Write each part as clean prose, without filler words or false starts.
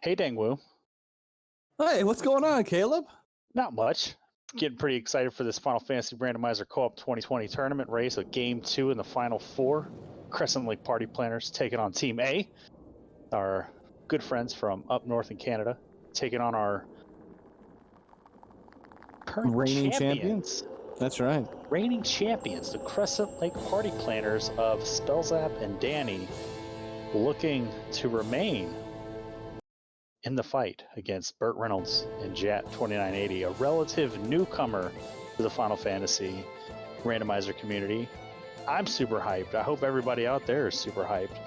Hey, Dangwoo. Hey, what's going on, Caleb? Not much. Getting pretty excited for this Final Fantasy Randomizer Co-op 2020 tournament race of Game 2 in the Final Four. Crescent Lake Party Planners taking on Team A, our good friends from up north in Canada, taking on our current Reigning champions. That's right. Reigning champions, the Crescent Lake Party Planners of Spellzap and Danny, looking to remain in the fight against Burt Reynolds and Jat 2980, a relative newcomer to the Final Fantasy randomizer community. I'm super hyped. I hope everybody out there is super hyped.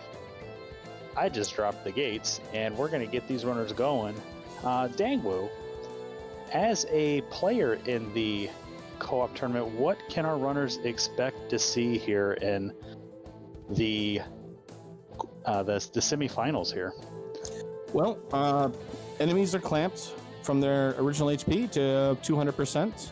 I just dropped the gates, and we're going to get these runners going. Dangwoo, as a player in the co-op tournament, what can our runners expect to see here in the semifinals here? Well, enemies are clamped from their original HP to 200%.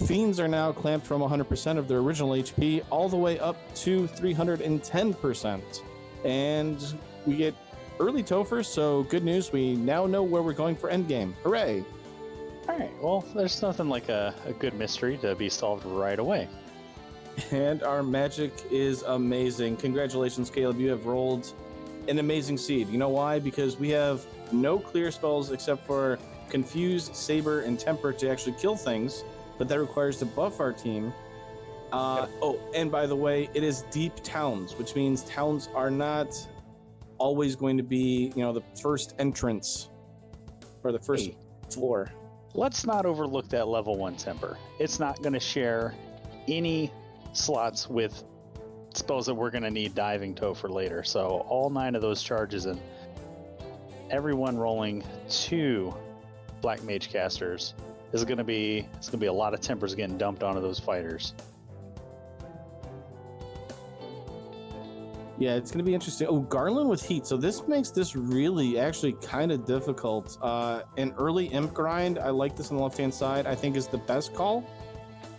Fiends are now clamped from 100% of their original HP all the way up to 310%. And we get early Topher, so good news, we now know where we're going for endgame. Hooray! Alright, well, there's nothing like a good mystery to be solved right away. And our magic is amazing. Congratulations, Caleb, you have rolled an amazing seed. You know why? Because we have no clear spells except for Confuse, Saber, and Temper to actually kill things, but that requires to buff our team. Oh, and by the way, it is deep towns, which means towns are not always going to be, the first entrance or the first floor. Let's not overlook that level 1 Temper. It's not going to share any slots with spells that we're going to need diving toe for later. So all 9 of those charges and everyone rolling 2 black mage casters is going to be a lot of tempers getting dumped onto those fighters. Yeah, it's going to be interesting. Oh, Garland with heat. So this makes this really actually kind of difficult. An early imp grind, I like this on the left-hand side, I think is the best call.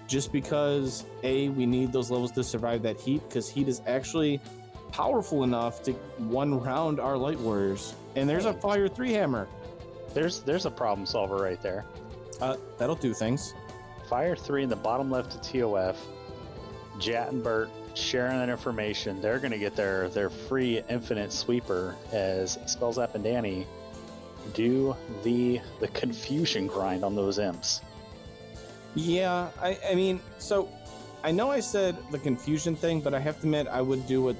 Just because, A, we need those levels to survive that heat, because heat is actually powerful enough to one-round our light warriors. And there's a Fire 3 hammer. There's a problem solver right there. That'll do things. Fire 3 in the bottom left of TOF. Jat and Burt sharing that information. They're going to get their free infinite sweeper as Spellzap and Danny do the confusion grind on those imps. Yeah, I mean, so I know I said the confusion thing, but I have to admit I would do what,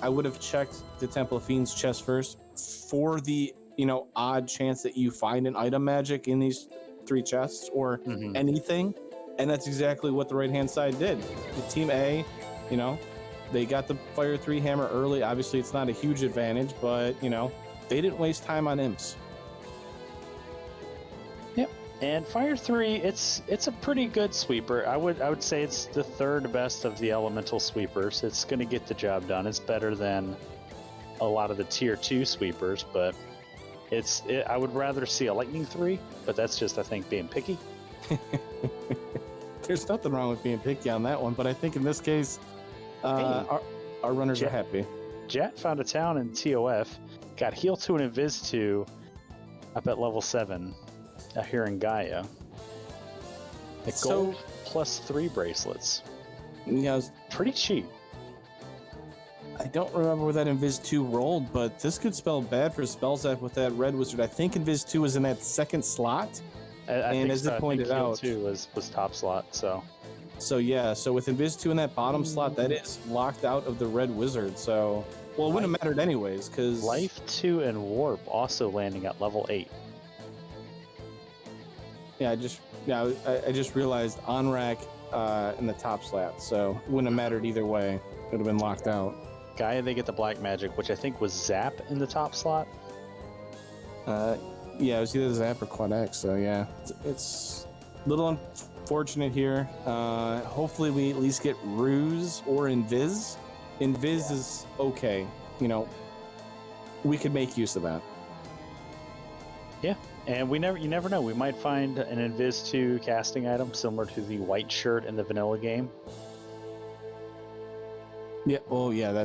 I would have checked the Temple of Fiends chest first for the, odd chance that you find an item magic in these 3 chests or anything. And that's exactly what the right-hand side did. The Team A, they got the Fire 3 hammer early. Obviously, it's not a huge advantage, but, they didn't waste time on imps. And Fire 3, it's a pretty good sweeper. I would say it's the 3rd best of the elemental sweepers. It's going to get the job done. It's better than a lot of the tier 2 sweepers, but I would rather see a lightning 3, but that's just, I think, being picky. There's nothing wrong with being picky on that one, but I think in this case, our runners are happy. Jat found a town in TOF, got heal 2 and invis 2 up at level 7. Here in Gaia. The gold plus 3 bracelets. Yeah, it's pretty cheap. I don't remember where that Invis 2 rolled, but this could spell bad for Spellzap with that red wizard. I think Invis 2 was in that 2nd slot. And as it pointed out, 2 was top slot. So with Invis 2 in that bottom slot, that is locked out of the red wizard. So, well, it wouldn't have mattered anyways, because Life 2 and Warp also landing at level 8. Yeah, I just realized on rack in the top slot, so it wouldn't have mattered either way. It would have been locked out. Gaia, they get the black magic, which I think was Zap in the top slot. Yeah, it was either Zap or Quad X, so yeah. It's a little unfortunate here. Hopefully we at least get Ruse or Invis. Invis is okay. We could make use of that. Yeah. And you never know. We might find an Invis 2 casting item similar to the white shirt in the vanilla game. Yeah. Oh, yeah.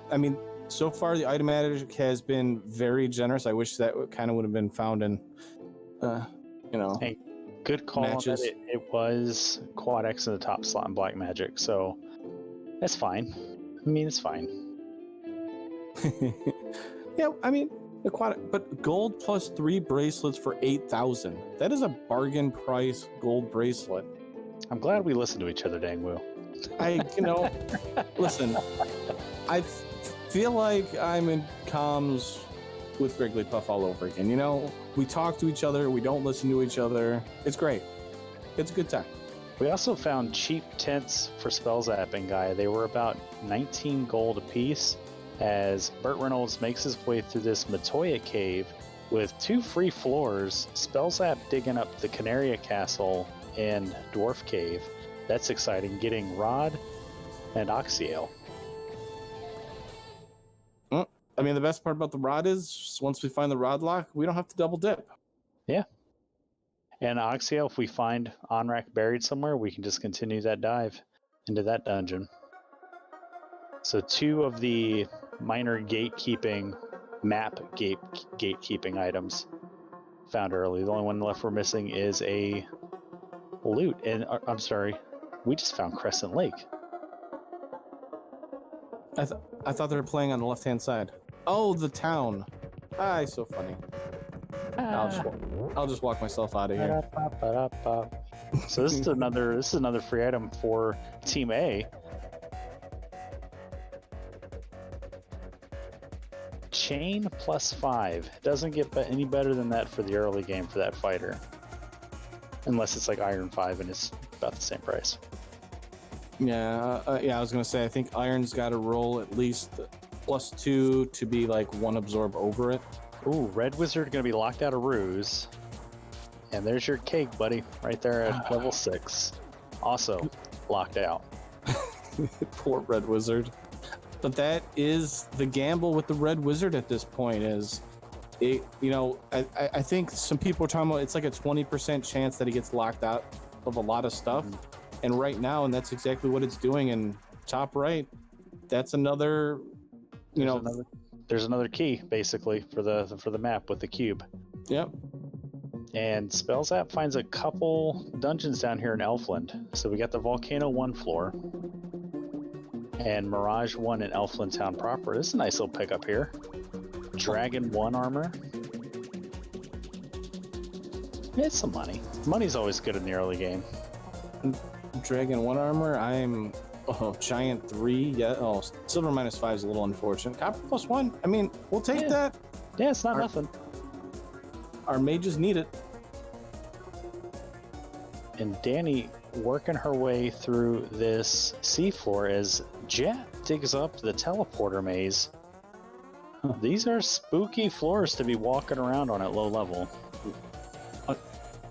I mean, so far the item magic has been very generous. I wish that kind of would have been found in, Hey, good call matches. on that. It was quad X in the top slot in black magic, so that's fine. I mean, it's fine. Yeah, I mean, but gold plus 3 bracelets for 8,000. That is a bargain price gold bracelet. I'm glad we listened to each other, Dangwoo. Listen, I feel like I'm in comms with Wigglypuff all over again. We talk to each other, we don't listen to each other. It's great. It's a good time. We also found cheap tents for spell zapping guy. They were about 19 gold a piece, as Burt Reynolds makes his way through this Matoya cave with 2 free floors, spell zap digging up the Canaria Castle and Dwarf Cave. That's exciting, getting Rod and Oxyale. I mean, the best part about the rod is once we find the rod lock, we don't have to double dip. Yeah. And Oxyale, if we find Onrak buried somewhere, we can just continue that dive into that dungeon. So 2 of the minor gatekeeping, map gatekeeping items found early. The only one left we're missing is a loot. And I'm sorry, we just found Crescent Lake. I thought they were playing on the left-hand side. Oh, the town. So funny. I'll just walk myself out of here. So this is another free item for Team A. Chain plus 5. Doesn't get any better than that for the early game for that fighter. Unless it's like Iron 5 and it's about the same price. Yeah, I was gonna say I think Iron's got to roll at least plus 2 to be like 1 absorb over it. Ooh, Red Wizard gonna be locked out of Ruse. And there's your cake, buddy, right there at level 6. Also locked out. Poor Red Wizard. But that is the gamble with the Red Wizard at this point. I think some people are talking about it's like a 20% chance that he gets locked out of a lot of stuff. And right now, and that's exactly what it's doing. And top right, that's another, there's another key basically for the map with the cube. Yep. And Spellzap finds a couple dungeons down here in Elfland. So we got the Volcano 1 floor and Mirage 1 in Elfland Town proper. This is a nice little pickup here. Dragon 1 armor. It's some money. Money's always good in the early game. Dragon 1 armor. I'm Giant 3. Yeah. Oh, Silver -5 is a little unfortunate. Copper +1. I mean, we'll take that. Yeah, it's not nothing. Our mages need it. And Danny working her way through this seafloor as Jet digs up the teleporter maze. These are spooky floors to be walking around on at low level.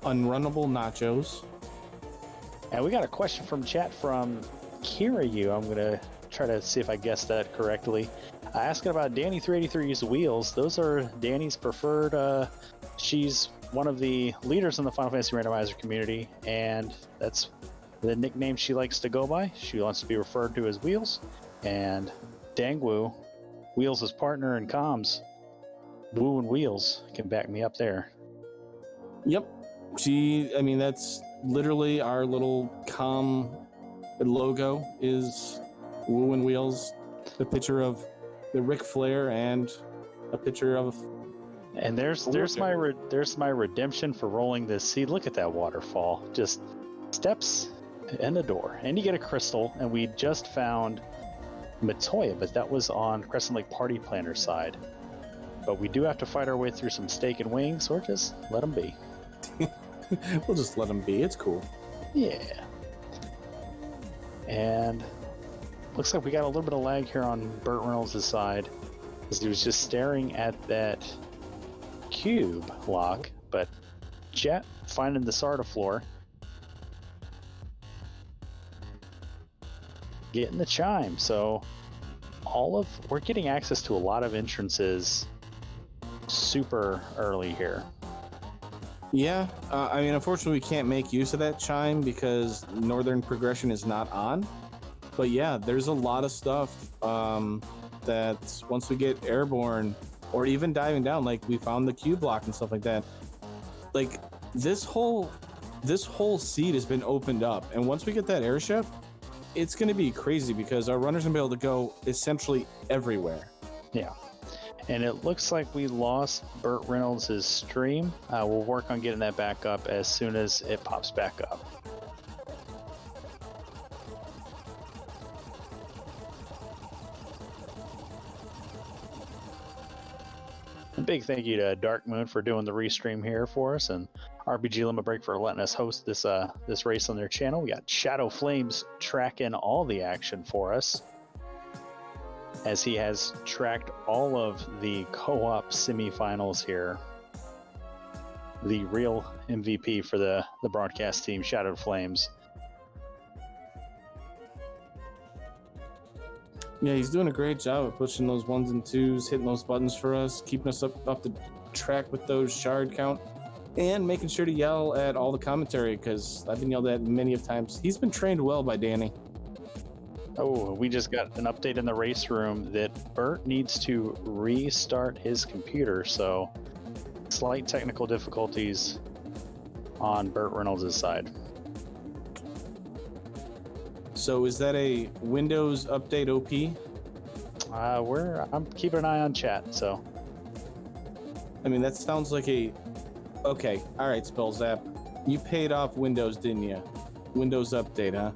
Unrunnable nachos. And we got a question from chat from Kiryu. I'm going to try to see if I guessed that correctly. Asking about Danny 383's wheels. Those are Danny's preferred. She's one of the leaders in the Final Fantasy Randomizer community, and that's the nickname she likes to go by. She wants to be referred to as Wheels. And Dangwoo, Wheels' partner in comms, Woo and Wheels, can back me up there. Yep. That's literally our little logo is Woo and Wheels, the picture of the Ric Flair and a picture of. And there's my redemption for rolling this seed. Look at that waterfall. Just steps and a door. And you get a crystal, and we just found Matoya, but that was on Crescent Lake Party Planner side. But we do have to fight our way through some steak and wings, or just let them be. We'll just let them be. It's cool. Yeah. And looks like we got a little bit of lag here on Burt Reynolds' side, as he was just staring at that cube lock, but Jet finding the Sarda floor, getting the chime. So we're getting access to a lot of entrances super early here. Yeah, unfortunately we can't make use of that chime because Northern Progression is not on. But yeah, there's a lot of stuff. that once we get airborne or even diving down, like we found the Q block and stuff like that, like this whole seed has been opened up, and once we get that airship, it's going to be crazy because our runners going to be able to go essentially everywhere. Yeah. And it looks like we lost Burt Reynolds' stream. We'll work on getting that back up as soon as it pops back up. A big thank you to Dark Moon for doing the restream here for us, and RPG Limit Break for letting us host this race on their channel. We got Shadow Flames tracking all the action for us, as he has tracked all of the co-op semifinals here. The real MVP for the broadcast team, Shadow Flames. Yeah, he's doing a great job of pushing those 1s and 2s, hitting those buttons for us, keeping us up the track with those shard count, and making sure to yell at all the commentary, because I've been yelled at many of times. He's been trained well by Danny. Oh, we just got an update in the race room that Burt needs to restart his computer, so slight technical difficulties on Burt Reynolds' side. So is that a Windows update OP? I'm keeping an eye on chat, so. I mean, that sounds like a... Okay, all right, Spellzap. You paid off Windows, didn't you? Windows update, huh?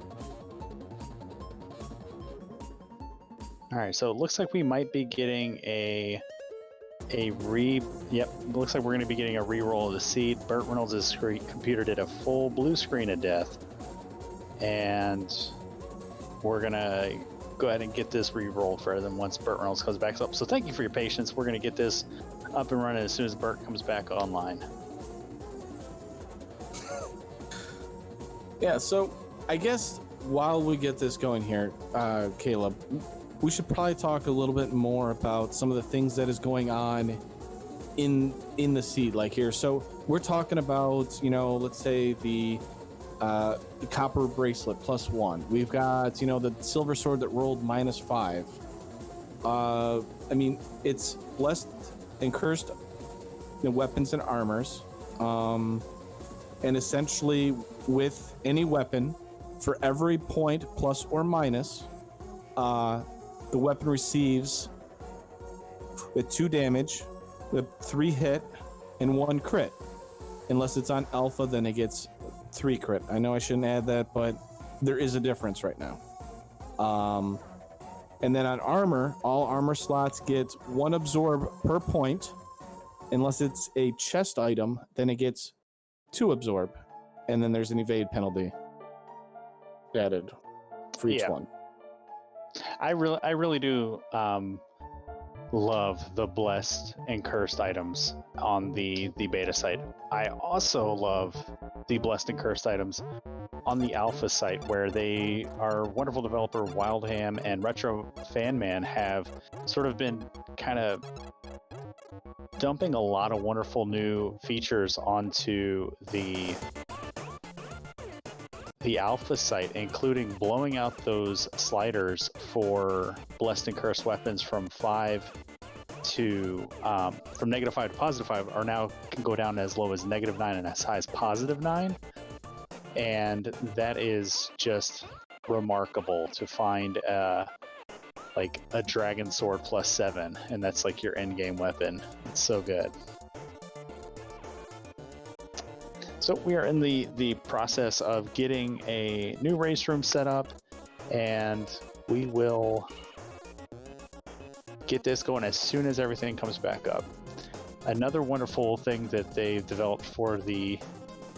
All right, so it looks like we might be getting Yep, looks like we're going to be getting a re-roll of the seed. Burt Reynolds' computer did a full blue screen of death, and we're going to go ahead and get this re-rolled for them once Burt Reynolds comes back up. So thank you for your patience. We're going to get this up and running as soon as Burt comes back online. Yeah, so I guess while we get this going here, Caleb, we should probably talk a little bit more about some of the things that is going on in the seed, like here. So we're talking about, let's say the copper bracelet +1. We've got, the silver sword that rolled -5. I mean, it's blessed and cursed weapons and armors. And essentially with any weapon, for every point plus or minus, the weapon receives with 2 damage, with 3 hit, and 1 crit. Unless it's on alpha, then it gets 3 crit. I know I shouldn't add that, but there is a difference right now. And then on armor, all armor slots get 1 absorb per point. Unless it's a chest item, then it gets 2 absorb. And then there's an evade penalty added for each one. I really do love the blessed and cursed items on the beta site. I also love the blessed and cursed items on the alpha site, where our wonderful developer Wildham and Retro Fanman have sort of been kind of dumping a lot of wonderful new features onto the alpha site, including blowing out those sliders for blessed and cursed weapons from 5 to from -5 to +5 are now can go down as low as -9 and as high as +9, and that is just remarkable to find like a dragon sword +7, and that's like your end game weapon. It's so good. So we are in the process of getting a new race room set up, and we will get this going as soon as everything comes back up. Another wonderful thing that they've developed for the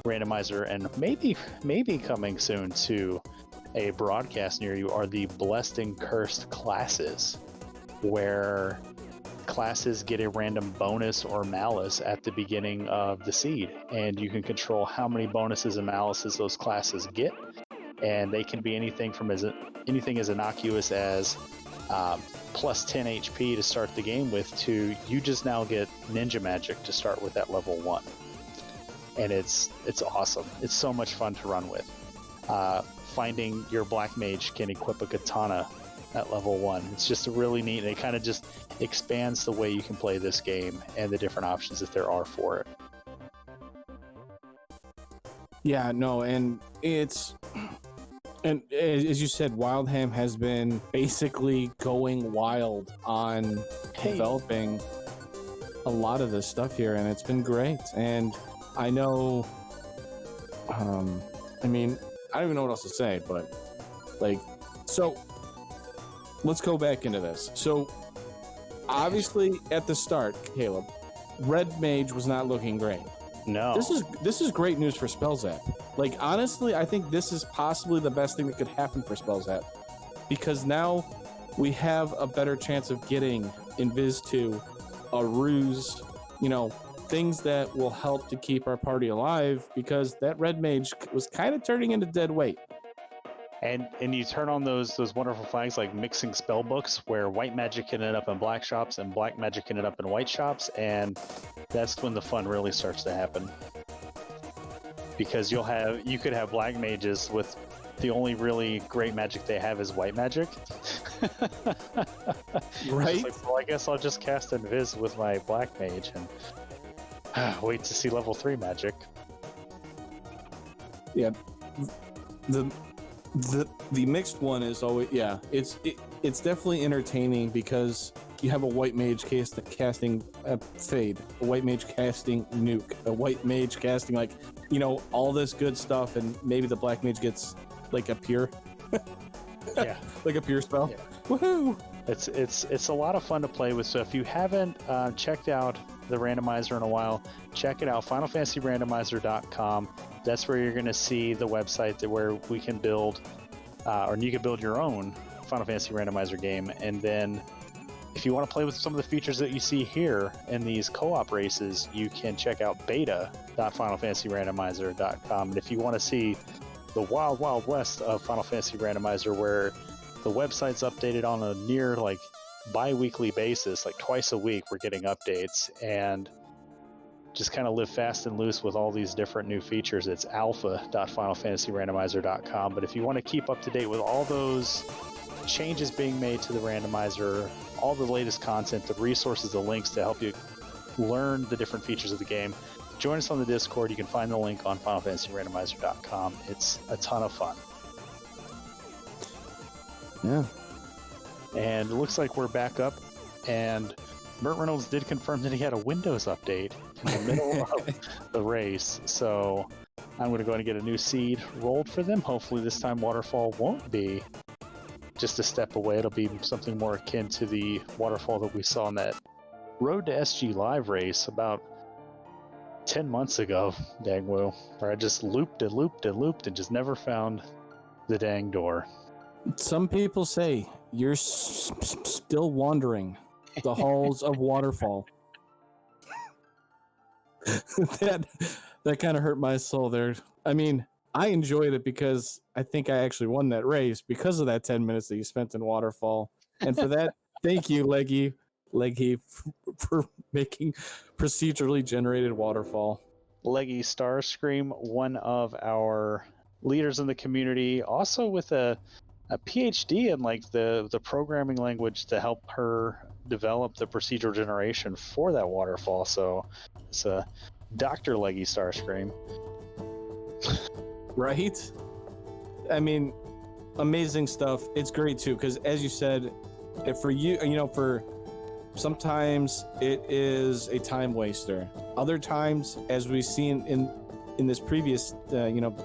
randomizer, and maybe coming soon to a broadcast near you, are the blessed and cursed classes, where classes get a random bonus or malus at the beginning of the seed, and you can control how many bonuses and maluses those classes get, and they can be anything as innocuous as +10 HP to start the game with, to you just now get ninja magic to start with at level 1, and it's awesome. It's so much fun to run with. Finding your black mage can equip a katana at level 1. It's just really neat, and it kind of just expands the way you can play this game and the different options that there are for it. Yeah, no, and it's, and as you said, Wildham has been basically going wild on developing a lot of this stuff here, and it's been great. And I know, I mean, I don't even know what else to say, but like, so let's go back into this. So obviously at the start, Caleb, Red Mage was not looking great. No. This is great news for Spellzap. Like, honestly, I think this is possibly the best thing that could happen for Spellzap, because now we have a better chance of getting Invis 2, a ruse, you know, things that will help to keep our party alive, because that Red Mage was kind of turning into dead weight. And you turn on those wonderful flags like mixing spell books, where white magic can end up in black shops and black magic can end up in white shops, and that's when the fun really starts to happen. Because you could have black mages with the only really great magic they have is white magic. Right? Like, well, I guess I'll just cast Invis with my black mage and wait to see level 3 magic. Yeah. The mixed one is always, yeah, it's definitely entertaining, because you have a white mage casting a fade, a white mage casting nuke, a white mage casting, like, you know, all this good stuff, and maybe the black mage gets like a pure Yeah. like a pure spell. Yeah. Woohoo! It's a lot of fun to play with. So if you haven't checked out the randomizer in a while, check it out, FinalFantasyRandomizer.com. That's where you're going to see the website where we can build, or you can build your own Final Fantasy Randomizer game. And then if you want to play with some of the features that you see here in these co-op races, you can check out beta.FinalFantasyRandomizer.com. And if you want to see the wild, wild west of Final Fantasy Randomizer, where the website's updated on a near like bi-weekly basis, like twice a week we're getting updates, and just kind of live fast and loose with all these different new features, it's alpha.finalfantasyrandomizer.com. But if you want to keep up to date with all those changes being made to the randomizer, all the latest content, the resources, the links to help you learn the different features of the game, join us on the Discord. You can find the link on finalfantasyrandomizer.com. It's a ton of fun. Yeah. And it looks like we're back up, and Burt Reynolds did confirm that he had a Windows update in the middle of the race, so I'm going to go ahead and get a new seed rolled for them. Hopefully this time Waterfall won't be just a step away. It'll be something more akin to the Waterfall that we saw in that Road to SG Live race about 10 months ago, dang woo, where I just looped and looped and looped and just never found the dang door. Some people say you're still wandering the halls of Waterfall. that kind of hurt my soul there. I mean, I enjoyed it because I think I actually won that race because of that 10 minutes that you spent in Waterfall. And for that, thank you, Leggy, for making procedurally generated Waterfall. Leggy Starscream, one of our leaders in the community, also with a PhD in like the programming language to help her develop the procedural generation for that Waterfall. So it's a Dr. Leggy Starscream. Right? I mean, amazing stuff. It's great too, because as you said, for you know, for sometimes it is a time waster. Other times, as we've seen in this previous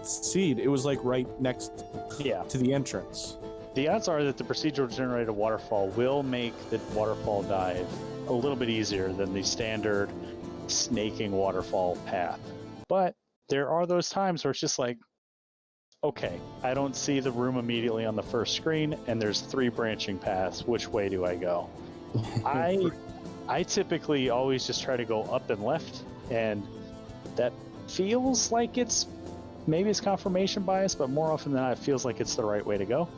seed, it was like right next to the entrance. The odds are that the procedural generated waterfall will make the waterfall dive a little bit easier than the standard snaking waterfall path. But there are those times where it's just like, okay, I don't see the room immediately on the first screen, and there's 3 branching paths. Which way do I go? I typically always just try to go up and left, and that feels like it's confirmation bias, but more often than not, it feels like it's the right way to go.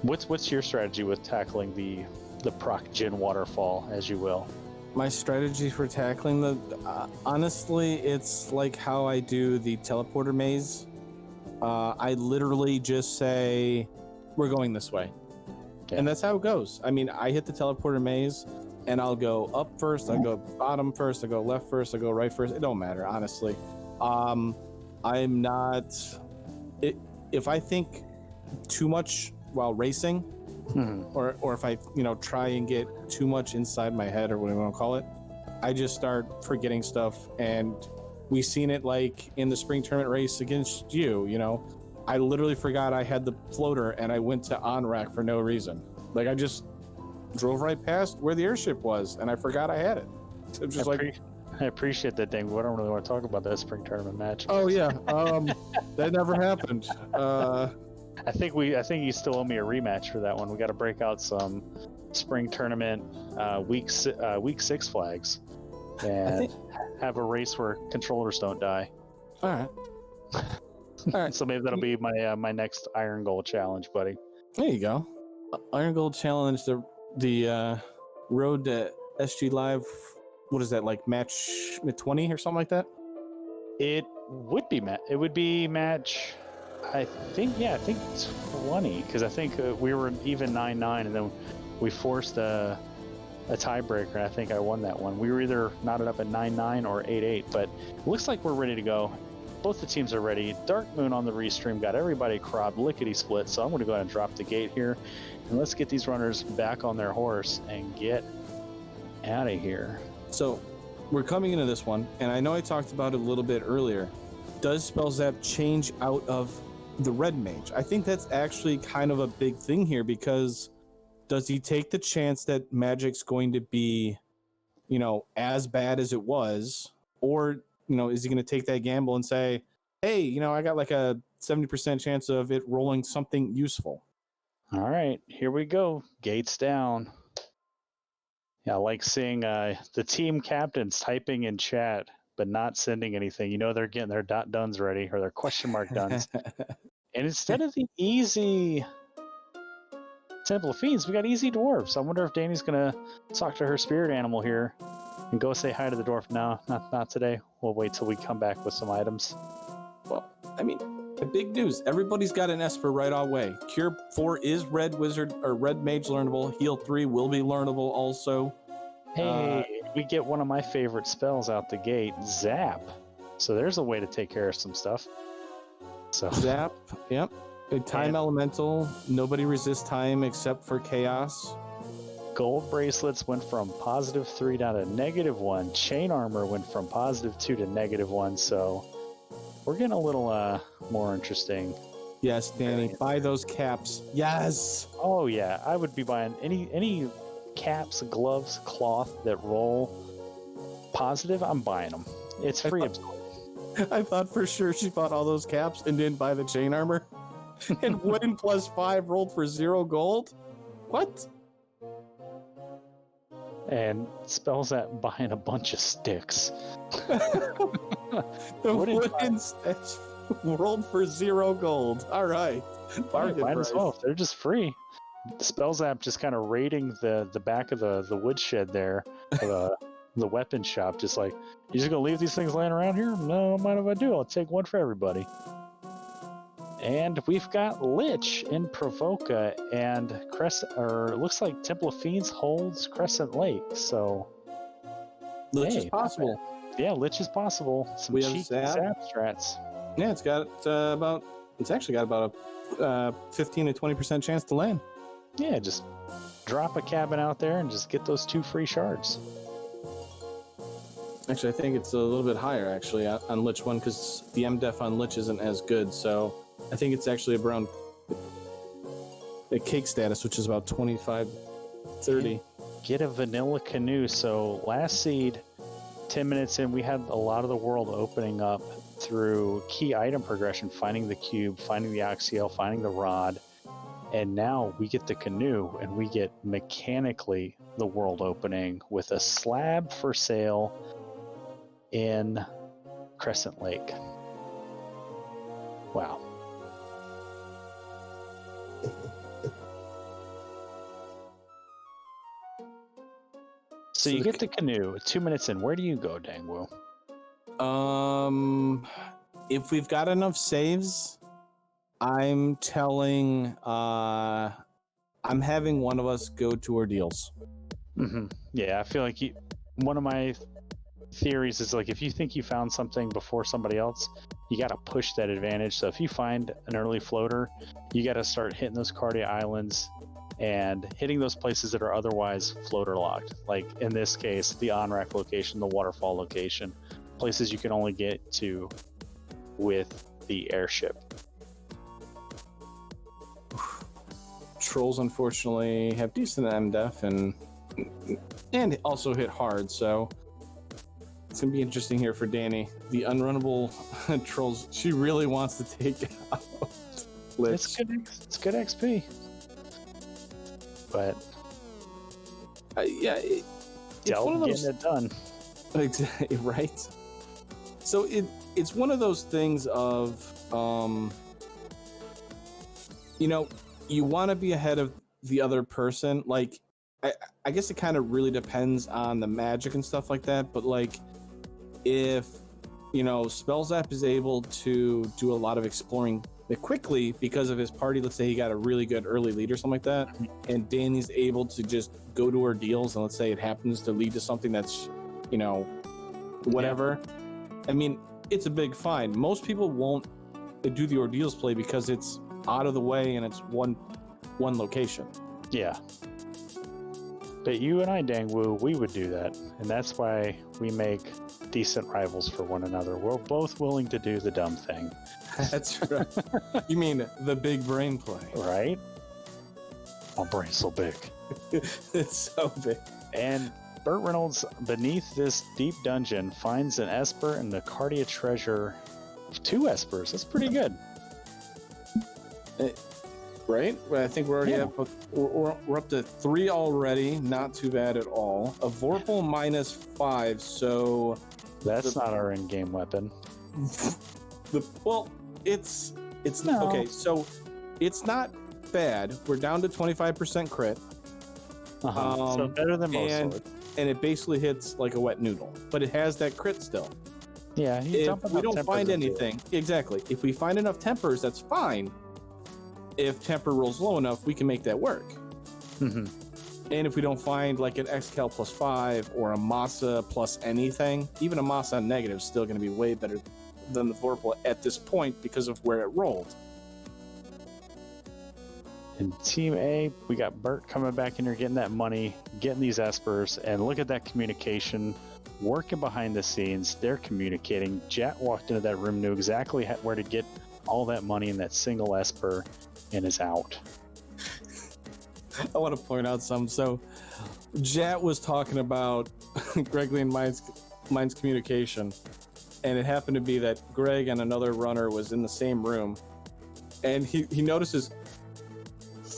What's your strategy with tackling the proc gen waterfall, as you will? My strategy for tackling the honestly, it's like how I do the teleporter maze. I literally just say, we're going this way. Yeah. And that's how it goes. I mean, I hit the teleporter maze, and I'll go up first, I'll go bottom first, I'll go left first, I'll go right first. It don't matter, honestly. I'm not... If I think too much while racing, or if I, try and get too much inside my head, or what you want to call it, I just start forgetting stuff. And we've seen it like in the spring tournament race against you, I literally forgot I had the floater and I went to on rack for no reason. Like, I just drove right past where the airship was and I forgot I had it. I'm just I appreciate that thing, but I don't really want to talk about that spring tournament match. Oh yeah, that never happened. I think you still owe me a rematch for that one. We got to break out some spring tournament week 6 flags and have a race where controllers don't die. All right. All right. So maybe that'll be my next Iron Goal challenge, buddy. There you go. Iron Gold challenge, the road to SG Live. What is that, like match 20 or something like that? It would be match. I think 20, because I think we were even 9-9, and then we forced a tiebreaker, and I think I won that one. We were either knotted up at 9-9 or 8-8, but it looks like we're ready to go. Both the teams are ready. Dark Moon on the restream got everybody cropped, lickety split, so I'm going to go ahead and drop the gate here, and let's get these runners back on their horse and get out of here. So we're coming into this one, and I know I talked about it a little bit earlier. Does Spell Zap change out of the red mage? I think that's actually kind of a big thing here, because does he take the chance that Magic's going to be, as bad as it was, or, is he going to take that gamble and say, hey, I got like a 70% chance of it rolling something useful? All right, here we go. Gates down. Yeah, I like seeing the team captains typing in chat, but not sending anything. They're getting their dones ready, or their question mark dones. And instead of the easy Temple of Fiends, we got easy dwarves. I wonder if Danny's going to talk to her spirit animal here and go say hi to the dwarf. No, not today. We'll wait till we come back with some items. Well, I mean, big news. Everybody's got an Esper right away. Cure 4 is Red Wizard or Red Mage learnable. Heal 3 will be learnable also. Hey, we get one of my favorite spells out the gate, Zap. So there's a way to take care of some stuff. So Zap, yep. A time elemental. Nobody resists time except for chaos. Gold bracelets went from +3 down to -1. Chain armor went from +2 to -1. So we're getting a little more interesting. Yes, Danny, buy those caps. Yes. Oh yeah, I would be buying any caps, gloves, cloth that roll positive. I'm buying them. It's free. I thought for sure she bought all those caps and didn't buy the chain armor. And wooden +5 rolled for 0 gold? What? And spells that buying a bunch of sticks. The wooden sticks rolled for 0 gold. All right. Bargain price. Well, they're just free. The Spells app just kind of raiding the back of the woodshed there, the weapon shop, just like, you just gonna leave these things laying around here? No, mind if I do? I'll take one for everybody. And we've got Lich in Provoca, and it looks like Temple of Fiends holds Crescent Lake, so Lich is possible. Yeah, Lich is possible. Some cheap zap strats. Yeah, it's actually got about a 15 to 20% chance to land. Yeah, just drop a cabin out there and just get those 2 free shards. Actually, I think it's a little bit higher, actually, on Lich 1, because the MDef on Lich isn't as good, so I think it's actually around a cake status, which is about 25, 30. Get a vanilla canoe. So last seed, 10 minutes in, we had a lot of the world opening up through key item progression, finding the cube, finding the axial, finding the rod. And now we get the canoe, and we get mechanically the world opening with a slab for sale in Crescent Lake. Wow. So you get the canoe 2 minutes in. Where do you go, Dangwoo? If we've got enough saves, I'm telling I I'm having one of us go to ordeals. Yeah, I feel like one of my theories is like if you think you found something before somebody else, you got to push that advantage. So if you find an early floater, you got to start hitting those Cardia Islands and hitting those places that are otherwise floater locked. Like in this case, the on-rack location, the waterfall location, places you can only get to with the airship. Trolls unfortunately have decent MDef and also hit hard, so it's gonna be interesting here for Danny. The unrunnable trolls, she really wants to take out Lich. It's good XP, but yeah, it's one of those getting it done. Right. So it's one of those things of you want to be ahead of the other person. Like I guess it kind of really depends on the magic and stuff like that, but like if Spellzap is able to do a lot of exploring quickly because of his party, let's say he got a really good early lead or something like that, and Danny's able to just go to ordeals, and let's say it happens to lead to something that's whatever. I mean, it's a big find. Most people won't do the ordeals play because it's out of the way and it's one location. Yeah. But you and I, Dangwoo, we would do that. And that's why we make decent rivals for one another. We're both willing to do the dumb thing. That's right. You mean the big brain play. Right? My brain's so big. It's so big. And Burt Reynolds, beneath this deep dungeon, finds an Esper and the Cardia treasure. 2 Espers. That's pretty good. Right? I think we're already we're up to 3 already. Not too bad at all. A Vorpal -5, so that's not our in-game weapon. It's no. Okay. So it's not bad. We're down to 25% crit. So better than most swords. And it basically hits like a wet noodle, but it has that crit still. Yeah. If we don't find anything, exactly. If we find enough tempers, that's fine. If temper rolls low enough, we can make that work. And if we don't find like an XCal +5 or a Masa plus anything, even a Masa negative is still going to be way better than the Vorpal at this point because of where it rolled. In Team A, we got Burt coming back in here, getting that money, getting these Espers, and look at that communication, working behind the scenes. They're communicating. Jet walked into that room, knew exactly where to get all that money in that single Esper, and is out. I want to point out something. So, Jat was talking about Gregley and mine's communication, and it happened to be that Greg and another runner was in the same room, and he notices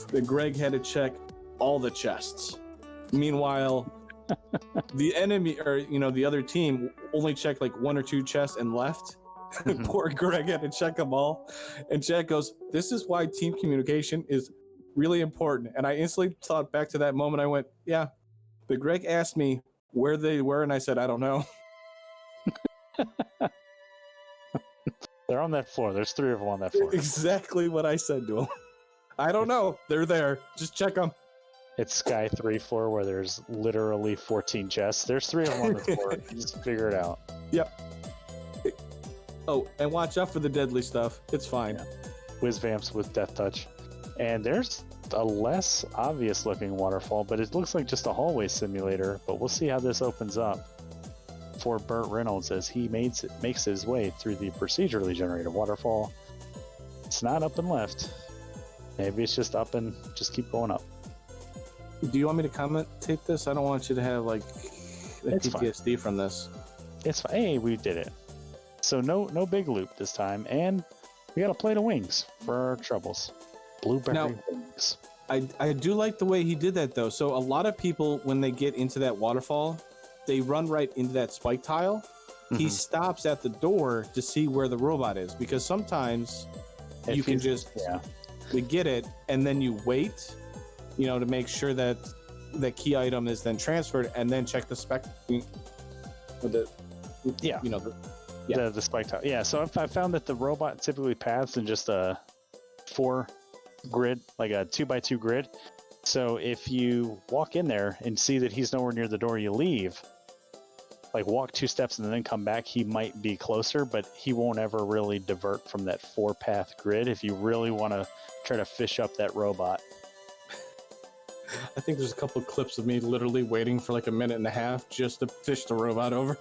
that Greg had to check all the chests. Meanwhile, the enemy, or the other team, only checked like 1 or 2 chests and left. Poor Greg had to check them all. And Jack goes, "This is why team communication is really important." And I instantly thought back to that moment. I went, yeah, but Greg asked me where they were, and I said, I don't know. They're on that floor. There's 3 of them on that floor. Exactly what I said to him. I don't know. They're there. Just check them. It's Sky 3 floor where there's literally 14 chests. There's 3 of them on the floor. Just figure it out. Yep. Oh, and watch out for the deadly stuff. It's fine. Yeah. Whiz vamps with death touch. And there's a less obvious looking waterfall, but it looks like just a hallway simulator. But we'll see how this opens up for Burt Reynolds as he makes his way through the procedurally generated waterfall. It's not up and left. Maybe it's just up and just keep going up. Do you want me to commentate this? I don't want you to have like PTSD from this. It's fine. Hey, we did it. So no big loop this time, and we got a plate of wings for our troubles. Blueberry wings. I do like the way he did that though. So a lot of people, when they get into that waterfall, they run right into that spike tile. He stops at the door to see where the robot is, because sometimes you can just get it and then you wait, to make sure that the key item is then transferred, and then check the spec. The spike tile. Yeah, so I found that the robot typically paths in just a 4 grid, like a 2x2 grid. So if you walk in there and see that he's nowhere near the door, you leave. Like walk 2 steps and then come back, he might be closer, but he won't ever really divert from that 4-path grid if you really want to try to fish up that robot. I think there's a couple of clips of me literally waiting for like a minute and a half just to fish the robot over.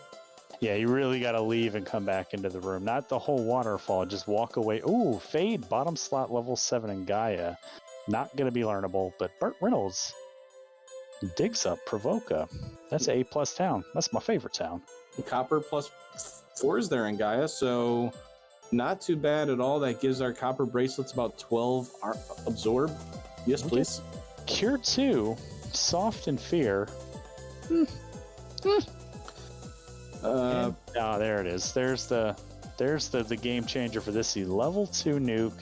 Yeah, you really got to leave and come back into the room. Not the whole waterfall, just walk away. Ooh, Fade, bottom slot, level 7 in Gaia. Not going to be learnable, but Burt Reynolds digs up Provoca. That's a A+ town. That's my favorite town. Copper plus 4 is there in Gaia, so not too bad at all. That gives our copper bracelets about 12 absorb. Yes, please. Cure 2, Soft and Fear. There it is. There's the game changer for this season. Level 2 nuke.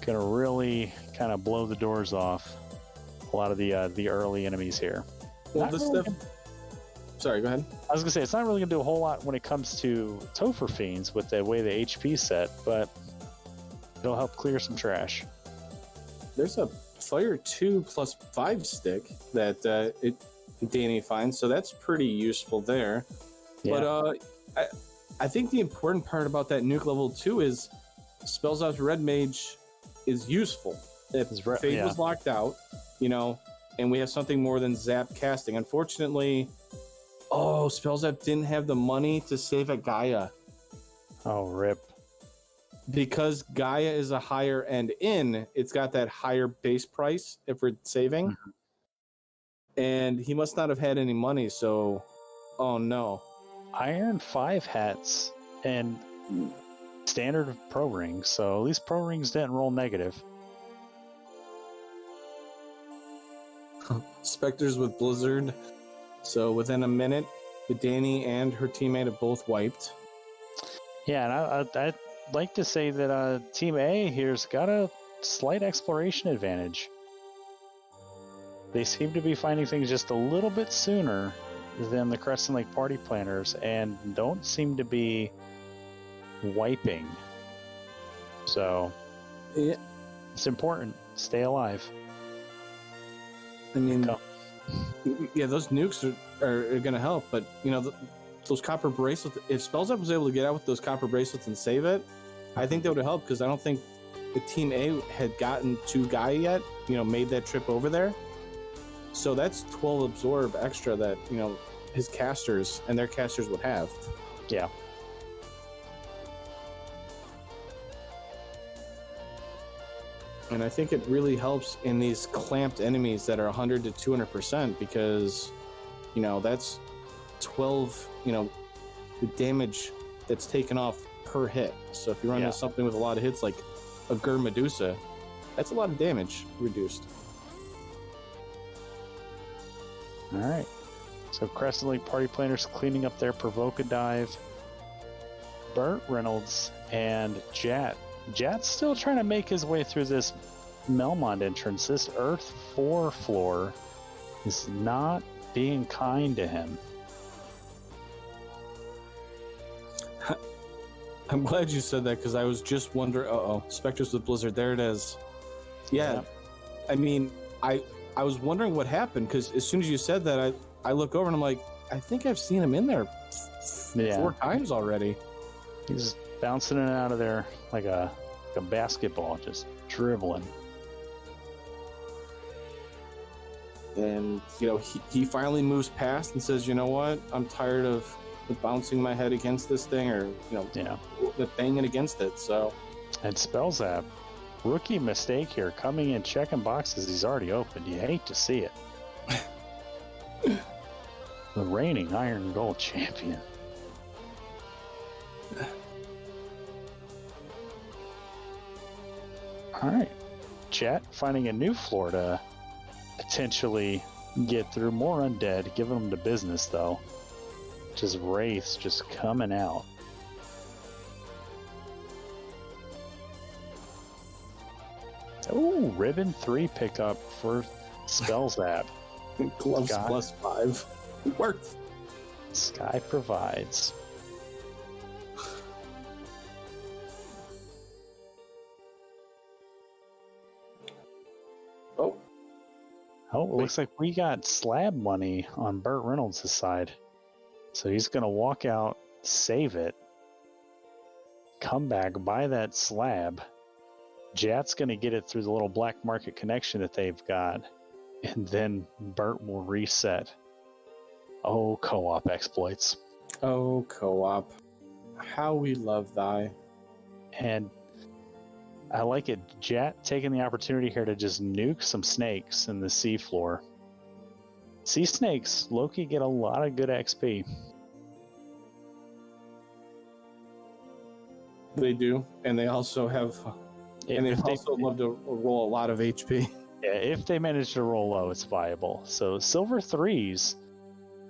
Gonna really kind of blow the doors off a lot of the early enemies here. Well, this stuff. Sorry, go ahead. I was gonna say it's not really gonna do a whole lot when it comes to Topher Fiends with the way the HP set, but it'll help clear some trash. There's a Fire 2 plus 5 stick that Danny finds, so that's pretty useful there. Yeah. But I think the important part about that nuke level 2 is Spells Out Red Mage is useful. If Fade was locked out, and we have something more than zap casting. Unfortunately, Spells Up didn't have the money to save at Gaia. Oh, rip. Because Gaia is a higher end it's got that higher base price if we're saving. Mm-hmm. And he must not have had any money, so oh no. Iron 5 hats and standard pro rings, so at least pro rings didn't roll negative. Spectres with Blizzard. So within a minute, Danny and her teammate have both wiped. Yeah, and I'd like to say that Team A here's got a slight exploration advantage. They seem to be finding things just a little bit sooner than the Crescent Lake party planners and don't seem to be wiping. So, yeah, it's important. Stay alive. I mean, yeah, those nukes are going to help, but, those copper bracelets, if Spells Up was able to get out with those copper bracelets and save it, I think that would have helped because I don't think the Team A had gotten to Gaia yet, made that trip over there. So that's 12 absorb extra that, his casters and their casters would have. Yeah. And I think it really helps in these clamped enemies that are 100 to 200% because, that's 12, the damage that's taken off per hit. So if you run into something with a lot of hits like a Gur Medusa, that's a lot of damage reduced. All right. So Crescent Lake party planners cleaning up their Provoca dive. Burt Reynolds and Jat. Jat's still trying to make his way through this Melmond entrance. This Earth 4 floor is not being kind to him. I'm glad you said that because I was just wondering. Spectres with Blizzard. There it is. Yeah. I mean, I was wondering what happened because as soon as you said that, I look over and I'm like, I think I've seen him in there 4 times already. He's bouncing in and out of there like a basketball, just dribbling. And, he finally moves past and says, you know what? I'm tired of bouncing my head against this thing or, the banging against it. So. And Spells Up, rookie mistake here, coming in, checking boxes he's already opened. You hate to see it. The reigning Iron and Gold champion. All right. Chat finding a new floor to potentially get through. More undead, giving them to business, though. Just wraiths just coming out. Ooh, Ribbon 3 pickup for Spells App. Gloves plus 5. Worth. Sky provides. Oh, Oh, it looks like we got slab money on Burt Reynolds' side. So he's going to walk out, save it, come back, buy that slab. Jat's going to get it through the little black market connection that they've got, and then Burt will reset. Oh, co-op exploits. Oh, co-op. How we love thy. And I like it. Jat taking the opportunity here to just nuke some snakes in the seafloor. Sea snakes, Loki, get a lot of good XP. They do, and they also have, and they also love to roll a lot of HP. Yeah, if they manage to roll low, it's viable. So silver 3s,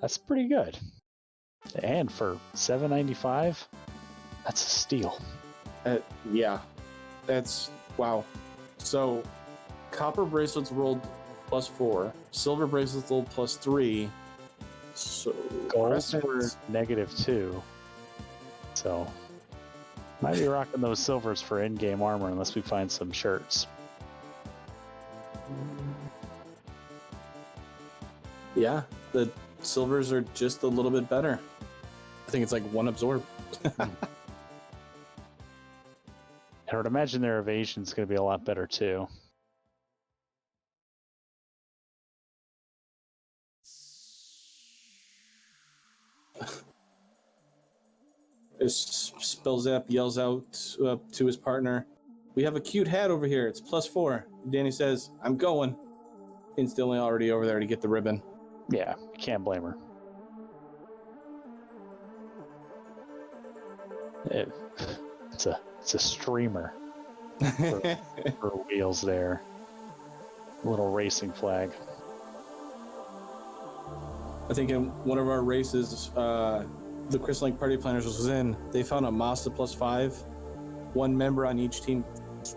that's pretty good. And for $7.95, that's a steal. Yeah, that's wow. So copper bracelets rolled +4, silver bracelets rolled +3. So Golds were -2. So might be rocking those silvers for in-game armor unless we find some shirts. Yeah, the silvers are just a little bit better. I think it's like 1 absorb. I would imagine their evasion's going to be a lot better too. Spellzap yells out to his partner, "We have a cute hat over here. It's +4." Danny says, "I'm going." Instantly already over there to get the ribbon. Yeah, can't blame her. It's a streamer for wheels there. Little racing flag. I think in one of our races, the Crystal Link Party Planners was in. They found a Masa +5. One member on each team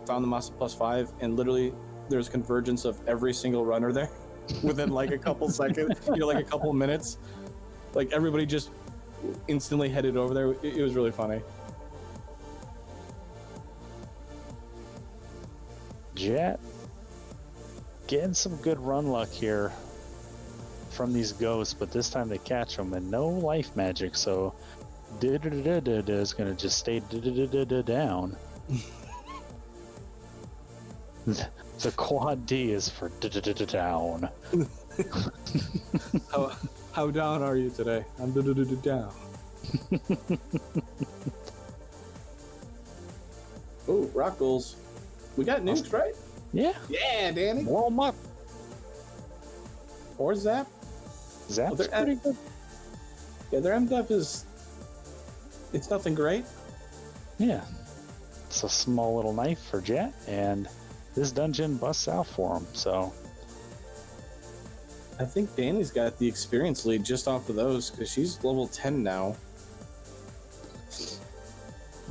found the Masa +5, and literally there's convergence of every single runner there within like a couple seconds, like a couple minutes. Like everybody just instantly headed over there. It was really funny. Jet getting some good run luck here from these ghosts, but this time they catch them and no life magic, so is going to just stay down. The quad D is for down. How down are you today? I'm down. Oh, rock goals. We got nukes, right? Yeah. Yeah, Danny. Blow them up. Or Zap. Zap's pretty good. Yeah, their MDF is... It's nothing great. Yeah. It's a small little knife for Jet, and this dungeon busts out for him, so... I think Danny's got the experience lead just off of those, because she's level 10 now.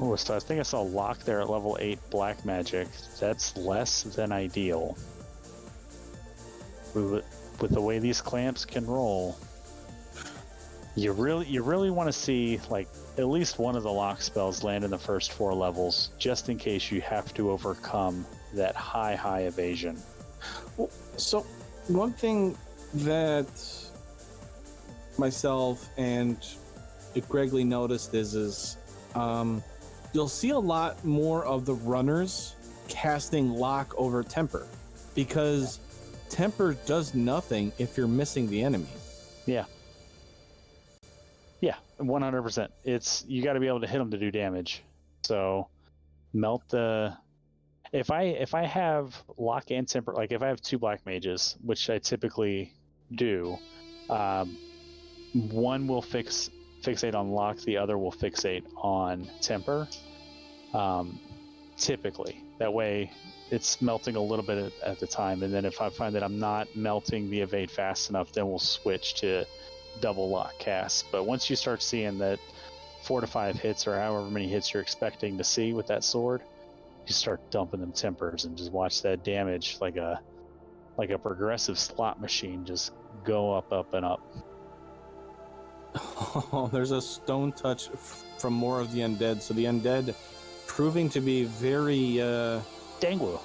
Oh, so I think I saw Locke there at level 8 black magic. That's less than ideal. With the way these clamps can roll, you really want to see like at least one of the lock spells land in the first 4 levels, just in case you have to overcome that high evasion. Well, so one thing that myself and Gregley noticed is you'll see a lot more of the runners casting lock over temper, because temper does nothing if you're missing the enemy. Yeah, 100%. It's you got to be able to hit them to do damage. So melt the... If I have lock and temper, like if I have 2 black mages, which I typically do, one will fixate on lock, the other will fixate on temper. Typically, that way it's melting a little bit at the time, and then if I find that I'm not melting the evade fast enough, then we'll switch to double lock casts. But once you start seeing that 4 to 5 hits or however many hits you're expecting to see with that sword, you start dumping them tempers and just watch that damage like a progressive slot machine just go up and up. Oh, there's a stone touch from more of the undead. So the undead proving to be very Dangwu.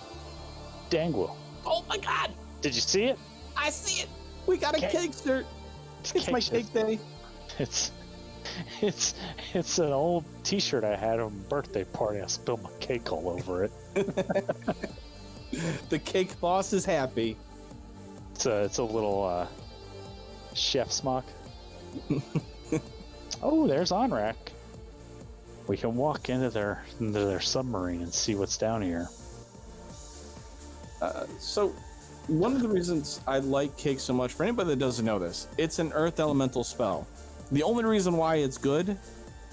Oh my god! Did you see it? I see it. We got a cake shirt. It's my cake day. It's an old T-shirt I had on a birthday party. I spilled my cake all over it. The cake boss is happy. It's a little chef smock. Oh, there's Onrak. We can walk into their submarine and see what's down here. So, one of the reasons I like cake so much, for anybody that doesn't know this, it's an earth elemental spell. The only reason why it's good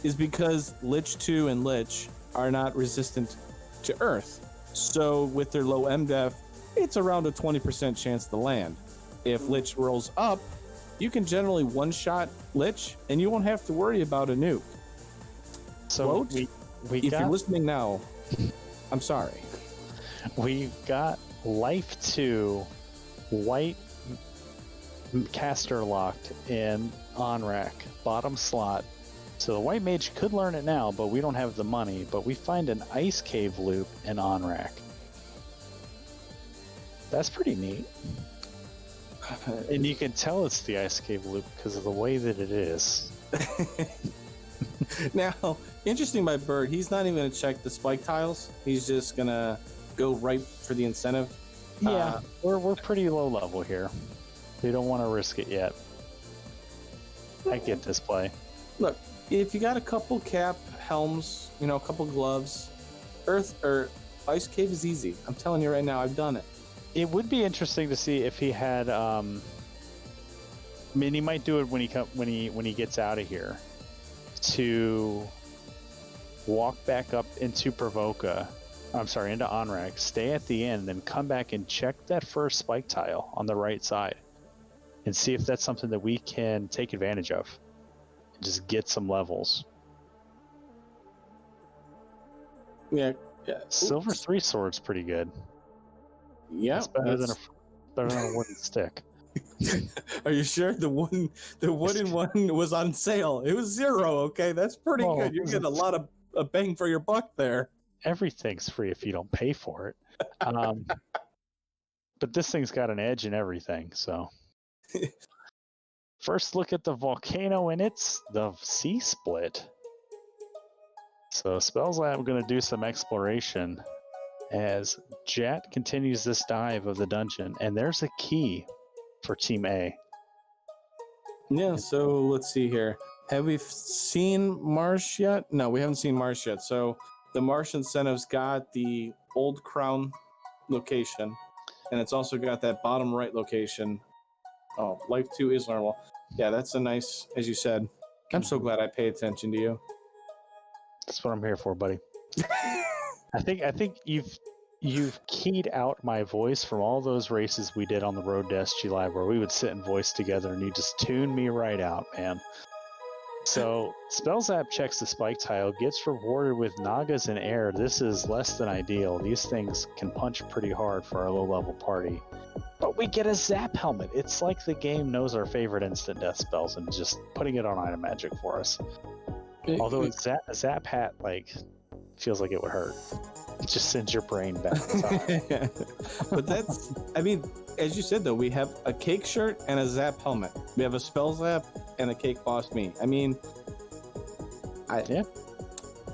is because Lich 2 and Lich are not resistant to earth. So with their low MDef, it's around a 20% chance to land. If Lich rolls up, you can generally one-shot Lich, and you won't have to worry about a nuke. So Quote, if you're listening now, I'm sorry. We got Life 2 white caster locked in Onrak, bottom slot. So the white mage could learn it now, but we don't have the money. But we find an ice cave loop in Onrak. That's pretty neat. And you can tell it's the ice cave loop because of the way that it is. Now, interesting by Bird, he's not even going to check the spike tiles. He's just going to go right for the incentive. Yeah, we're pretty low level here. We don't want to risk it yet. I get this play. Look, if you got a couple cap helms, a couple gloves, earth or ice cave is easy. I'm telling you right now, I've done it. It would be interesting to see if he had. I mean, he might do it when he gets out of here, to walk back up into Provoca. I'm sorry, into Onrak. Stay at the end, then come back and check that first spike tile on the right side, and see if that's something that we can take advantage of. And just get some levels. Yeah. Silver 3 sword's pretty good. Yeah, it's better than a wooden stick. Are you sure the wooden one was on sale? It was 0. Okay, that's pretty good. You're getting a lot of a bang for your buck there. Everything's free if you don't pay for it. But this thing's got an edge and everything. So first look at the volcano, and it's the sea split. So Spells Lab going to do some exploration as Jat continues this dive of the dungeon, and there's a key for Team A. Yeah, so let's see here. Have we seen Marsh yet? No, we haven't seen Marsh yet. So the Marsh incentive's got the Old Crown location, and it's also got that bottom right location. Oh, Life 2 is normal. Yeah, that's a nice, as you said. I'm so glad I pay attention to you. That's what I'm here for, buddy. I think you've keyed out my voice from all those races we did on the road to SG Live, where we would sit and voice together, and you just tuned me right out, man. So Spells App checks the spike tile, gets rewarded with Nagas and air. This is less than ideal. These things can punch pretty hard for our low level party. But we get a Zap helmet. It's like the game knows our favorite instant death spells and just putting it on item magic for us. Although a Zap hat feels like it would hurt. It just sends your brain back in time. But that's, I mean, as you said though, we have a cake shirt and a Zap helmet. We have a spell Zap and a cake boss me. I mean, I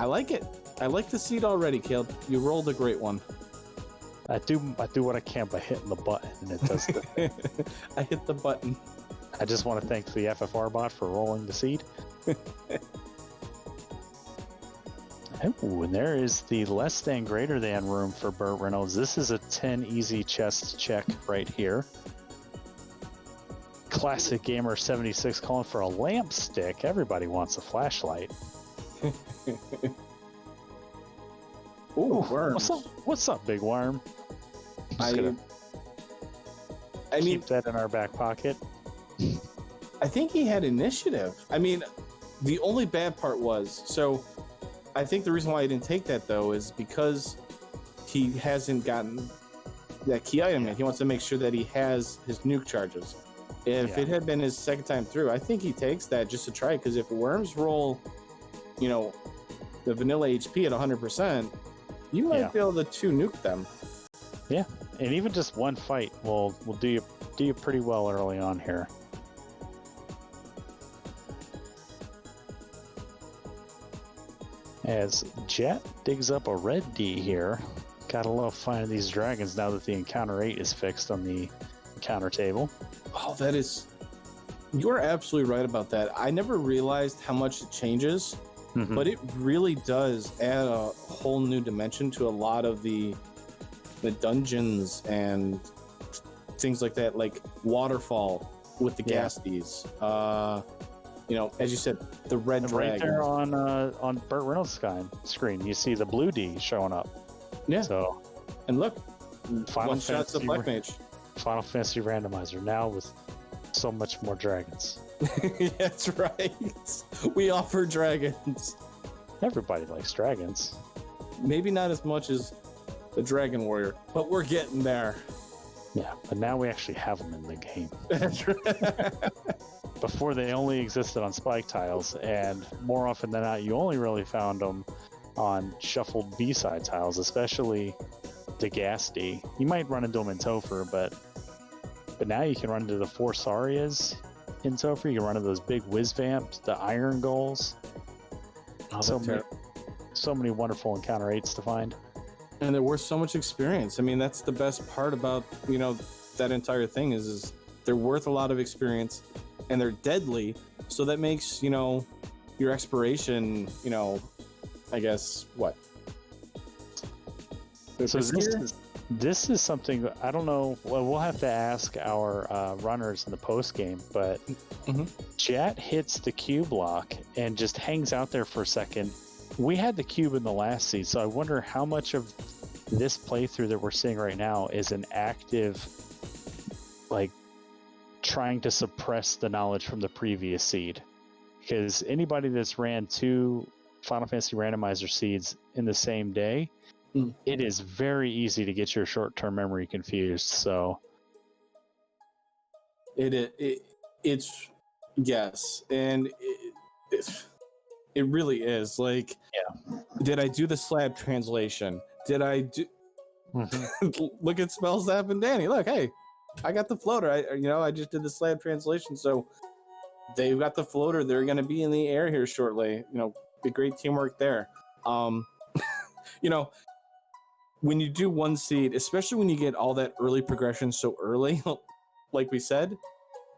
like it. I like to see it already, Caleb. You rolled a great one. I do what I can by hitting the button, and it does the thing. I hit the button. I just want to thank the FFR bot for rolling the seed. Oh, and there is the less than greater than room for Burt Reynolds. This is a 10 easy chest check right here. Classic Gamer 76 calling for a lamp stick. Everybody wants a flashlight. Ooh, worms. What's up, big worm? I mean, keep that in our back pocket. I think he had initiative. I mean, the only bad part was, so I think the reason why he didn't take that though is because he hasn't gotten that key item yet. He wants to make sure that he has his nuke charges. If it had been his second time through, I think he takes that just to try it, because if worms roll, the vanilla HP at 100%, you might be able to 2 nuke them. Yeah, and even just one fight will do you do pretty well early on here. As Jet digs up a red D here. Gotta love finding these dragons now that the encounter 8 is fixed on the encounter table. Oh, that is... You're absolutely right about that. I never realized how much it changes, but it really does add a whole new dimension to a lot of the dungeons and things like that, like Waterfall with the Gasties. As you said, the red dragon. Right there on Burt Reynolds' screen, you see the blue D showing up. Yeah. So, and look, Final shots of Black Mage. Final Fantasy Randomizer now with so much more dragons. That's right. We offer dragons. Everybody likes dragons. Maybe not as much as the Dragon Warrior, but we're getting there. Yeah, but now we actually have them in the game. That's right. Before they only existed on spike tiles, and more often than not, you only really found them on shuffled B-side tiles, especially the Gasty. You might run into them in Topher, but now you can run into the 4 Sarias in Topher. You can run into those big whiz vamps, the Iron Goals. Oh, so many wonderful encounter 8s to find. And they're worth so much experience. I mean, that's the best part about, that entire thing is they're worth a lot of experience and they're deadly. So that makes, your expiration, I guess, what? So this is something, I don't know, well, we'll have to ask our runners in the post game, but Jet hits the Q block and just hangs out there for a second. We had the cube in the last seed, so I wonder how much of this playthrough that we're seeing right now is an active, trying to suppress the knowledge from the previous seed. Because anybody that's ran 2 Final Fantasy Randomizer seeds in the same day, it is very easy to get your short-term memory confused. So it's yes, and it really is. Did I do the slab translation? Did I do? Look at Spells App and Danny. Look, hey, I got the floater. I just did the slab translation, so they've got the floater. They're going to be in the air here shortly. The great teamwork there. When you do 1 seed, especially when you get all that early progression so early, like we said,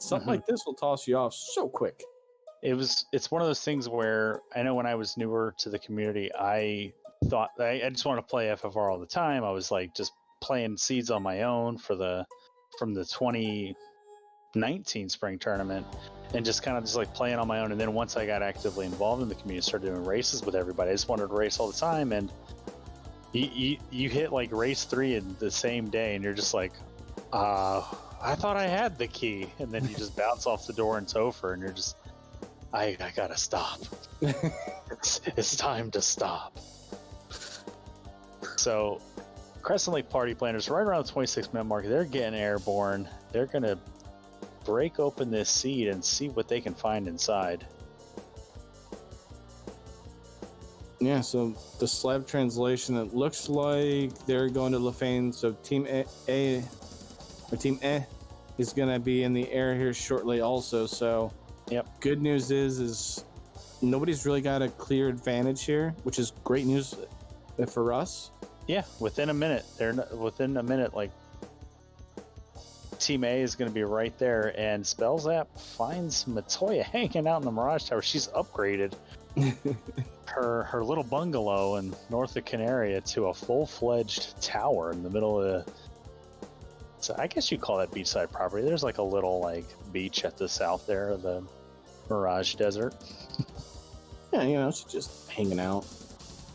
something like this will toss you off so quick. It's one of those things where I know when I was newer to the community, I thought I just want to play FFR all the time. I was just playing seeds on my own from the 2019 spring tournament and just kind of playing on my own. And then once I got actively involved in the community, started doing races with everybody. I just wanted to race all the time. And you hit race 3 in the same day and you're just I thought I had the key. And then you just bounce off the door in Topher and you're just, I gotta stop. It's time to stop. So Crescent Lake party planners right around the 26-minute mark, they're getting airborne. They're gonna break open this seed and see what they can find inside. Yeah, so the slab translation, it looks like they're going to Lefane. So Team A is going to be in the air here shortly also. So good news is nobody's really got a clear advantage here, which is great news for us. Yeah, within a minute. Team A is going to be right there, and Spellzap finds Matoya hanging out in the Mirage Tower. She's upgraded her little bungalow in north of Canaria to a full-fledged tower in the middle of the... So I guess you call that beachside property. There's a little beach at the south there of the Mirage Desert. Yeah, she's just hanging out.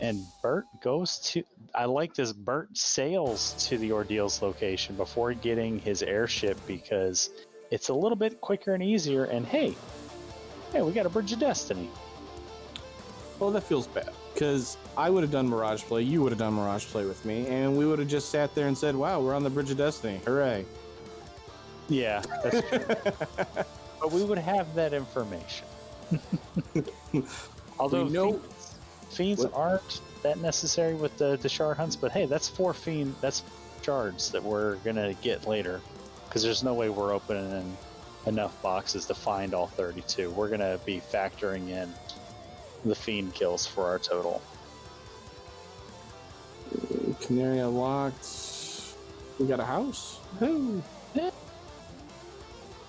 And Bert goes to... I like this. Bert sails to the Ordeals location before getting his airship because it's a little bit quicker and easier. And hey, we got a Bridge of Destiny. Well, that feels bad because I would have done Mirage Play, you would have done Mirage Play with me, and we would have just sat there and said, wow, we're on the Bridge of Destiny. Hooray. Yeah, that's true. But we would have that information. Although fiends aren't that necessary with the shard hunts, but hey, that's 4 fiend, that's shards that we're gonna get later. because there's no way we're opening enough boxes to find all 32. We're going to be factoring in the Fiend kills for our total. Canary unlocked. We got a house. Woo.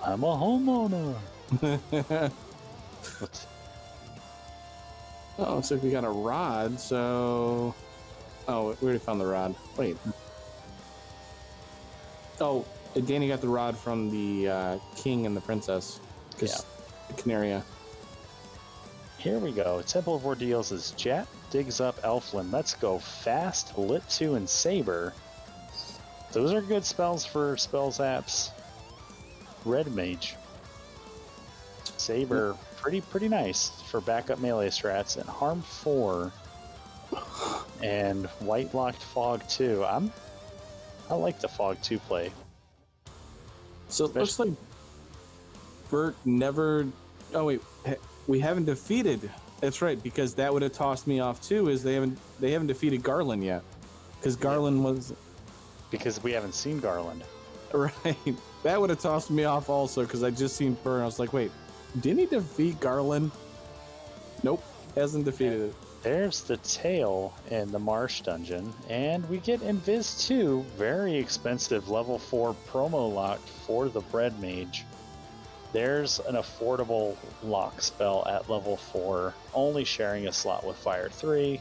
I'm a homeowner. Oh, looks like we got a rod, so... Oh, we already found the rod. Wait. Oh, Danny got the rod from the king and the princess. Yeah. The Canaria. Here we go. Temple of Ordeals is Jap digs up Elflin. Let's go fast. Lit 2 and Saber. Those are good spells for spell zaps. Red Mage. Saber, pretty nice for backup melee strats. And Harm 4. And White Locked Fog 2. I like the Fog 2 play. So it looks like Bert never... Oh, wait. We haven't defeated... That's right, because that would have tossed me off too, is they haven't defeated Garland yet. Because Garland was... Because we haven't seen Garland. Right. That would have tossed me off also, because I just seen Bert and I was like, wait, didn't he defeat Garland? Nope. Hasn't defeated it. There's the tail in the Marsh Dungeon, and we get Invis 2, very expensive level 4 promo lock for the Bread Mage. There's an affordable lock spell at level 4, only sharing a slot with Fire 3.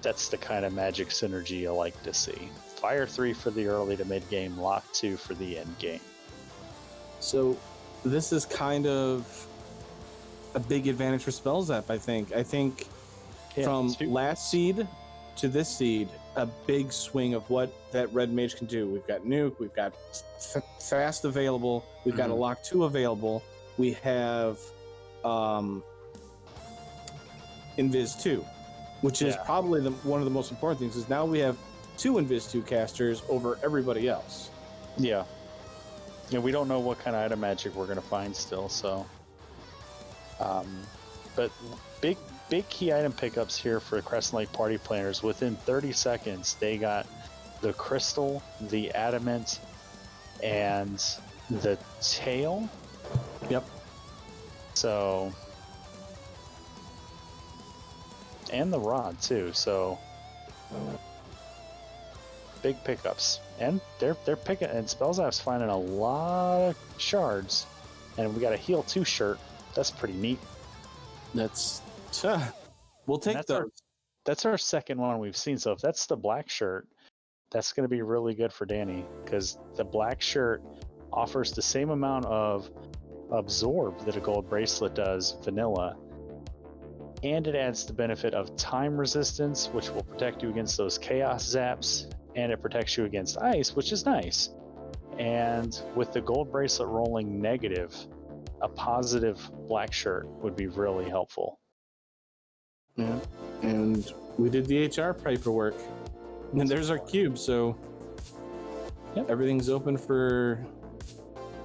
That's the kind of magic synergy I like to see. Fire 3 for the early to mid game, lock 2 for the end game. So this is kind of a big advantage for Spellzap, I think. Yeah, from last seed to this seed, a big swing of what that Red Mage can do. We've got Nuke, we've got Fast available, we've got a Lock 2 available, we have Invis 2, which is probably one of the most important things, is now we have 2 Invis 2 casters over everybody else. Yeah. Yeah, we don't know what kind of item magic we're going to find still, so... but big key item pickups here for Crescent Lake party planners. Within 30 seconds, they got the crystal, the adamant, and the tail. Yep. So, and the rod too. So, big pickups, and they're picking. And Spellzap's finding a lot of shards, and we got a heal 2 shirt. That's pretty neat. That's we'll take those. That's our second one we've seen. So if that's the black shirt, that's going to be really good for Danny, because the black shirt offers the same amount of absorb that a gold bracelet does vanilla, and it adds the benefit of time resistance, which will protect you against those chaos zaps, and it protects you against ice, which is nice. And with the gold bracelet rolling negative, a positive black shirt would be really helpful. Yeah, and we did the HR paperwork, and there's our cube. So everything's open for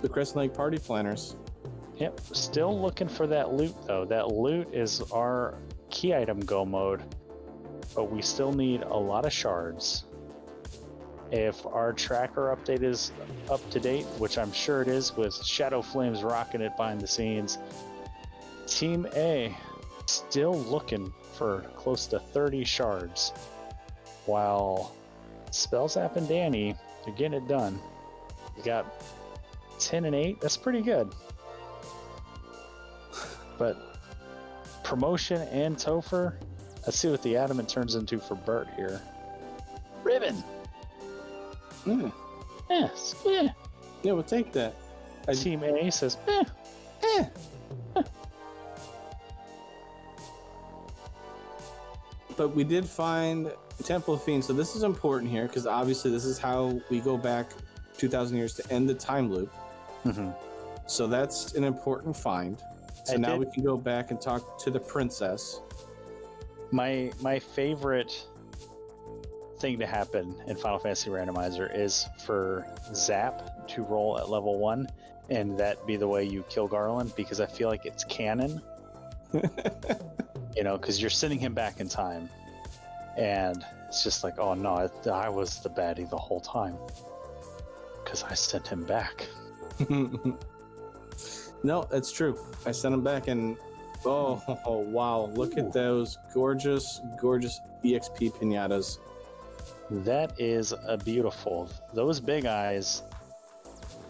the Crescent Lake party planners. Yep, still looking for that loot though. That loot is our key item go mode, but we still need a lot of shards. If our tracker update is up to date, which I'm sure it is, with Shadow Flames rocking it behind the scenes, Team A still looking for close to 30 shards, while Spellzap and Danny are getting it done. We got 10 and 8. That's pretty good. But promotion and Topher, let's see what the adamant turns into for Bert here. Ribbon. Yes. Yeah, we'll take that. Team A says, But we did find Temple of Fiends, so this is important here, because obviously this is how we go back 2,000 years to end the time loop. So that's an important find. So now we can go back and talk to the princess. My favorite thing to happen in Final Fantasy Randomizer is for Zap to roll at level 1, and that be the way you kill Garland, because I feel like it's canon. You know, because you're sending him back in time, and it's just like, oh no, I was the baddie the whole time. because I sent him back. No, that's true. I sent him back, and oh wow, look at those gorgeous EXP pinatas. That is a beautiful. Those big eyes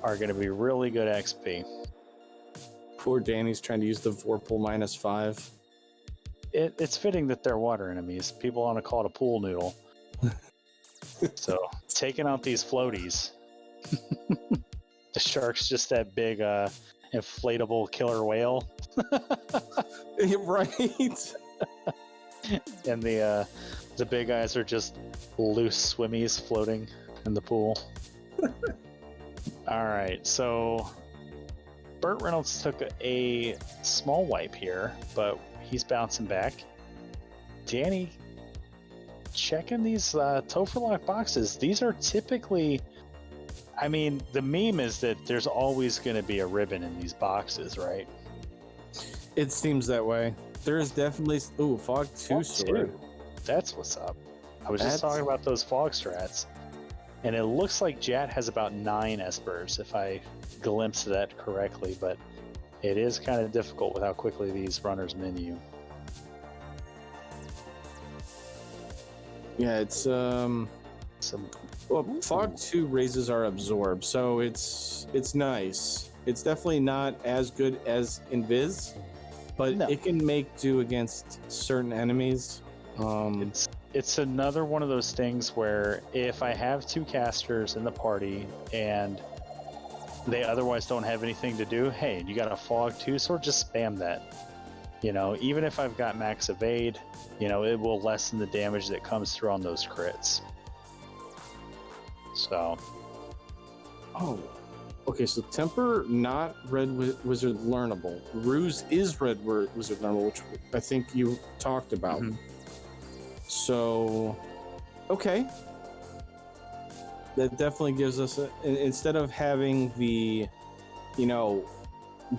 are going to be really good XP. Poor Danny's trying to use the Vorpal -5. It's fitting that they're water enemies. People want to call it a pool noodle. So taking out these floaties. The shark's just that big inflatable killer whale. Right. And the big eyes are just loose swimmies floating in the pool. All right, so Burt Reynolds took a small wipe here, but he's bouncing back. Danny, checking these Topher lock boxes. These are typically, I mean, the meme is that there's always going to be a ribbon in these boxes, right? It seems that way. There is definitely Fog 2 sword. That's what's up. I was just talking about those fog strats, and it looks like Jat has about 9 espers, if I glimpsed that correctly, but it is kind of difficult with how quickly these runners min you. Yeah, it's Fog 2 raises our absorb, so it's nice. It's definitely not as good as Invis, but it can make do against certain enemies. It's another one of those things where if I have 2 casters in the party and they otherwise don't have anything to do, hey, you got a Fog 2 sword, just spam that. You know, even if I've got max evade, you know, it will lessen the damage that comes through on those crits. So. Oh. Okay, so Temper, not Red Wizard learnable. Ruse is Red Wizard learnable, which I think you talked about. Mm-hmm. So, okay. That definitely gives us, instead of having the, you know,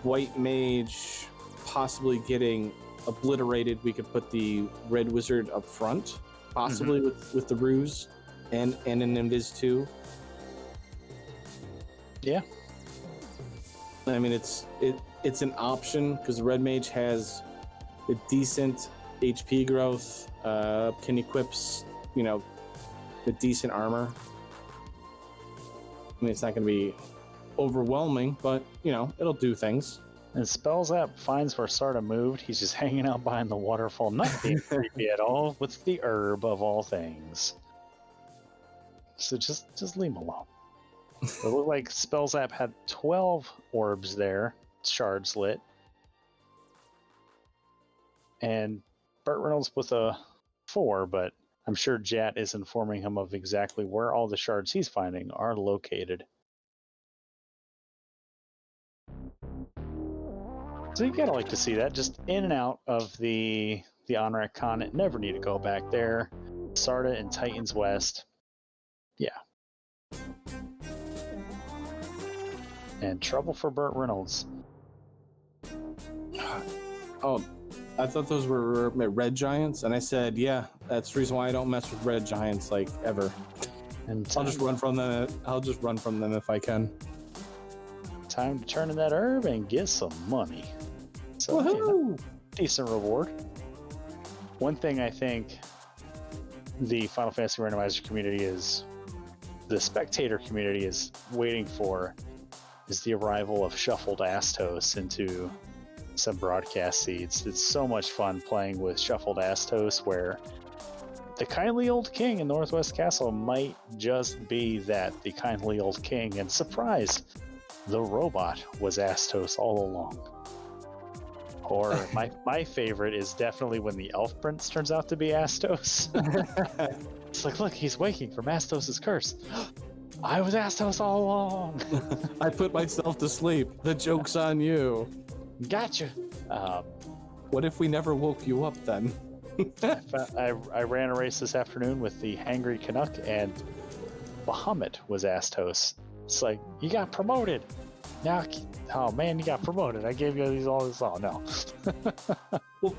White Mage possibly getting obliterated, we could put the Red Wizard up front, possibly with the Ruse and an Invis 2. Yeah. I mean, it's an option because the Red Mage has a decent HP growth, can equips, you know, the decent armor. I mean, it's not going to be overwhelming, but, you know, it'll do things. And Spells App finds where Sarda moved. He's just hanging out behind the waterfall, not being creepy at all, with the herb of all things. So just leave him alone. It looked like Spells App had 12 orbs there, shards lit. And Burt Reynolds with a 4, but I'm sure Jat is informing him of exactly where all the shards he's finding are located. So you gotta like to see that, just in and out of the Onrak Con. Never need to go back there. Sarda and Titans West. Yeah. And trouble for Burt Reynolds. Oh, I thought those were red giants, and I said, yeah, that's the reason why I don't mess with red giants, like, ever. And I'll just run from them. I'll just run from them if I can. Time to turn in that herb and get some money. So, woohoo! Decent reward. One thing I think the Final Fantasy Randomizer community is, the spectator community is waiting for, is the arrival of Shuffled Astos into some broadcast seeds. It's so much fun playing with Shuffled Astos, where the kindly old king in Northwest Castle might just be that, the kindly old king, and surprise, the robot was Astos all along. Or my favorite is definitely when the elf prince turns out to be Astos. It's like, look, he's waking from Astos' curse. I was Astos all along. I put myself to sleep. The joke's on you. Gotcha. What if we never woke you up then? I ran a race this afternoon with the Hangry Canuck, and Bahamut was Astos. It's like, you got promoted. Now, oh man, you got promoted. I gave you all this. Oh no. Well,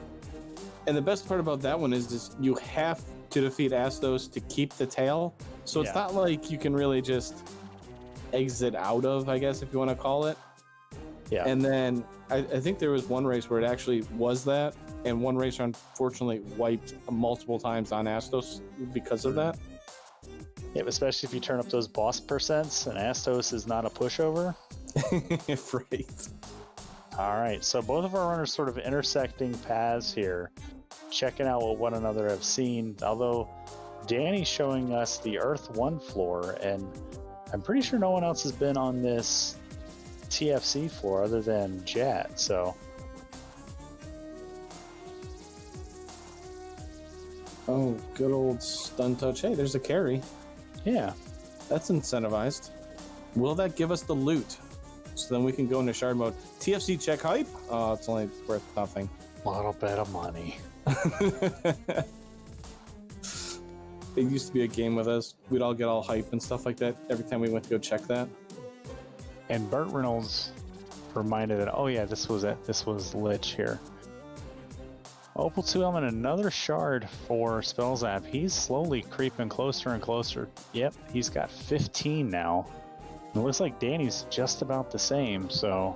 and the best part about that one is you have to defeat Astos to keep the tail. So it's not like you can really just exit out of, I guess, if you want to call it. Yeah. And then I think there was one race where it actually was that, and one racer unfortunately wiped multiple times on Astos because of that. Yeah, especially if you turn up those boss percents, and Astos is not a pushover. Right. All right, so both of our runners sort of intersecting paths here, checking out what one another have seen, although Danny's showing us the Earth 1 floor, and I'm pretty sure no one else has been on this TFC floor other than Jat, so... Oh, good old stun touch. Hey, there's a carry. Yeah. That's incentivized. Will that give us the loot? So then we can go into shard mode. TFC check hype? Oh, it's only worth nothing. A little bit of money. It used to be a game with us. We'd all get all hype and stuff like that every time we went to go check that. And Burt Reynolds reminded that, oh yeah, this was it. This was Lich here. Opal 2 element, another shard for Spellzap. He's slowly creeping closer and closer. Yep, he's got 15 now. It looks like Danny's just about the same, so...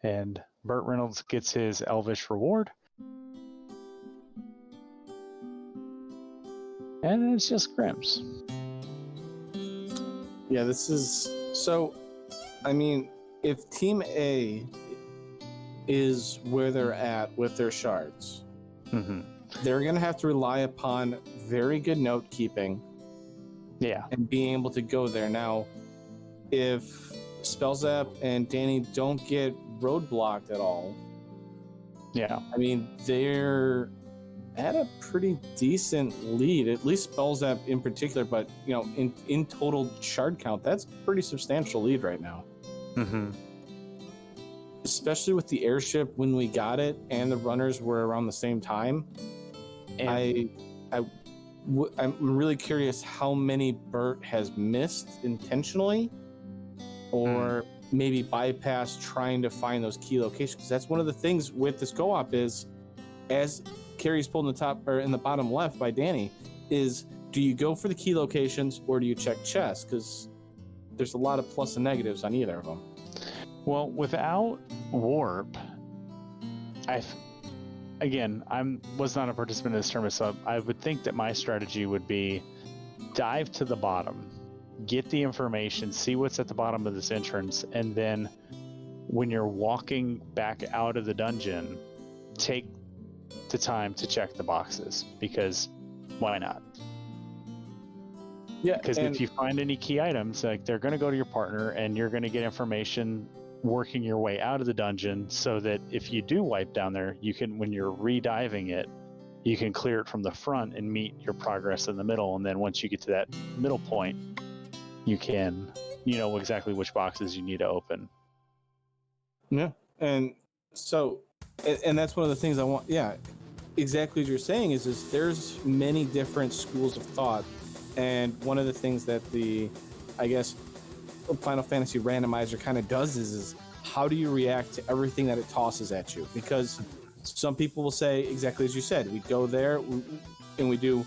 And Burt Reynolds gets his Elvish reward. And it's just Grims. Yeah, this is... So, I mean, if Team A is where they're at with their shards, they're going to have to rely upon very good note keeping. Yeah. And being able to go there. Now, if Spellzap and Danny don't get roadblocked at all, yeah, I mean, they're at a pretty decent lead, at least Spellzap in particular, but, you know, in total shard count, that's a pretty substantial lead right now. Especially with the airship when we got it and the runners were around the same time. And I'm really curious how many Burt has missed intentionally or maybe bypassed trying to find those key locations. Because that's one of the things with this co-op is, as Carrie's pulled in the top or in the bottom left by Danny, is do you go for the key locations or do you check chests? Because there's a lot of plus and negatives on either of them. Well, without warp, I was not a participant in this tournament, so I would think that my strategy would be dive to the bottom, get the information, see what's at the bottom of this entrance, and then when you're walking back out of the dungeon, take the time to check the boxes, because why not? Yeah, because if you find any key items, like, they're going to go to your partner and you're going to get information working your way out of the dungeon, so that if you do wipe down there, you can, when you're re-diving it, you can clear it from the front and meet your progress in the middle. And then once you get to that middle point, you can, you know exactly which boxes you need to open. Yeah. And so, and that's one of the things I want. Yeah, exactly what you're saying is there's many different schools of thought. And one of the things that I guess, Final Fantasy Randomizer kind of does is how do you react to everything that it tosses at you? Because some people will say exactly as you said, we go there and we do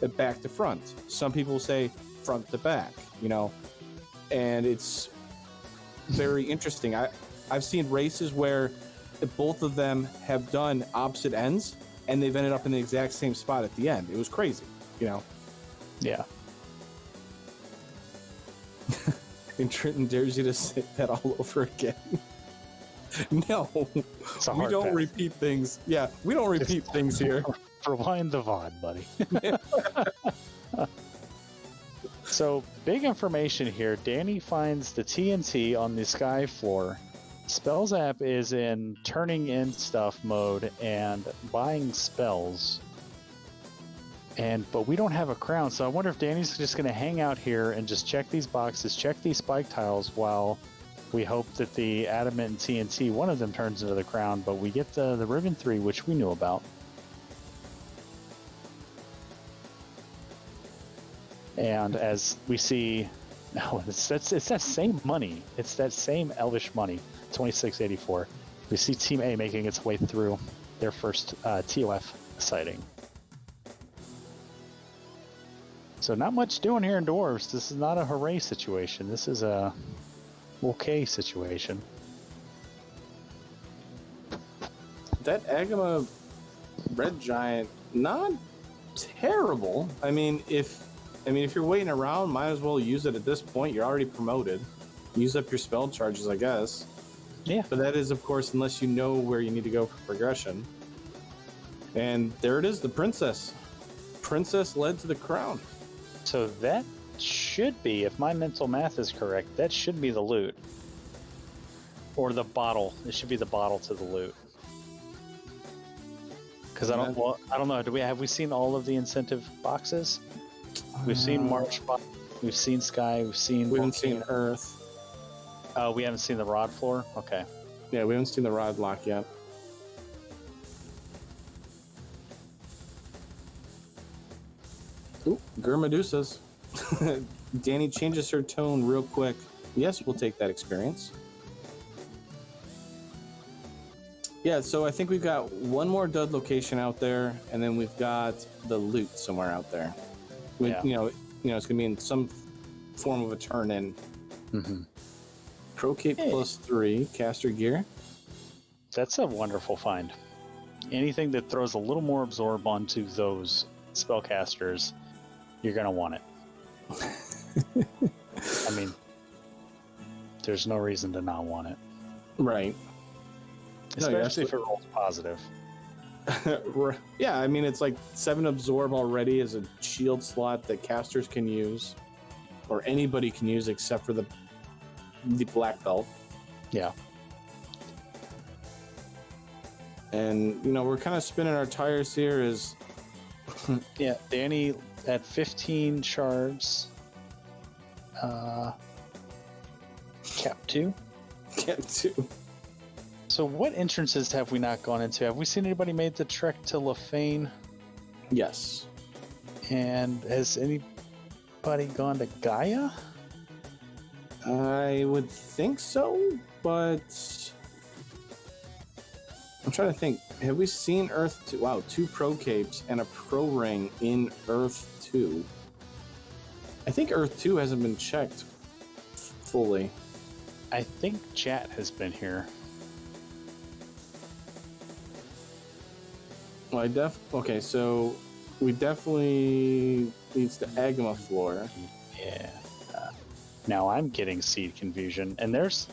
it back to front. Some people will say front to back, you know, and it's very interesting. I've seen races where both of them have done opposite ends and they've ended up in the exact same spot at the end. It was crazy, you know? Yeah. And Trenton dares you to say that all over again. No, we don't repeat things. Yeah, we don't repeat things here. Rewind the VOD, buddy. So, big information here. Danny finds the TNT on the sky floor. Spellzap is in turning in stuff mode and buying spells. But we don't have a crown, so I wonder if Danny's just going to hang out here and just check these boxes, check these spike tiles, while we hope that the Adamant and TNT, one of them turns into the crown, but we get the Ribbon 3, which we knew about. And as we see, no, it's that same money. It's that same Elvish money, 2684. We see Team A making its way through their first TOF sighting. So not much doing here in dwarves. This is not a hooray situation. This is a okay situation. That Agama red giant, not terrible. I mean, if you're waiting around, might as well use it at this point. You're already promoted. Use up your spell charges, I guess. Yeah. But that is, of course, unless you know where you need to go for progression. And there it is, the princess. Princess led to the crown. So that should be, if my mental math is correct, that should be the loot. Or the bottle. It should be the bottle to the loot. Because I don't know. Have we seen all of the incentive boxes? We've seen March, we've seen Sky, we haven't seen Earth. Oh, we haven't seen the rod floor? Okay. Yeah, we haven't seen the rod lock yet. Ooh, Gurmadusas. Danny changes her tone real quick. Yes, we'll take that experience. Yeah, so I think we've got one more dud location out there, and then we've got the loot somewhere out there. Yeah. You know, it's gonna be in some form of a turn-in. Mm-hmm. Pro Cape +3 caster gear. That's a wonderful find. Anything that throws a little more absorb onto those spellcasters, you're gonna want it. I mean, there's no reason to not want it. Right. Especially if it rolls positive. Yeah, I mean, it's like 7 absorb already as a shield slot that casters can use, or anybody can use except for the black belt. Yeah. And, we're kind of spinning our tires here as... Yeah, Danny at 15 shards. Cap 2. Cap 2. So what entrances have we not gone into? Have we seen anybody made the trek to Lefane? Yes. And has anybody gone to Gaia? I would think so, but I'm trying to think. Have we seen Earth 2? Wow, 2 pro capes and a pro ring in Earth 2. I think Earth 2 hasn't been checked fully. I think Chat has been here. Well, okay, so we definitely needs the Agama floor. Yeah. Now I'm getting seed confusion, and there's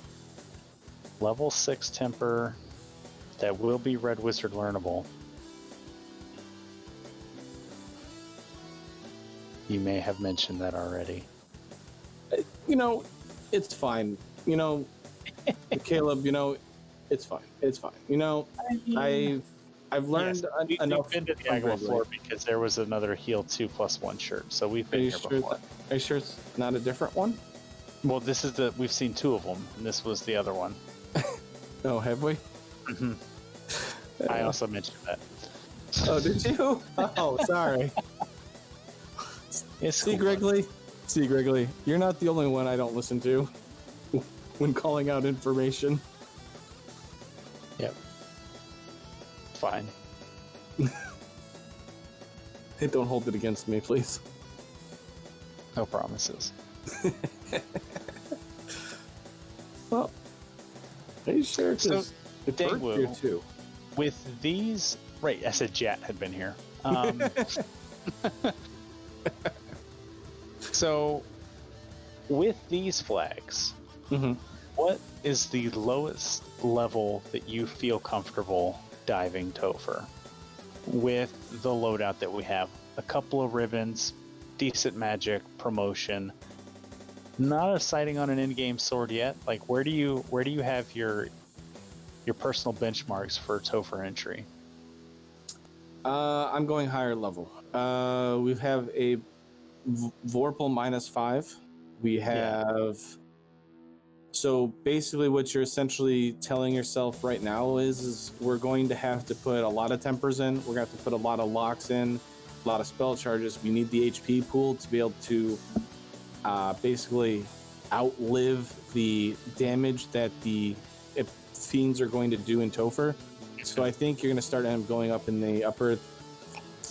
level 6 temper that will be Red Wizard learnable. You may have mentioned that already. It's fine. Caleb, it's fine. It's fine. I've learned enough. We've been to the Agama floor because there was another heal 2+1 shirt, so we've been here before. Are you sure it's not a different one? Well, we've seen 2 of them, and this was the other one. Oh, have we? Mm-hmm. I also mentioned that. Oh, did you? Oh, sorry. See, Griggly, you're not the only one I don't listen to when calling out information. Yep. Fine. Hey, don't hold it against me, please. No promises. Well, are you sure? So, here too. With these, right? I said Jet had been here. So, with these flags, what is the lowest level that you feel comfortable diving Topher with the loadout that we have? A couple of ribbons, decent magic, promotion. Not a sighting on an in-game sword yet. Like, where do you have your personal benchmarks for Topher entry? I'm going higher level. We have a Vorpal -5. We have... So basically what you're essentially telling yourself right now is we're going to have to put a lot of tempers in. We're going to have to put a lot of locks in, a lot of spell charges. We need the HP pool to be able to basically outlive the damage that the fiends are going to do in Topher. So I think you're going to start going up in the upper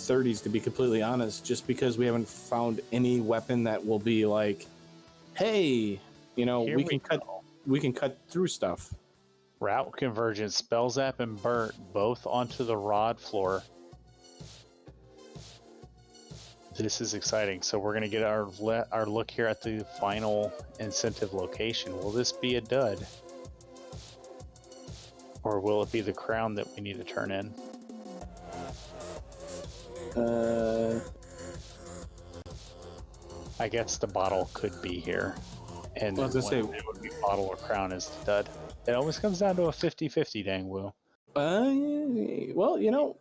30s, to be completely honest, just because we haven't found any weapon that will be like, hey, you know, Here we can cut through stuff. Route convergence, Spell Zap and Burt both onto the rod floor. This is exciting. So we're going to get our look here at the final incentive location. Will this be a dud? Or will it be the crown that we need to turn in? I guess the bottle could be here. And I was gonna say, it would be bottle or crown is the dud. It always comes down to a 50-50, dang Will. well, you know,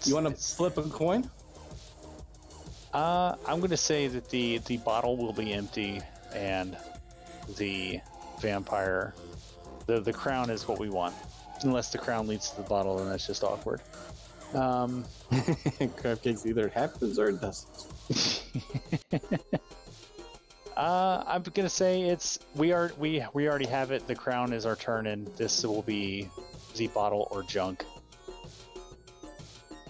you want to flip a coin? I'm going to say that the bottle will be empty and the vampire, the crown is what we want. Unless the crown leads to the bottle, then that's just awkward. Crab cakes, either it happens or it doesn't. I'm gonna say we already have it. The crown is our turn, and this will be the bottle or junk.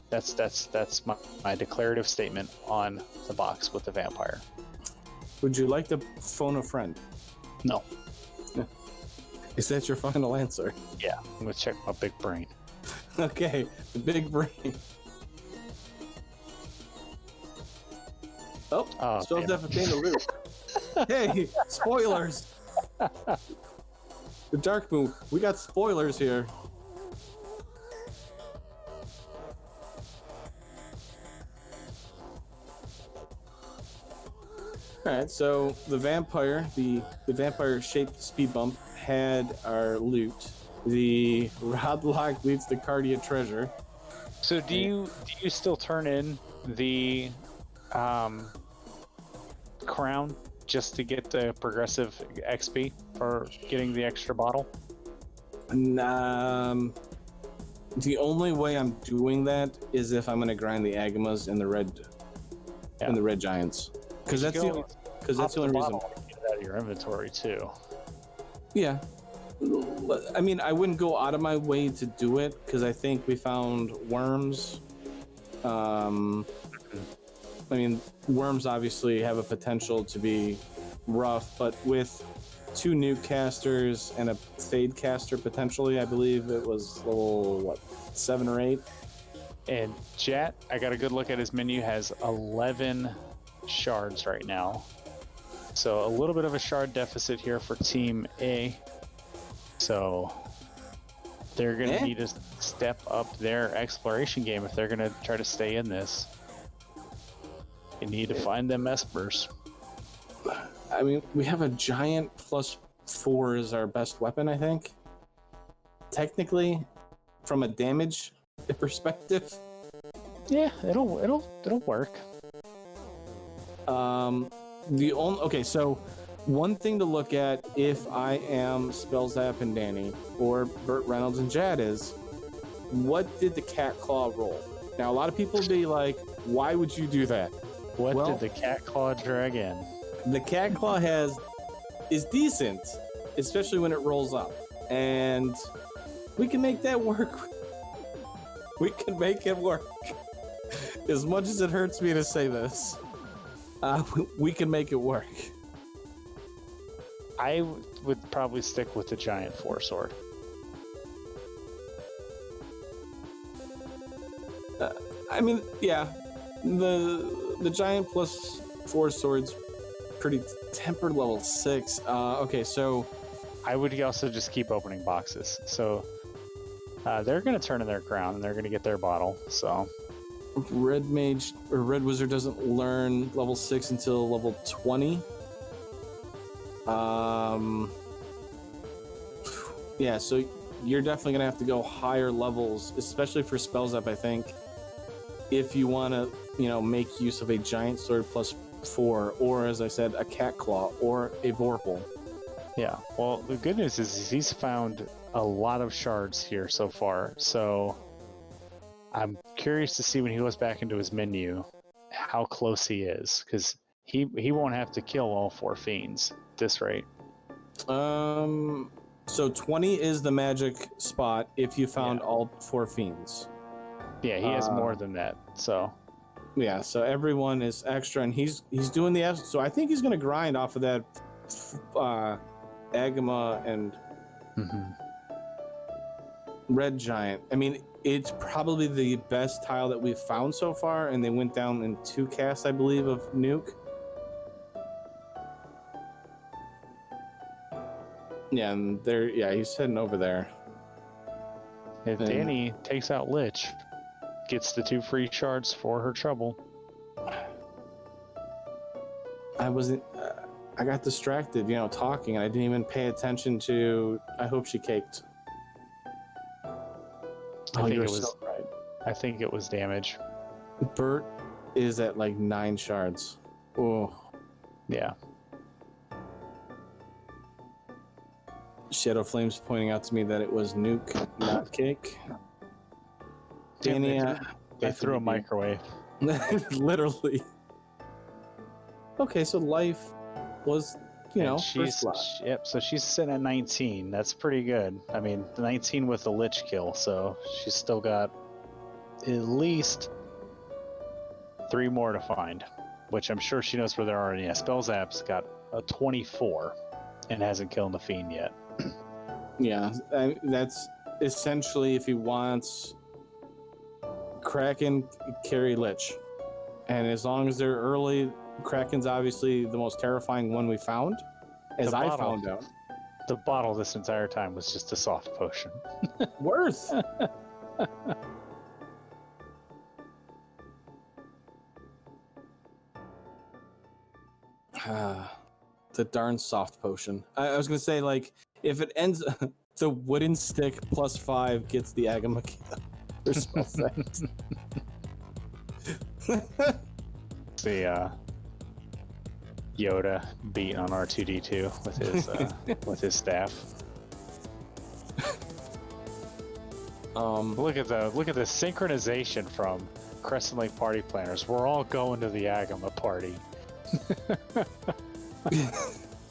That's my declarative statement on the box with the vampire. Would you like to phone a friend? No. Is that your final answer? Yeah, I'm gonna check my big brain. Okay, the big brain. Oh, spells have obtained a loot. Hey, spoilers! The Dark Moon, we got spoilers here. Alright, so the vampire, the vampire-shaped speed bump had our loot. The rod lock leads to Cardia treasure. So do you still turn in the crown just to get the progressive XP for getting the extra bottle? And, the only way I'm doing that is if I'm going to grind the Agamas and the red giants, because that's the only reason. Get it out of your inventory too. Yeah, I mean, I wouldn't go out of my way to do it because I think we found worms. I mean, worms obviously have a potential to be rough, but with 2 nuke casters and a fade caster potentially, I believe it was level 7 or 8. And Jet, I got a good look at his menu, has 11 shards right now. So a little bit of a shard deficit here for Team A. So they're going to need to step up their exploration game if they're going to try to stay in this. You need to find them espers. I mean, we have a giant +4 as our best weapon, I think. Technically, from a damage perspective. Yeah, it'll work. Okay, so one thing to look at if I am Spellzap and Danny or Burt Reynolds and Jad is, what did the cat claw roll? Now, a lot of people be like, why would you do that? What did the cat claw drag in? The cat claw is decent, especially when it rolls up, and we can make that work. We can make it work. As much as it hurts me to say this, we can make it work. I would probably stick with the giant 4-sword. I mean, yeah, the giant +4 swords, pretty tempered level 6. Okay, so I would also just keep opening boxes. So they're going to turn in their crown and they're going to get their bottle. So Red Mage or Red Wizard doesn't learn level 6 until level 20. Yeah, so you're definitely gonna have to go higher levels, especially for spells up, I think, if you want to, make use of a giant sword +4, or as I said, a cat claw or a vorpal. Yeah, well, the good news is he's found a lot of shards here so far, so I'm curious to see when he goes back into his menu how close he is, because he won't have to kill all 4 fiends at this rate. So 20 is the magic spot if you found all 4 fiends. Yeah, he has more than that, so Yeah, so everyone is extra, and he's doing the so I think he's gonna grind off of that Agama and Red Giant. I mean, it's probably the best tile that we've found so far, and they went down in 2 casts, I believe, of Nuke. Yeah, and he's heading over there. If Danny takes out Lich, gets the 2 free shards for her trouble. I wasn't. I got distracted, talking, and I didn't even pay attention to. I hope she caked. I think you're it was. So right. I think it was damage. Bert is at like 9 shards. Oh. Yeah. Shadow Flames pointing out to me that it was Nuke, not Cake. Danny, they threw a microwave. Literally. Okay, so life was, first blood. Yep, so she's sitting at 19. That's pretty good. I mean, 19 with the Lich kill, so she's still got at least 3 more to find, which I'm sure she knows where they are. Yeah, Spellzap's got a 24 and hasn't killed the Fiend yet. Yeah, that's essentially if he wants Kraken, carry Lich. And as long as they're early, Kraken's obviously the most terrifying one we found, as I found out. The bottle this entire time was just a soft potion. Worth! The darn soft potion. I was going to say, like, if it ends... the wooden stick +5 gets the Agama kill. Spell set. The Yoda beat on R2D2 with his with his staff. Look at the synchronization from Crescent Lake Party Planners. We're all going to the Agama party.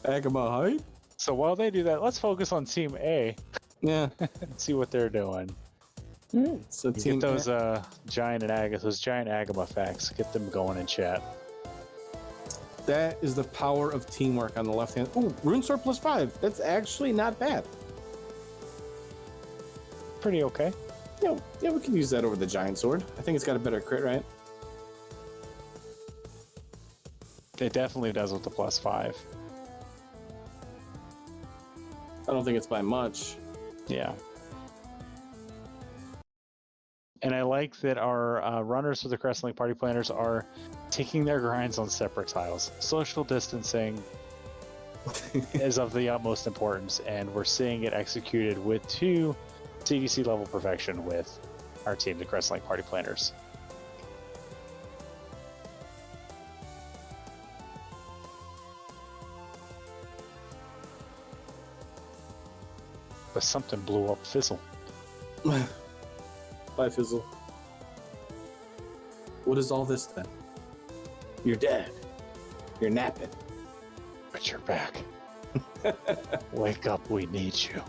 Agama hype. So while they do that, let's focus on Team A. Yeah. And see what they're doing. So team get those giant Agama facts. Get them going in chat. That is the power of teamwork on the left hand. Oh, Rune Sword +5. That's actually not bad. Pretty okay. Yeah, we can use that over the giant sword. I think it's got a better crit, right? It definitely does with the +5. I don't think it's by much. Yeah. And I like that our runners for the Crescent Lake Party Planners are taking their grinds on separate tiles. Social distancing is of the utmost importance, and we're seeing it executed with 2 CDC level perfection with our team, the Crescent Lake Party Planners. But something blew up Fizzle. Bye, Fizzle. What is all this then? You're dead. You're napping. But you're back. Wake up, we need you.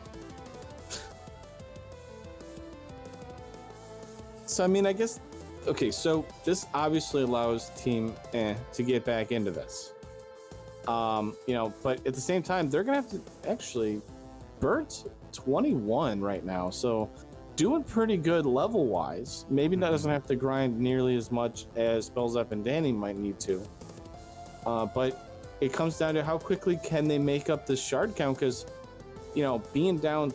So, I mean, I guess... Okay, so this obviously allows Team to get back into this. But at the same time, they're going to have to... Actually, Bert's 21 right now, so... Doing pretty good level-wise. Maybe that doesn't have to grind nearly as much as Spellzap and Danny might need to. But it comes down to how quickly can they make up the shard count, because, being down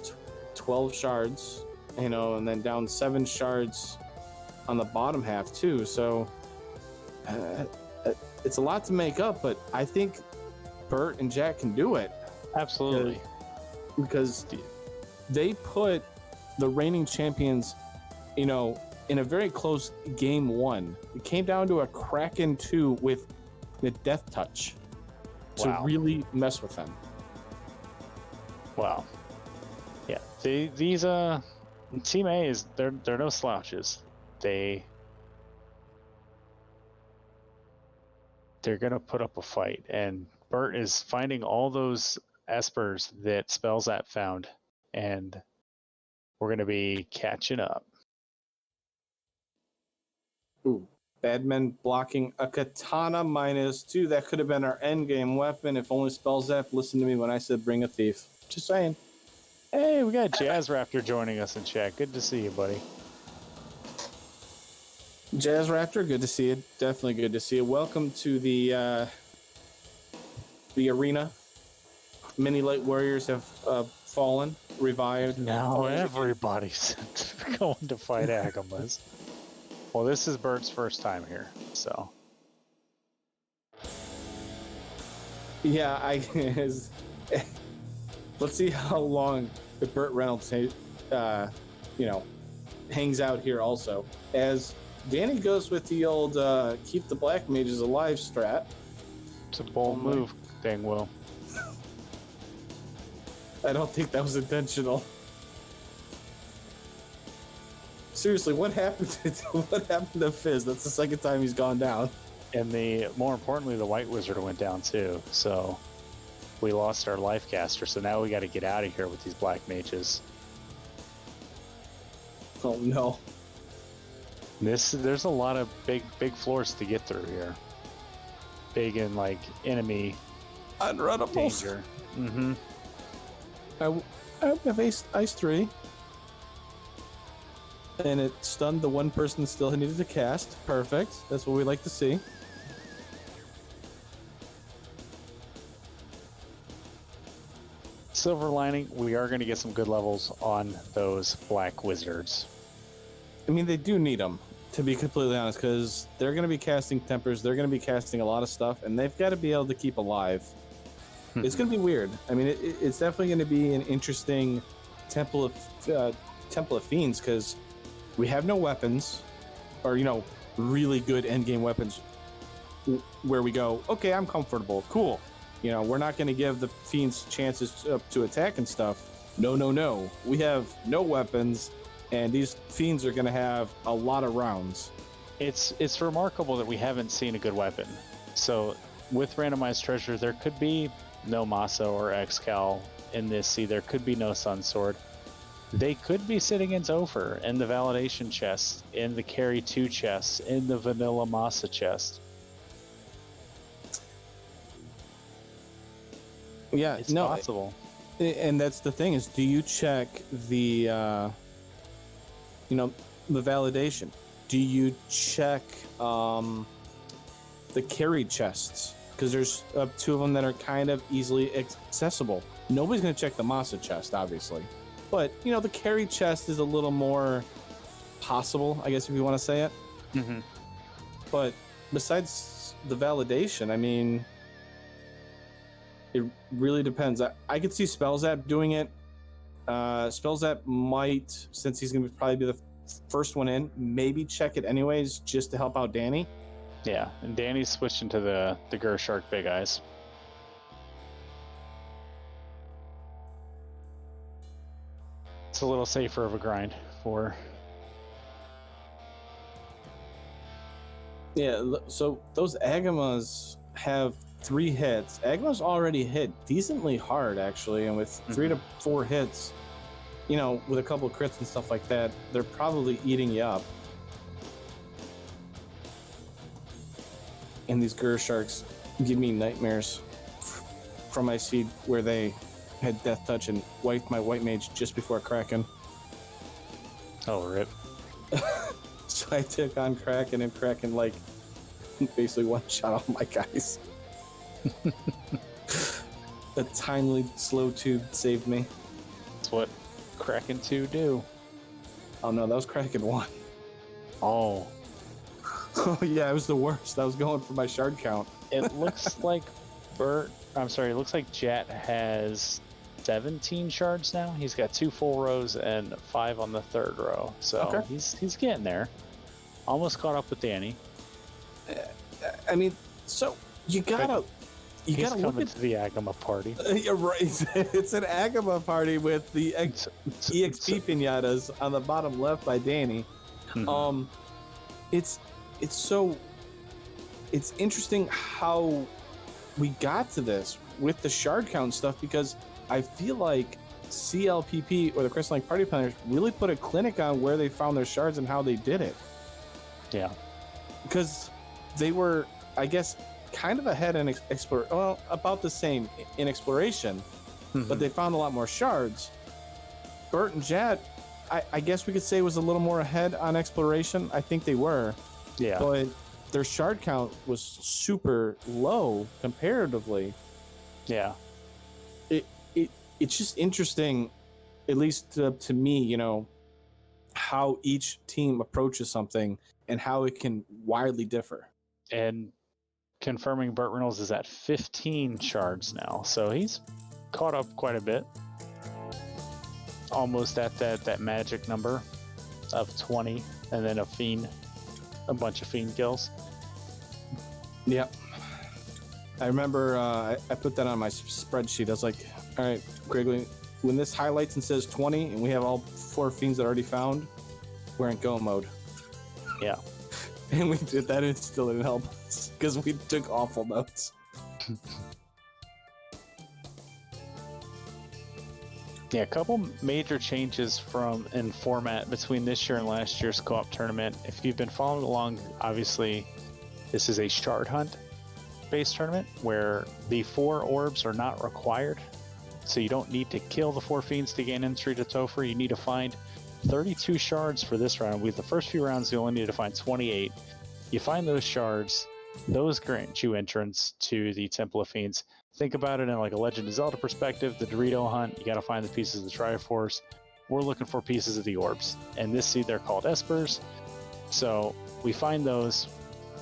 12 shards, and then down 7 shards on the bottom half too. So it's a lot to make up, but I think Bert and Jack can do it. Absolutely. Because they put the reigning champions, in a very close game 1. It came down to a Kraken 2 with the death touch to really mess with them. Wow. Yeah. These Team A they're no slouches. They're gonna put up a fight, and Bert is finding all those espers that Spellzap found, and we're going to be catching up. Ooh, Badman blocking a katana -2. That could have been our endgame weapon if only Spellzap listened to me when I said bring a thief. Just saying. Hey, we got Jazz Raptor joining us in chat. Good to see you, buddy. Jazz Raptor, good to see you. Definitely good to see you. Welcome to the arena. Many light warriors have fallen, revived. Now everybody's going to fight Agamas. Well, this is Bert's first time here, so. Yeah, let's see how long the Burt Reynolds, hangs out here also. As Danny goes with the old keep the black mages alive strat. It's a bold move, dang Will. I don't think that was intentional. Seriously, what happened to Fizz? That's the second time he's gone down. And more importantly, the White Wizard went down too. So we lost our life caster. So now we got to get out of here with these black mages. Oh no! There's a lot of big floors to get through here. Big and like enemy Unrunnable danger. Mm-hmm. I have Ice 3. And it stunned the one person that still needed to cast. Perfect. That's what we like to see. Silver lining, we are going to get some good levels on those black wizards. I mean, they do need them, to be completely honest, because they're going to be casting tempers. They're going to be casting a lot of stuff, and they've got to be able to keep alive. It's going to be weird. I mean, it's definitely going to be an interesting Temple of Fiends, because we have no weapons, or, really good endgame weapons where we go, okay, I'm comfortable, cool. We're not going to give the Fiends chances to attack and stuff. No. We have no weapons, and these Fiends are going to have a lot of rounds. It's remarkable that we haven't seen a good weapon. So with randomized treasure, there could be no Masa or Excal in this. There could be no Sun Sword. They could be sitting in Topher, in the validation chest, in the carry 2 chest, in the vanilla Masa chest. Yeah, it's possible. And that's the thing is, do you check the, the validation? Do you check the carry chests? Because there's 2 of them that are kind of easily accessible. Nobody's going to check the Masa chest, obviously. But, the carry chest is a little more possible, I guess, if you want to say it. Mm-hmm. But besides the validation, I mean, it really depends. I could see Spellzap doing it. Spellzap might, since he's going to probably be the first one in, maybe check it anyways, just to help out Danny. Yeah, and Danny's switching to the Gershark Big Eyes. It's a little safer of a grind for... Yeah, so those Agamas have 3 hits. Agamas already hit decently hard, actually, and with 3 to 4 hits, with a couple of crits and stuff like that, they're probably eating you up. And these Gersharks give me nightmares from my seed where they had Death Touch and wiped my White Mage just before Kraken. Oh, rip. So I took on Kraken, and Kraken, basically one-shot all my guys. The timely slow tube saved me. That's what Kraken 2 do. Oh no, that was Kraken 1. Oh. Oh yeah, it was the worst. I was going for my shard count. It looks like it looks like Jat has 17 shards now. He's got 2 full rows and 5 on the 3rd row. So okay. He's getting there. Almost caught up with Danny. I mean, so you gotta look at to the Agama party. You're right. It's an Agama party with the EXP pinatas on the bottom left by Danny. Mm-hmm. It's interesting how we got to this with the shard count stuff, because I feel like CLPP or the Crystalline Party Planners really put a clinic on where they found their shards and how they did it. Yeah. because they were, I guess, kind of ahead in about the same in exploration, but they found a lot more shards. Bert and Jet, I guess we could say was a little more ahead on exploration. I think they were. Yeah. But their shard count was super low comparatively. Yeah. It's just interesting, at least to me, you know, how each team approaches something and how it can widely differ. And confirming Burt Reynolds is at 15 shards now, so he's caught up quite a bit. Almost at that magic number of 20, and then a bunch of fiend kills. Yep. I remember I put that on my spreadsheet. I was like, all right, Gregory, when this highlights and says 20 and we have all 4 fiends that are already found, we're in go mode. Yeah. And we did that and it still didn't help us because we took awful notes. Yeah, a couple major changes in format between this year and last year's co-op tournament. If you've been following along, obviously this is a shard hunt based tournament where the 4 orbs are not required. So you don't need to kill the 4 fiends to gain entry to Topher. You need to find 32 shards for this round. With the first few rounds, you only need to find 28. You find those shards, those grant you entrance to the Temple of Fiends. Think about it in like a Legend of Zelda perspective, the Dorito hunt, you gotta find the pieces of the Triforce. We're looking for pieces of the orbs. And this seed, they're called Espers. So we find those,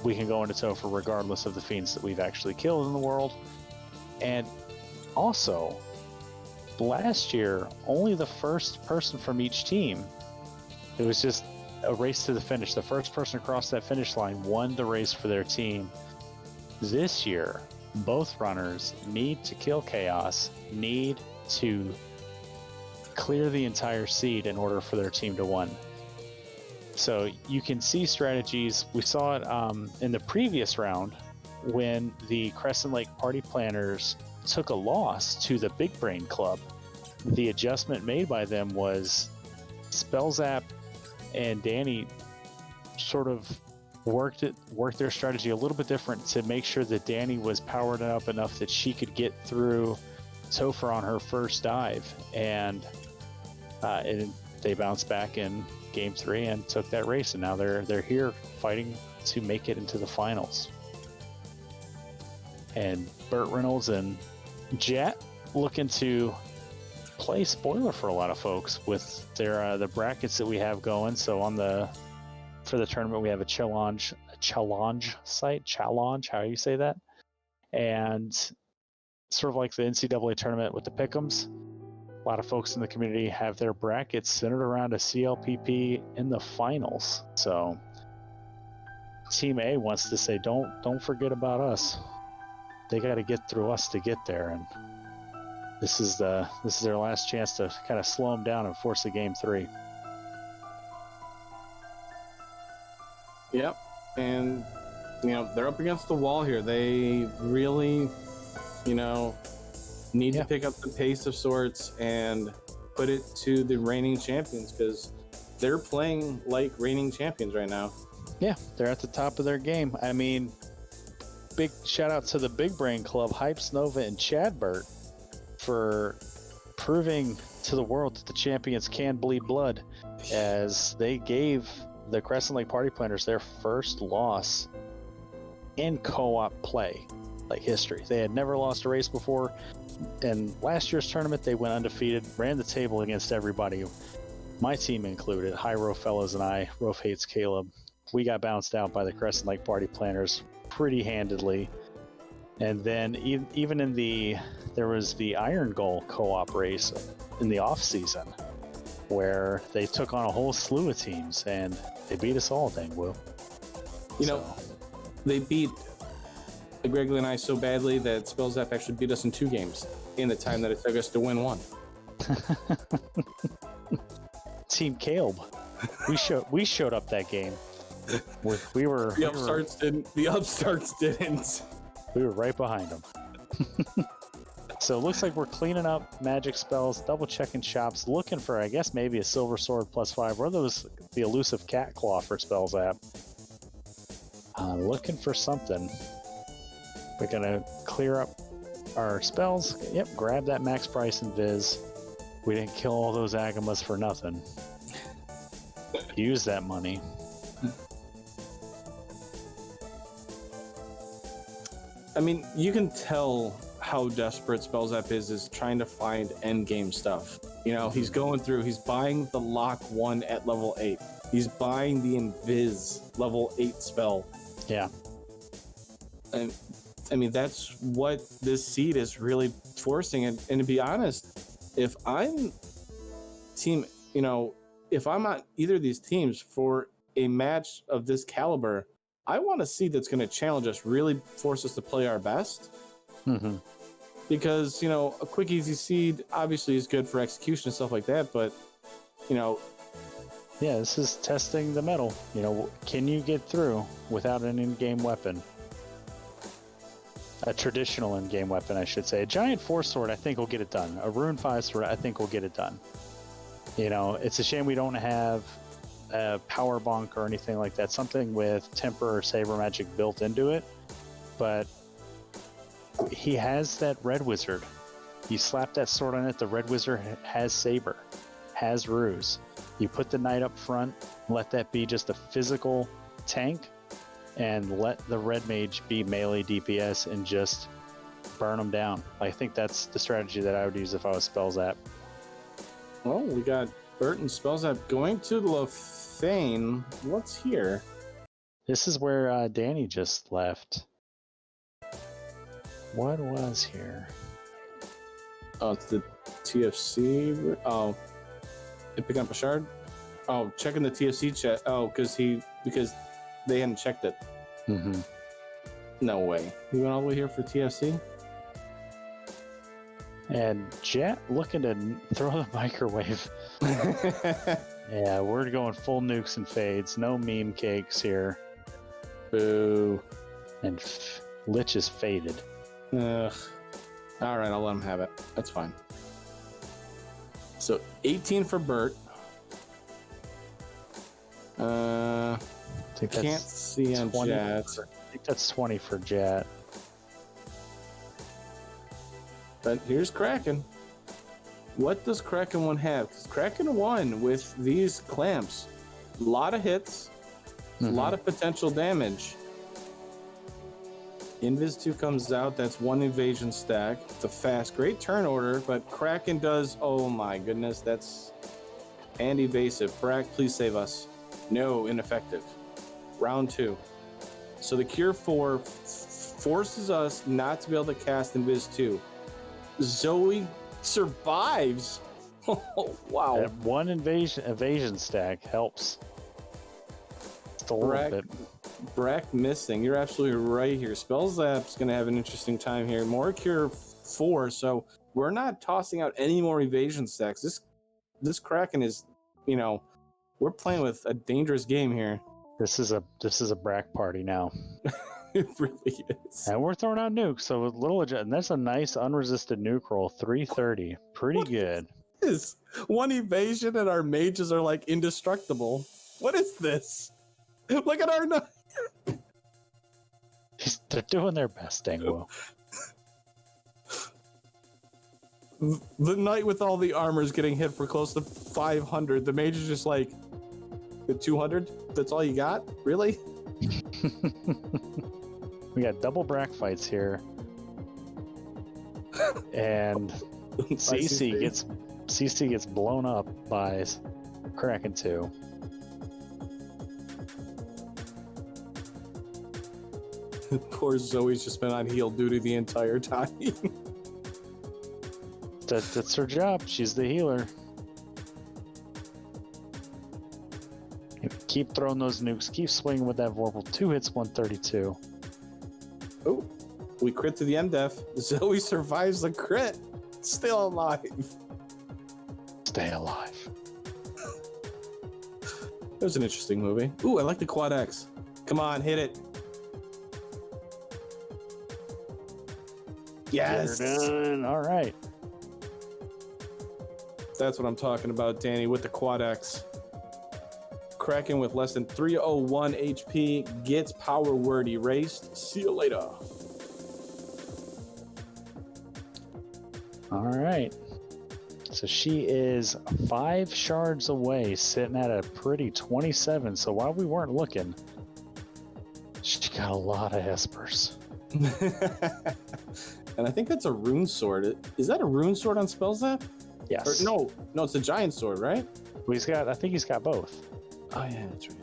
we can go into Topher regardless of the fiends that we've actually killed in the world. And also, last year, only the first person from each team, it was just a race to the finish. The first person across that finish line won the race for their team. This year, both runners need to kill Chaos, need to clear the entire seed in order for their team to win. So you can see strategies. We saw it in the previous round when the Crescent Lake Party Planners took a loss to the Big Brain Club. The adjustment made by them was Spellzap and Danny sort of worked their strategy a little bit different to make sure that Danny was powered up enough that she could get through Topher on her first dive, and they bounced back in game 3 and took that race, and now they're here fighting to make it into the finals. And Burt Reynolds and Jet looking to play spoiler for a lot of folks with their the brackets that we have going. So for the tournament, we have a challenge site, how you say that, and sort of like the NCAA tournament with the pick'ems. A lot of folks in the community have their brackets centered around a CLPP in the finals. So Team A wants to say, don't forget about us. They got to get through us to get there, and this is their last chance to kind of slow them down and force a game 3. Yep, and you know they're up against the wall here. They really, need to pick up the pace of sorts and put it to the reigning champions, because they're playing like reigning champions right now. Yeah, they're at the top of their game. I mean, big shout out to the Big Brain Club, Hypes Nova and Chadbert, for proving to the world that the champions can bleed blood, as they gave the Crescent Lake Party Planners their first loss in co-op play, like history. They had never lost a race before. In last year's tournament, they went undefeated, ran the table against everybody, my team included. High Rofe Fellows and I, Rofe hates Caleb. We got bounced out by the Crescent Lake Party Planners pretty handedly. And then even there was the Iron Goal co-op race in the off season, where they took on a whole slew of teams and they beat us all, dang Will. They beat Gregory and I so badly that Spellzap actually beat us in 2 games in the time that it took us to win 1. Team Caleb, we showed up that game. The upstarts didn't. We were right behind them. So it looks like we're cleaning up magic spells, double checking shops, looking for, I guess, maybe a Silver Sword +5, or those the elusive Cat Claw for Spellzap. Looking for something. We're gonna clear up our spells. Yep, grab that max price and Viz. We didn't kill all those Agamas for nothing. Use that money. I mean, you can tell how desperate Spellzap is trying to find endgame stuff. You know, he's going through, he's buying the Lock 1 at level 8. He's buying the Invis level 8 spell. Yeah. And I mean, that's what this seed is really forcing. And to be honest, if I'm team, you know, if I'm on either of these teams for a match of this caliber, I want a seed that's going to challenge us, really force us to play our best. Mm-hmm. Because, you know, a quick, easy seed obviously is good for execution and stuff like that. But, you know, yeah, this is testing the metal. You know, can you get through without an in-game weapon? A traditional in-game weapon, I should say. A giant 4-sword, I think, will get it done. A rune 5-sword, I think, will get it done. You know, it's a shame we don't have a power bonk or anything like that. Something with temper or saber magic built into it. But he has that red wizard. You slap that sword on it, the red wizard has saber, has ruse. You put the knight up front, let that be just a physical tank, and let the red mage be melee DPS and just burn them down. I think that's the strategy that I would use if I was Spellzap. well, we got Bert and Spellzap going to Lofane. What's here? This is where Danny just left. What was here? Oh, it's the TFC. Oh, you picking up a shard? Oh, checking the TFC chat. Oh, because they hadn't checked it. Mm-hmm. No way. You went all the way here for TFC? And Jet looking to throw the microwave. Yeah, we're going full nukes and fades. No meme cakes here. Boo. And Lich is faded. Ugh. All right, I'll let him have it. That's fine. So 18 for Bert. I think that's Can't see on 20 Jet. I think that's 20 for Jet. But here's Kraken. What does Kraken 1 have? Because Kraken 1 with these clamps, a lot of hits, a lot of potential damage. Invis 2 comes out, that's 1 evasion stack. It's a fast, great turn order, but Kraken does, oh my goodness, that's... And evasive. Brack, please save us. No, ineffective. Round 2. So the Cure 4 forces us not to be able to cast Invis 2. Zoe survives. Oh, wow. That 1 evasion stack helps. Just a little bit. Brack missing. You're absolutely right here. Spellzap's going to have an interesting time here. More Cure 4, so we're not tossing out any more evasion stacks. This Kraken is, you know, we're playing with a dangerous game here. This is a Brack party now. It really is. And we're throwing out nukes, so with little and that's a nice unresisted nuke roll, 330. Pretty good. Is 1 evasion and our mages are like indestructible. What is this? Look at our They're doing their best, Dangwo. The knight with all the armor is getting hit for close to 500. The mage is just like, the 200? That's all you got? Really? We got double Brack fights here. And CC gets blown up by Kraken 2. Poor Zoe's just been on heal duty the entire time. That's her job. She's the healer. Keep throwing those nukes. Keep swinging with that Vorpal. 2 hits, 132. Oh, we crit to the MDef. Zoe survives the crit. Still alive. Stay alive. It was an interesting movie. Ooh, I like the Quad X. Come on, hit it. Yes. Done. All right. That's what I'm talking about, Danny, with the Quad X. Kraken with less than 301 HP gets power word erased. See you later. All right. So she is 5 shards away, sitting at a pretty 27. So while we weren't looking, she got a lot of espers. And I think that's a rune sword. Is that a rune sword on Spell Zap? Yes. Or, no, it's a giant sword, right? I think he's got both. Oh yeah, that's right.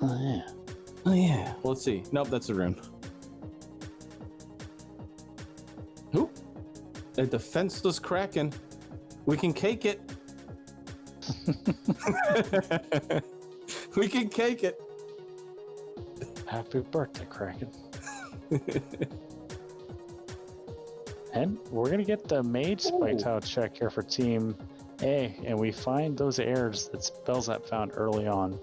Oh yeah. Oh yeah. Well, let's see. Nope, that's a rune. Who? A defenseless Kraken. We can cake it. We can cake it. Happy birthday, Kraken. And we're gonna get the mage spike tile check here for Team A, and we find those errors that Spellzap found early on.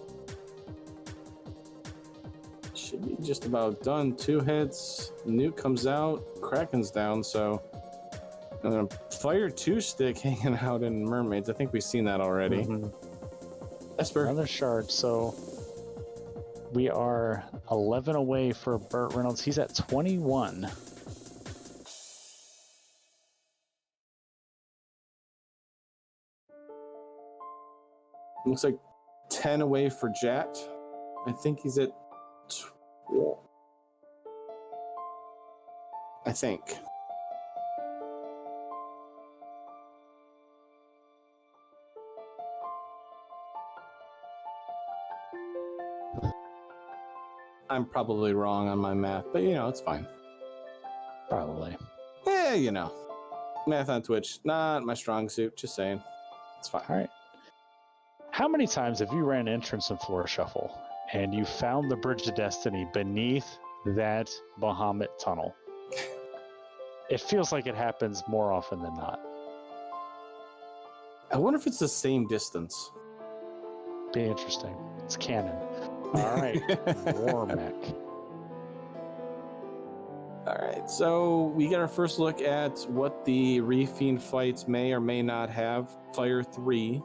Should be just about done. 2 hits. Nuke comes out. Kraken's down, so Fire 2 stick hanging out in Mermaids. I think we've seen that already. Esper. Another shard, so we are 11 away for Burt Reynolds. He's at 21. Looks like 10 away for Jat. I think he's at 12. I think. I'm probably wrong on my math, but it's fine. Probably. Yeah, math on Twitch, not my strong suit, just saying. It's fine. All right. How many times have you ran entrance in Floor Shuffle and you found the Bridge to Destiny beneath that Bahamut tunnel? It feels like it happens more often than not. I wonder if it's the same distance. Be interesting. It's canon. All right. Warmech. All right, so we get our first look at what the Refiend fights may or may not have. Fire 3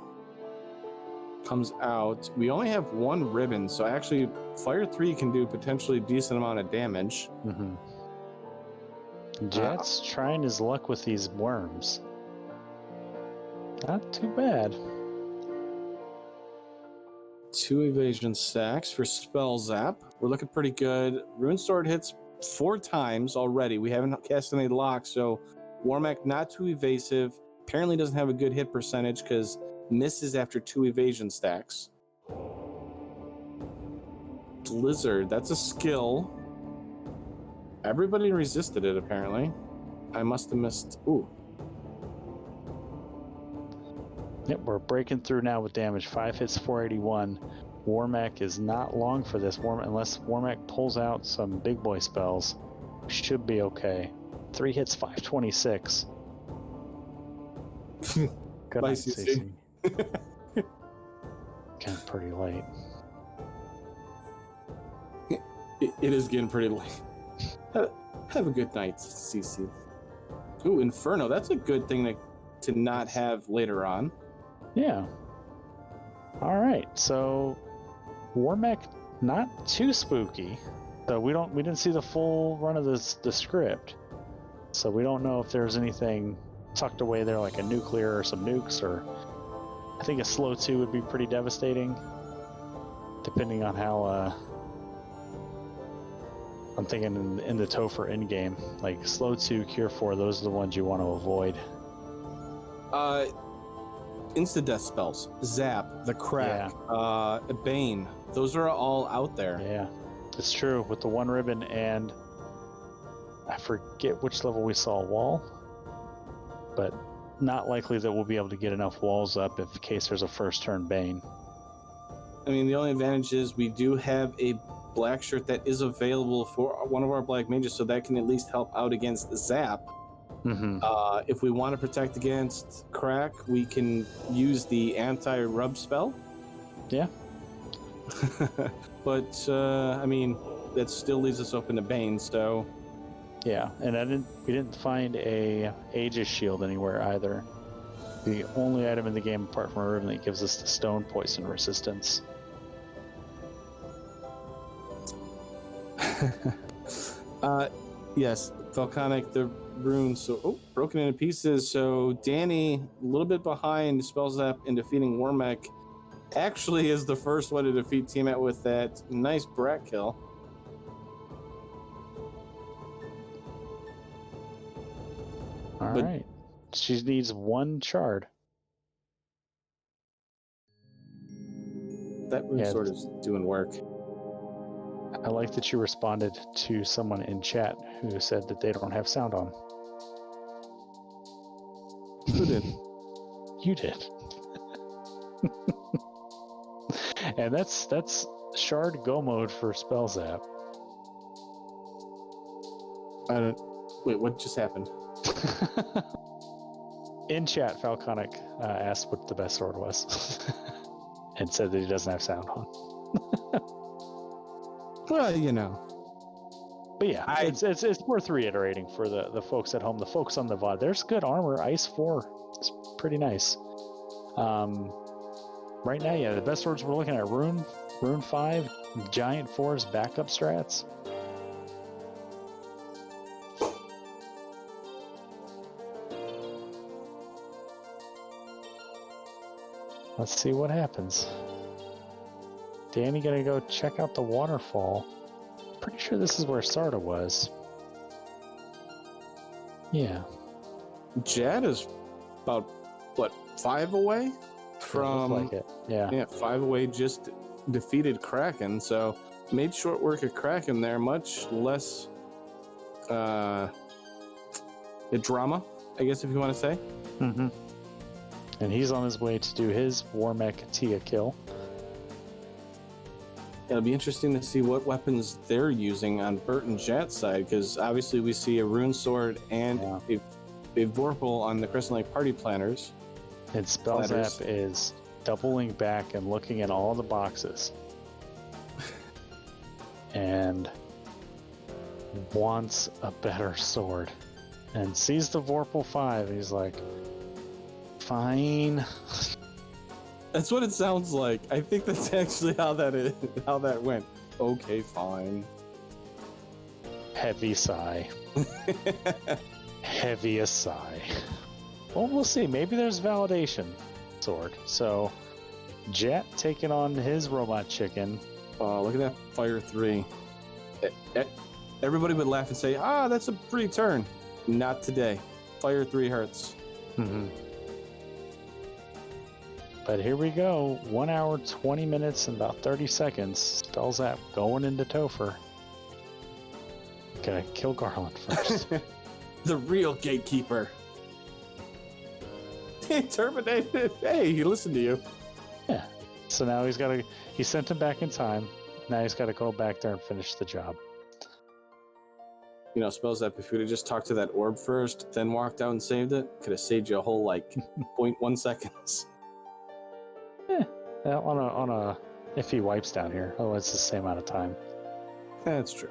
comes out. We only have 1 ribbon, so actually Fire 3 can do potentially a decent amount of damage. Jet's trying his luck with these worms. Not too bad. 2 evasion stacks for Spell Zap. We're looking pretty good. Rune Sword hits 4 times already. We haven't cast any locks, so Warmech not too evasive. Apparently doesn't have a good hit percentage because misses after 2 evasion stacks. Blizzard, that's a skill. Everybody resisted it, apparently. I must have missed. Ooh. Yep, we're breaking through now with damage. 5 hits, 481. Warmech is not long for this. Unless Warmech pulls out some big boy spells, should be okay. 3 hits, 526. Good Bye, night, CC. Getting pretty late. It is getting pretty late. Have a good night, CC. Ooh, Inferno. That's a good thing to not have later on. Yeah. All right. So Warmech not too spooky. So we didn't see the full run of the script. So we don't know if there's anything tucked away there like a nuclear or some nukes, or I think a slow 2 would be pretty devastating depending on how I'm thinking in the Topher endgame, like slow 2, cure 4, those are the ones you want to avoid. Insta-death spells, Zap, the Crack, Bane, those are all out there. Yeah, it's true with the 1 ribbon, and I forget which level we saw wall, but not likely that we'll be able to get enough walls up in case there's a first turn Bane. I mean, the only advantage is we do have a black shirt that is available for one of our black mages, so that can at least help out against Zap. If we want to protect against Crack, we can use the anti-rub spell. Yeah. But I mean, that still leaves us open to Bane. So yeah, and we didn't find a Aegis shield anywhere either. The only item in the game apart from a ribbon that gives us the stone poison resistance. Yes, Falconic, the rune, so broken into pieces. So Danny, a little bit behind Spellzap in defeating Warmech, actually is the first one to defeat Tiamat with that nice brat kill. All But- right. She needs one shard. That rune Yeah. sword is doing work. I like that you responded to someone in chat who said that they don't have sound on. Who did? You did. And that's shard go mode for spell zap. I don't. Wait, what just happened? In chat, Falconic asked what the best sword was, and said that he doesn't have sound on. Well, you know. But yeah, it's worth reiterating for the folks at home, the folks on the VOD. There's good armor. Ice 4 is pretty nice. Right now, yeah, the best swords we're looking at Rune 5, Giant 4's backup strats. Let's see what happens. Danny gonna go check out the waterfall. Pretty sure this is where Sarda was. Yeah. Jad is about, what, 5 away? From, like it. Yeah. 5 away, just defeated Kraken, so made short work of Kraken there, much less drama, I guess, if you want to say. Mm-hmm. And he's on his way to do his Warmech Tia kill. It'll be interesting to see what weapons they're using on Bert and Jat's side, because obviously we see a rune sword and a Vorpal on the Crescent Lake party planners. And Spellzap is doubling back and looking at all the boxes. And wants a better sword. And sees the Vorpal 5, and he's like, fine. That's what it sounds like. I think that's actually how that went. Okay, fine. Heavy sigh. Heaviest sigh. Well, we'll see. Maybe there's validation sword. So, Jet taking on his robot chicken. Oh, look at that Fire 3. Everybody would laugh and say, that's a free turn. Not today. Fire 3 hurts. Mm-hmm. But here we go. 1 hour, 20 minutes, and about 30 seconds. Spellzap going into Topher. Gotta kill Garland first. The real gatekeeper. He terminated. Hey, he listened to you. Yeah. So now he sent him back in time. Now he's got to go back there and finish the job. You know, Spellzap, if you would have just talked to that orb first, then walked out and saved it, could have saved you a whole, 0.1 seconds. On a if he wipes down here, otherwise it's the same amount of time. That's true.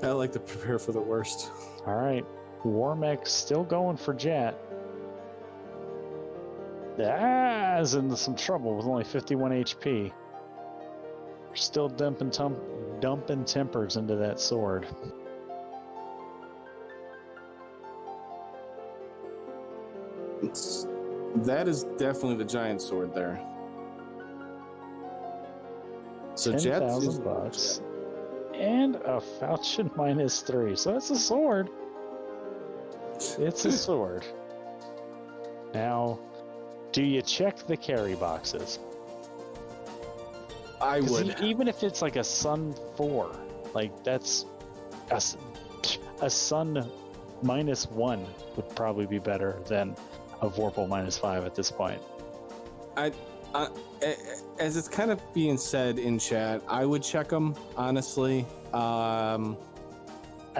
I like to prepare for the worst. All right, Warmech still going for Jet. Is in some trouble with only 51 HP. Still dumping tempers into that sword. That is definitely the giant sword there. So Jet's $10,000 and a falchion -3. So that's a sword. It's a sword. Now, do you check the carry boxes? I would. Even if it's like a Sun 4, that's a Sun -1 would probably be better than a Vorpal -5 at this point. As it's kind of being said in chat, I would check them, honestly. I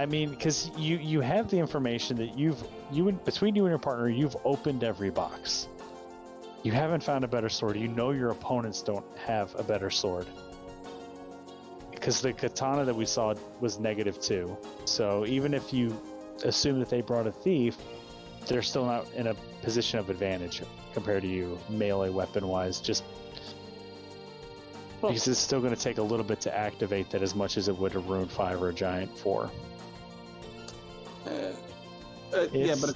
mean, because you have the information that between you and your partner, you've opened every box. You haven't found a better sword. You know your opponents don't have a better sword. Because the katana that we saw was -2. So even if you assume that they brought a thief, they're still not in a position of advantage compared to you, melee weapon-wise. Just Because it's still going to take a little bit to activate that as much as it would a Rune 5 or a Giant 4. Yeah, but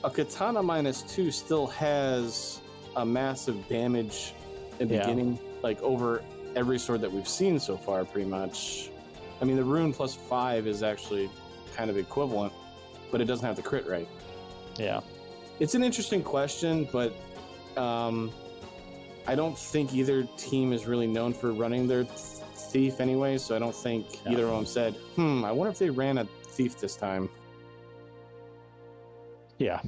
a Katana -2 still has a massive damage in the beginning, like over every sword that we've seen so far, pretty much. I mean, the Rune +5 is actually kind of equivalent, but it doesn't have the crit rate. Yeah. It's an interesting question, but I don't think either team is really known for running their thief anyway, so I don't think either of them said, I wonder if they ran a thief this time. Yeah.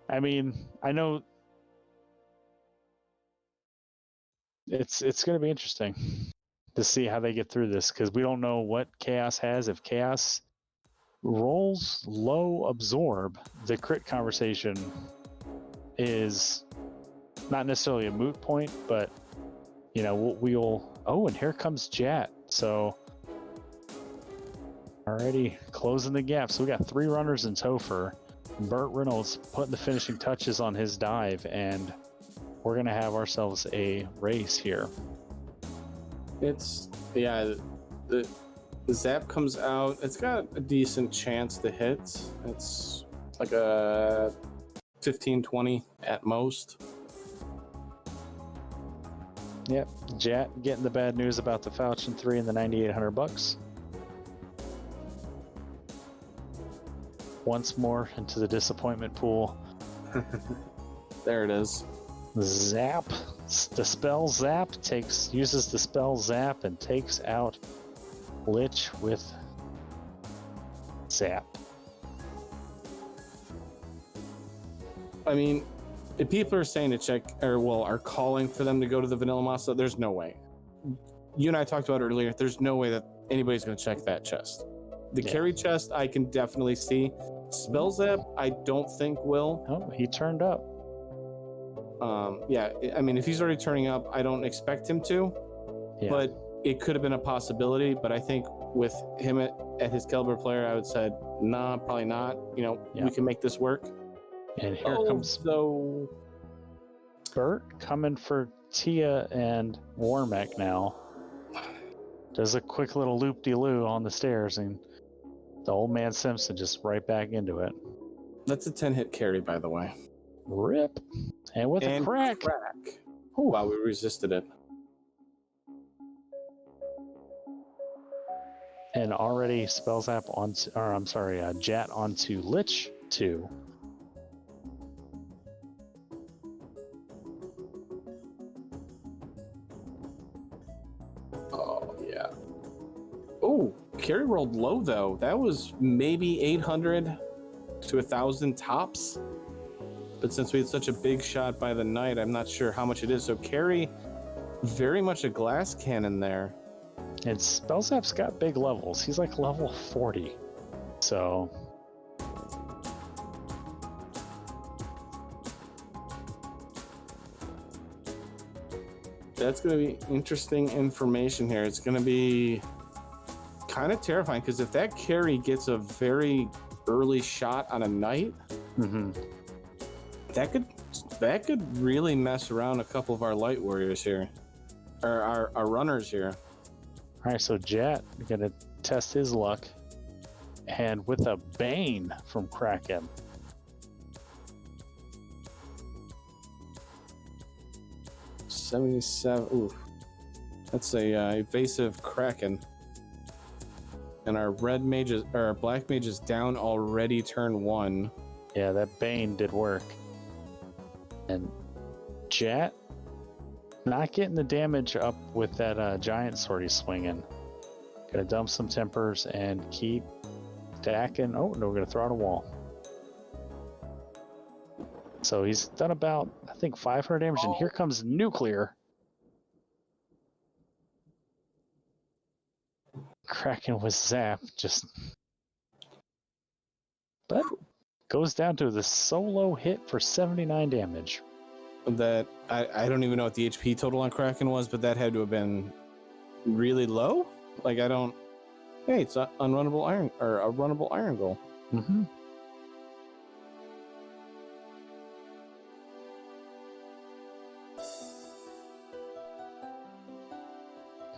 I mean, I know it's going to be interesting to see how they get through this, because we don't know what Chaos has. If Chaos rolls low absorb, the crit conversation is not necessarily a moot point, but we'll oh, and here comes Jat. So already closing the gap. So we got 3 runners in tow for Burt Reynolds, putting the finishing touches on his dive, and we're gonna have ourselves a race here. It's the Zap comes out. It's got a decent chance to hit. It's like a 15-20 at most. Yep, Jat getting the bad news about the Falchion 3 and the $9,800. Once more into the disappointment pool. There it is. Zap. The spell Zap uses the spell Zap and takes out Lich with Zap. I mean, if people are saying to check, are calling for them to go to the Vanilla Masa, there's no way. You and I talked about earlier, there's no way that anybody's going to check that chest. The carry chest, I can definitely see. Spell Zap, I don't think will. Oh, he turned up. I mean, if he's already turning up, I don't expect him to. Yeah. But it could have been a possibility. But I think with him at his caliber player, I would say, nah, probably not. We can make this work. And here comes Burt coming for Tia and Warmech now. Does a quick little loop-de-loo on the stairs, and the old man Simpson just right back into it. That's a 10-hit carry, by the way. Rip. And with a crack. Wow, we resisted it. And already spells Zap Jat onto Lich 2. Oh, yeah. Oh, carry rolled low, though. That was maybe 800 to 1,000 tops. But since we had such a big shot by the knight, I'm not sure how much it is. So carry, very much a glass cannon there. And Spellzap's got big levels. He's like level 40. So that's going to be interesting information here. It's going to be kind of terrifying, because if that carry gets a very early shot on a knight, that could really mess around a couple of our light warriors here, or our runners here. All right, so Jat gonna test his luck, and with a Bane from Kraken. $77. Ooh, that's a evasive Kraken. And our black mage is down already. Turn 1. Yeah, that Bane did work. And Jat not getting the damage up with that giant sword he's swinging. Gonna dump some tempers and keep stacking. Oh no, we're gonna throw out a wall. So he's done about, I think, 500 damage, and here comes Nuclear. Kraken with Zap, but goes down to the solo hit for 79 damage. That I don't even know what the HP total on Kraken was, but that had to have been really low. Like, I don't. Hey, it's a runnable iron goal. Mm-hmm.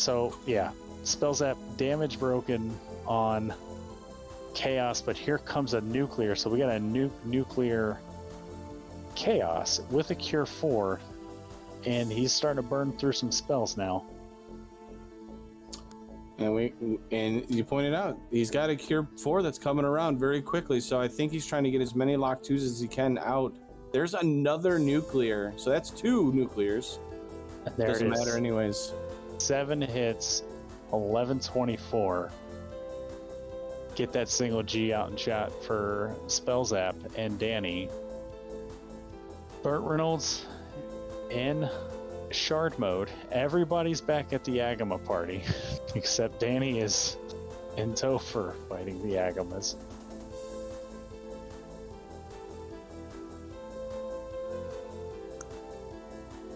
So yeah, spell zap, damage broken on chaos, but here comes a nuclear. So we got a nuclear chaos with a cure 4, and he's starting to burn through some spells now. And you pointed out he's got a cure 4 that's coming around very quickly. So I think he's trying to get as many lock 2s as he can out. There's another nuclear, so that's 2 nuclears. There Doesn't it is. matter anyways. 7 hits, 1124. Get that single G out in chat for spell zap and Danny. Burt Reynolds in shard mode. Everybody's back at the Agama party, except Danny is in Topher fighting the Agamas.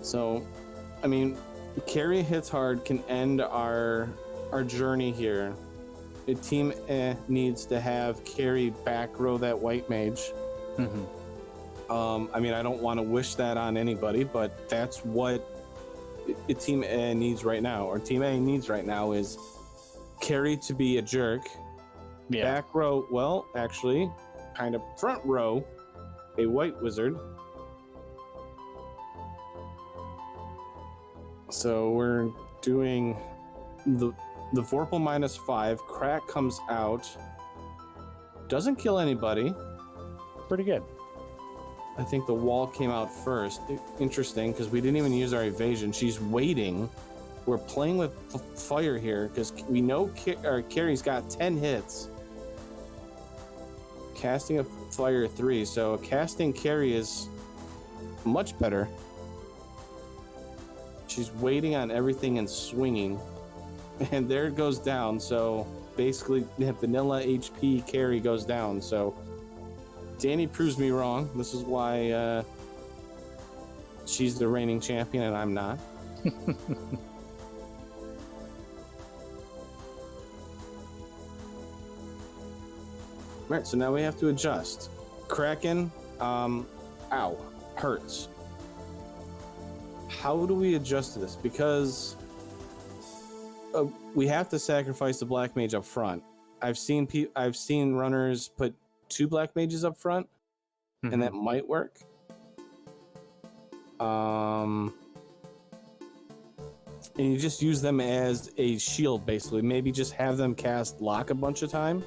So, I mean, carry hits hard can end our journey here. The team needs to have carry back row that white mage. I mean, I don't want to wish that on anybody, but that's what team A needs right now, or team A needs right now, is carry to be a jerk. Yeah. Back row, well, actually, kind of front row, a white wizard. So we're doing the Vorpal -5. Crack comes out. Doesn't kill anybody. Pretty good. I think the wall came out first. Interesting, because we didn't even use our evasion. She's waiting. We're playing with fire here, because we know Carrie's got 10 hits. Casting a fire 3, so casting Carrie is much better. She's waiting on everything and swinging. And there it goes down, so basically vanilla HP Carrie goes down, so Danny proves me wrong. This is why she's the reigning champion and I'm not. Right, so now we have to adjust. Kraken, ow, hurts. How do we adjust to this? Because we have to sacrifice the black mage up front. I've seen runners put 2 black mages up front, and that might work. And you just use them as a shield, basically. Maybe just have them cast lock a bunch of time.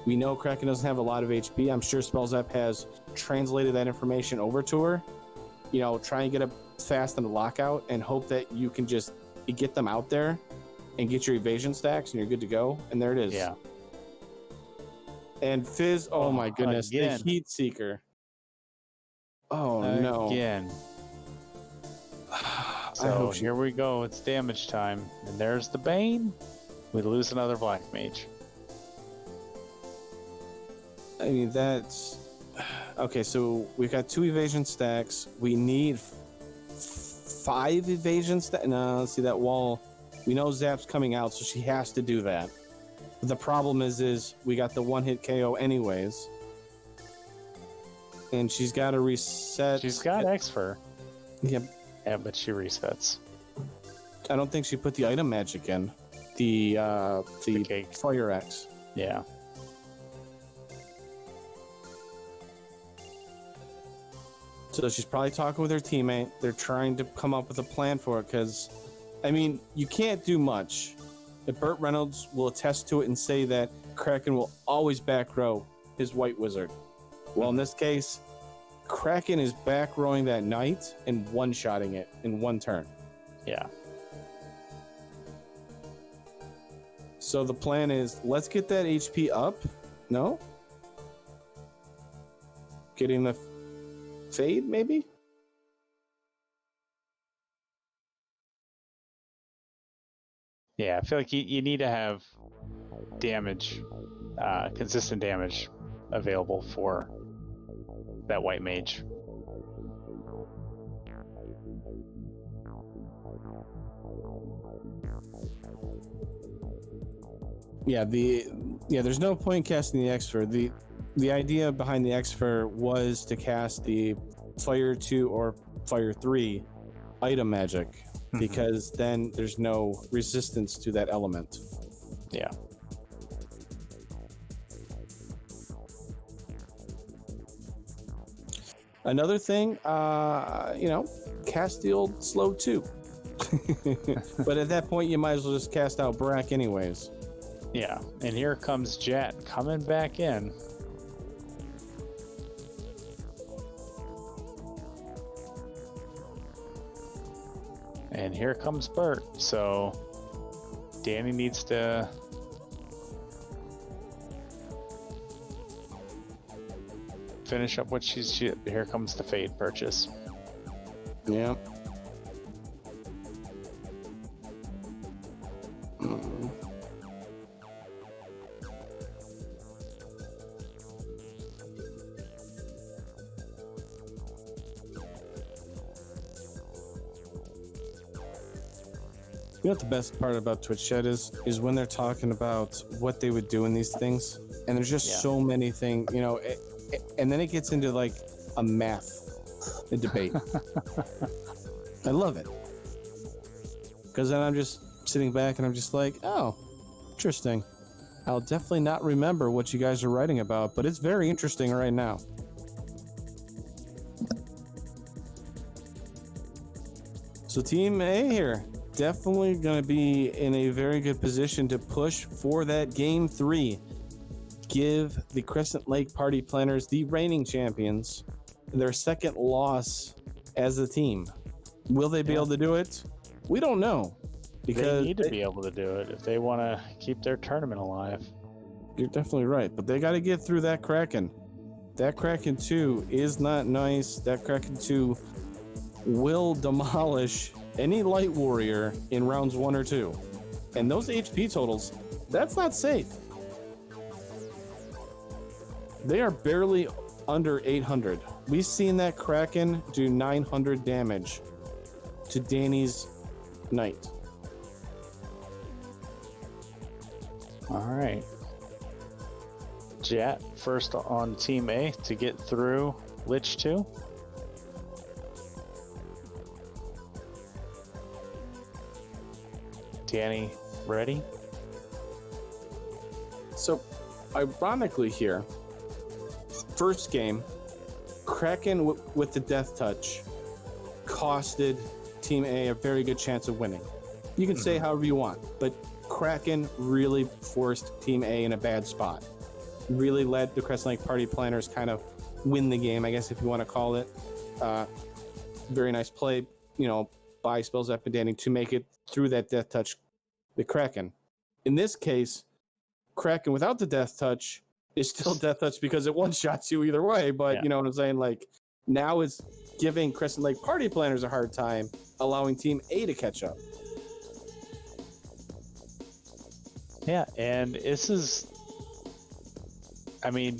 We know Kraken doesn't have a lot of HP. I'm sure Spellzap has translated that information over to her. You know, try and get up fast on the lockout and hope that you can just get them out there and get your evasion stacks and you're good to go. And there it is. Yeah. And Fizz, oh my goodness, again. the Heat Seeker. Oh no. Again. So here we go, it's damage time. And there's the Bane. We lose another black mage. I mean, that's... Okay, so we've got 2 evasion stacks. We need 5 evasion stacks. No, let's see that wall. We know Zap's coming out, so she has to do that. But the problem is we got the 1-hit KO anyways. And she's got to reset. She's got X-Fur. Yep. Yeah, but she resets. I don't think she put the item magic in. The cake. Fire X. Yeah. So she's probably talking with her teammate. They're trying to come up with a plan for it because, I mean, you can't do much. If Burt Reynolds will attest to it and say that Kraken will always back row his white wizard. Well, in this case, Kraken is back rowing that knight and one-shotting it in one turn. Yeah. So the plan is, let's get that HP up. No? Getting the fade, maybe? Yeah, I feel like you need to have damage, consistent damage available for that white mage. Yeah, there's no point casting the X-Fur. The idea behind the X-Fur was to cast the Fire 2 or Fire 3 item magic. because then there's no resistance to that element. Yeah. Another thing, Castile slow too. But at that point, you might as well just cast out Brack anyways. Yeah. And here comes Jet coming back in. And here comes Bert. So Danny needs to finish up what here comes the Fade purchase. Yeah. You know what the best part about Twitch chat is when they're talking about what they would do in these things, and there's just so many things, and then it gets into like a debate. I love it, because then I'm just sitting back and I'm just like, oh, interesting. I'll definitely not remember what you guys are writing about, but it's very interesting right now. So Team A here, definitely going to be in a very good position to push for that Game 3. Give the Crescent Lake Party Planners, the reigning champions, their second loss as a team. Will they be able to do it? We don't know. Because they need to be able to do it if they want to keep their tournament alive. You're definitely right, but they got to get through that Kraken. That Kraken 2 is not nice. That Kraken 2 will demolish any light warrior in rounds 1 or 2. And those HP totals, that's not safe. They are barely under 800. We've seen that Kraken do 900 damage to Danny's knight. All right. Jet first on Team A to get through Lich 2. Danny, ready? So, ironically here, first game, Kraken with the death touch costed Team A a very good chance of winning. You can say however you want, but Kraken really forced Team A in a bad spot. Really let the Crescent Lake Party Planners kind of win the game, I guess if you want to call it. Very nice play, by Spells Up and Danny to make it through that death touch, the Kraken. In this case, Kraken without the death touch is still death touch because it one-shots you either way, but you know what I'm saying? Like, now it's giving Crescent Lake Party Planners a hard time, allowing Team A to catch up. Yeah, and this is...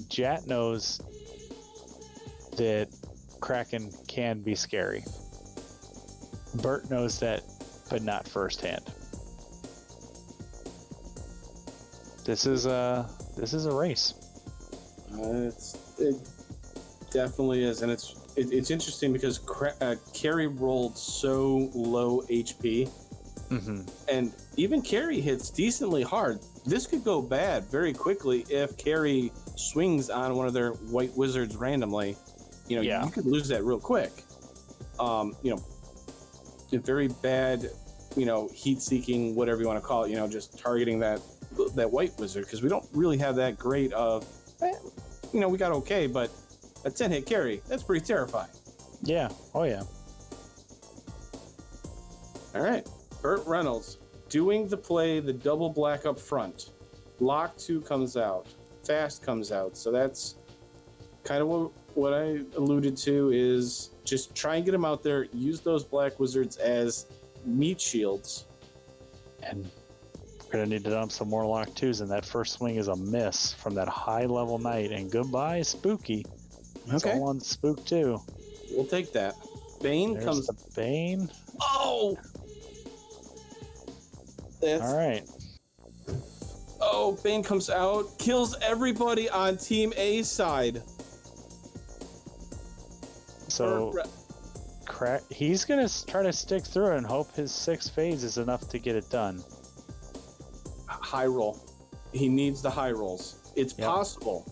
Jat knows that Kraken can be scary. Bert knows that, but not firsthand. This is a race. It definitely is, and it's interesting because Carrie rolled so low HP, and even Carrie hits decently hard. This could go bad very quickly if Carrie swings on one of their white wizards randomly. You could lose that real quick. A very bad, heat-seeking, whatever you want to call it. Just targeting that white wizard, because we don't really have that great of. We got okay, but a 10-hit carry, that's pretty terrifying. Yeah. Oh yeah. All right, Burt Reynolds doing the play, the double black up front. Lock 2 comes out, fast comes out, so that's kind of what I alluded to, is just try and get him out there, use those black wizards as meat shields. And we're going to need to dump some more Lock 2s, and that first swing is a miss from that high-level knight, and goodbye, Spooky. It's all on Spook 2. We'll take that. Bane There's comes... the Bane. Oh! All right. Oh, Bane comes out, kills everybody on Team A's side. So He's gonna try to stick through and hope his 6 fades is enough to get it done. High roll. He needs the high rolls. It's possible.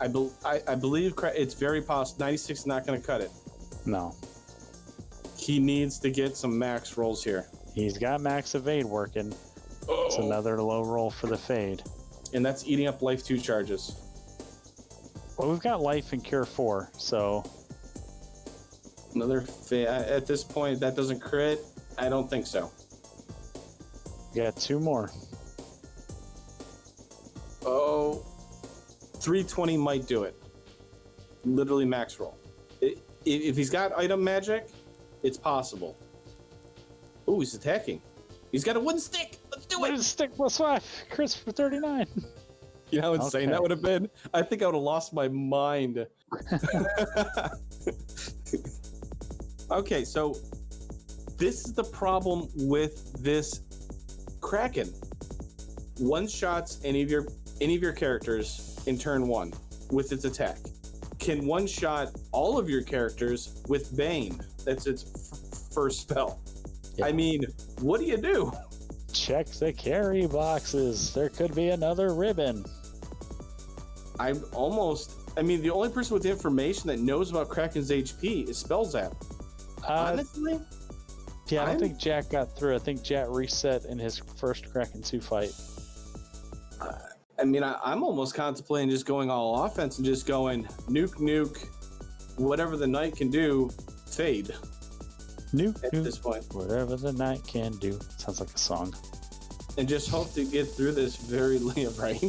I believe it's very possible. 96 is not going to cut it. No. He needs to get some max rolls here. He's got max evade working. It's another low roll for the fade. And that's eating up life 2 charges. Well, we've got life and cure 4, so... Another fade. At this point, that doesn't crit. I don't think so. We got 2 more. Oh, 320 might do it. Literally max roll. If he's got item magic, it's possible. Oh, he's attacking. He's got a wooden stick. Let's do it. Wooden stick +5. Chris for 39. You know how insane that would have been? I think I would have lost my mind. Okay, so this is the problem with this Kraken. One-shots any of your characters in turn 1 with its attack. Can one-shot all of your characters with Bane. That's its first spell. Yeah. I mean, what do you do? Check the carry boxes. There could be another ribbon. I mean, the only person with information that knows about Kraken's HP is Spellzap. Honestly? Yeah, I don't think Jack got through. I think Jack reset in his first Kraken 2 fight. I mean, I'm almost contemplating just going all offense and just going nuke, whatever the knight can do, fade. Nuke, at this point. Whatever the knight can do. Sounds like a song. And just hope to get through this very right?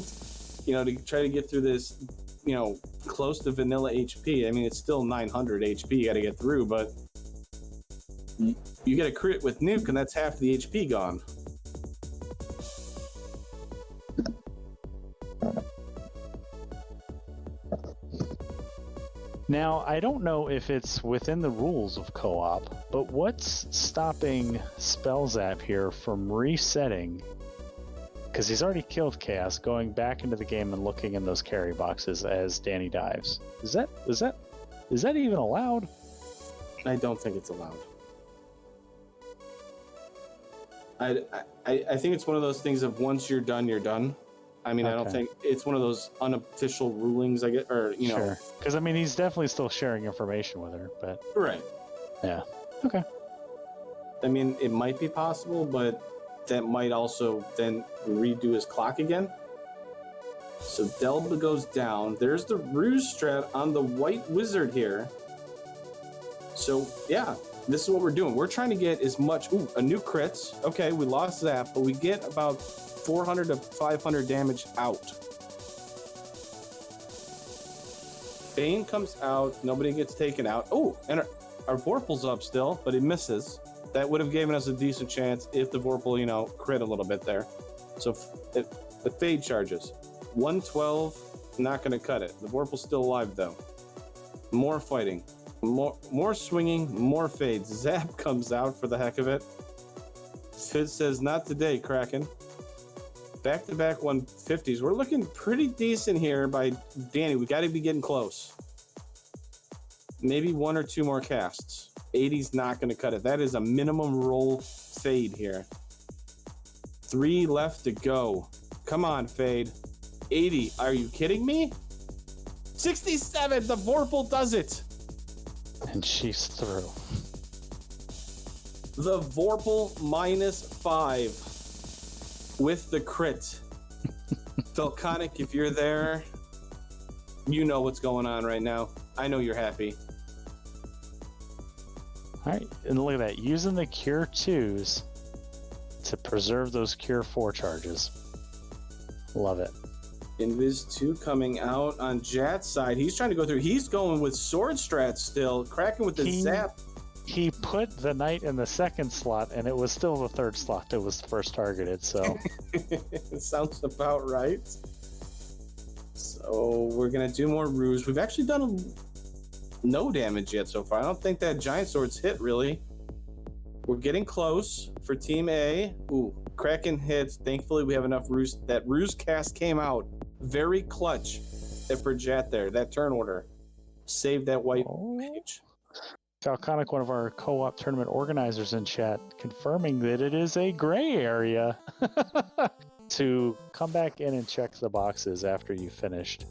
You know, to try to get through this, you know, close to vanilla HP. I mean, it's still 900 HP you got to get through, but you get a crit with nuke and that's half the HP gone. Now, I don't know if it's within the rules of co-op, but what's stopping Spellzap here from resetting? Because he's already killed Chaos, going back into the game and looking in those carry boxes as Danny dives. Is that even allowed? I don't think it's allowed. I think it's one of those things of once you're done, you're done. I mean, okay. I don't think it's one of those unofficial rulings, I get, or you know. Sure. Because I mean, he's definitely still sharing information with her, but right. Yeah. Okay. I mean, it might be possible, but that might also then redo his clock again. So Delta goes down. There's the ruse strat on the white wizard here. So yeah, this is what we're doing. We're trying to get as much. Ooh, a new crits. Okay, we lost that, but we get about 400 to 500 damage out. Bane comes out. Nobody gets taken out. Oh, and our Vorpal's up still, but it misses. That would have given us a decent chance if the Vorpal, you know, crit a little bit there. So the fade charges. 112, not going to cut it. The Vorpal's still alive, though. More fighting. More swinging, more fades. Zap comes out for the heck of it. Fizz says, not today, Kraken. Back-to-back 150s. We're looking pretty decent here by Danny. We got to be getting close. Maybe 1 or 2 more casts. 80's not going to cut it. That is a minimum roll fade here. 3 left to go. Come on, fade. 80. Are you kidding me? 67. The Vorpal does it. And she's through. The Vorpal -5 with the crit. Falconic, if you're there, you know what's going on right now. I know you're happy. All right, and look at that. Using the Cure 2s to preserve those Cure 4 charges. Love it. Invis 2 coming out on Jat's side. He's trying to go through. He's going with sword strat still. Kraken with the zap. He put the knight in the second slot, and it was still the third slot that was first targeted, so. It sounds about right. So we're going to do more ruse. We've actually done no damage yet so far. I don't think that giant sword's hit, really. We're getting close for Team A. Ooh, Kraken hits. Thankfully, we have enough ruse. That ruse cast came out. Very clutch for Jat there. That turn order saved that white page. Falconic, one of our co-op tournament organizers in chat, confirming that it is a gray area to come back in and check the boxes after you finished.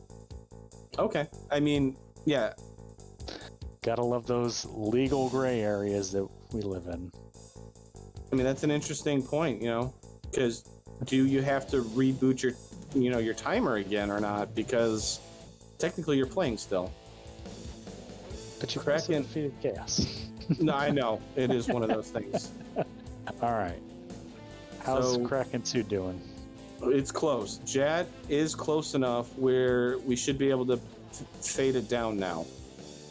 Okay. I mean, yeah. Gotta love those legal gray areas that we live in. I mean, that's an interesting point, because do you have to reboot your timer again or not? Because technically you're playing still. But you Kraken defeated Chaos. No, I know. It is one of those things. All right. How's Kraken 2 doing? It's close. Jat is close enough where we should be able to fade it down now.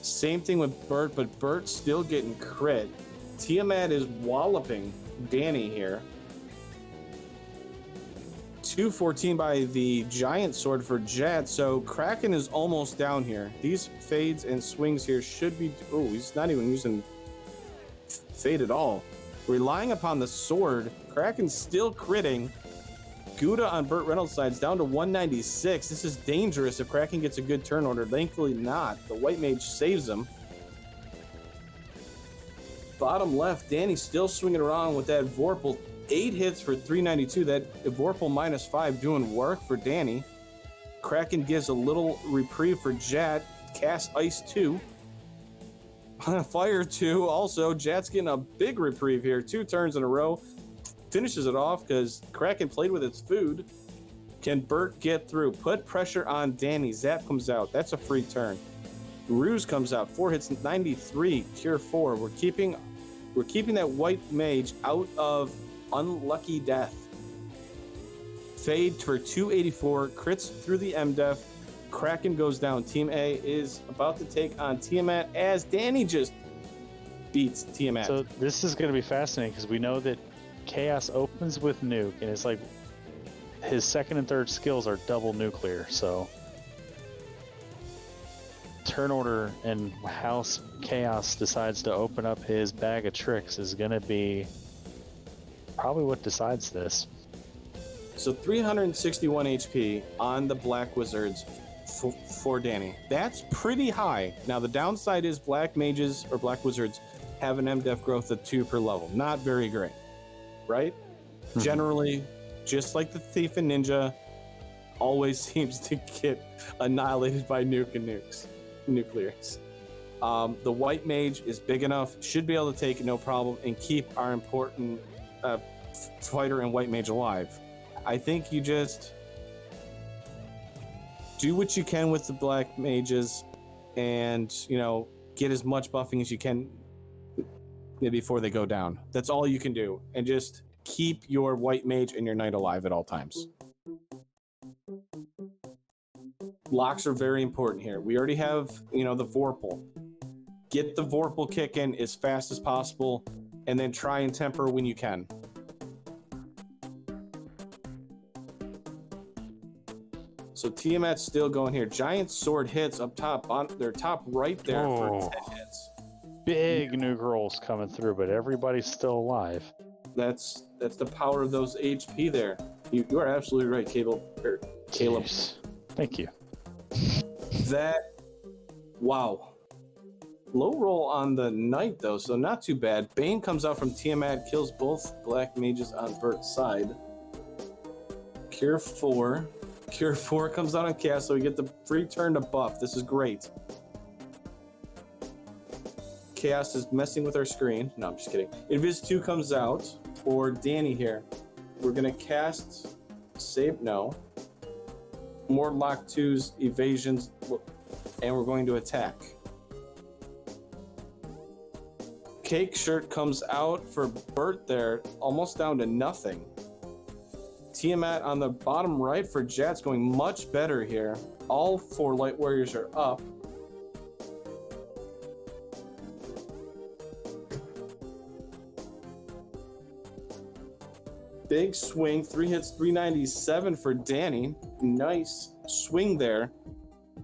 Same thing with Bert, but Bert's still getting crit. Tiamat is walloping Danny here. 214 by the giant sword for Jat, so Kraken is almost down here. These fades and swings here should be... Oh, he's not even using fade at all. Relying upon the sword, Kraken's still critting. Gouda on Burt Reynolds' side is down to 196. This is dangerous if Kraken gets a good turn order. Thankfully not. The White Mage saves him. Bottom left, Danny's still swinging around with that Vorpal. 8 hits for 392. That Vorpal -5 doing work for Danny. Kraken gives a little reprieve for Jat. Cast Ice 2. Fire 2. Also, Jat's getting a big reprieve here. 2 turns in a row. Finishes it off because Kraken played with its food. Can Bert get through? Put pressure on Danny. Zap comes out. That's a free turn. Ruse comes out. 4 hits, 93. Cure 4. We're keeping that White Mage out of unlucky death. Fade for 284. Crits through the MDef. Kraken goes down. Team A is about to take on Tiamat as Danny just beats Tiamat. So this is going to be fascinating because we know that Chaos opens with nuke, and it's like his second and third skills are double nuclear. So turn order and how Chaos decides to open up his bag of tricks is going to be probably what decides this. So 361 HP on the Black Wizards for Danny. That's pretty high. Now the downside is Black Mages or Black Wizards have an MDef growth of 2 per level. Not very great, right? Mm-hmm. Generally, just like the Thief and Ninja, always seems to get annihilated by nuclears. The White Mage is big enough, should be able to take it no problem, and keep our important fighter and White Mage alive. I think you just do what you can with the Black Mages and, get as much buffing as you can before they go down. That's all you can do. And just keep your White Mage and your Knight alive at all times. Locks are very important here. We already have, the Vorpal. Get the Vorpal kick in as fast as possible and then try and temper when you can. So Tiamat's still going here. Giant sword hits up top, on their top right there for 10 hits. Big nuke rolls coming through, but everybody's still alive. That's the power of those HP there. You are absolutely right, Caleb. Jeez. Thank you. Wow. Low roll on the Knight though, so not too bad. Bane comes out from Tiamat, kills both Black Mages on Bert's side. Cure 4 comes out on Chaos, so we get the free turn to buff. This is great. Chaos is messing with our screen. No, I'm just kidding. Invis 2 comes out for Danny here. We're going to cast Save. No. More Lock 2's evasions, and we're going to attack. Cake Shirt comes out for Bert there, almost down to nothing. Tiamat on the bottom right for Jat's going much better here. All 4 Light Warriors are up. Big swing, 3 hits, 397 for Danny. Nice swing there.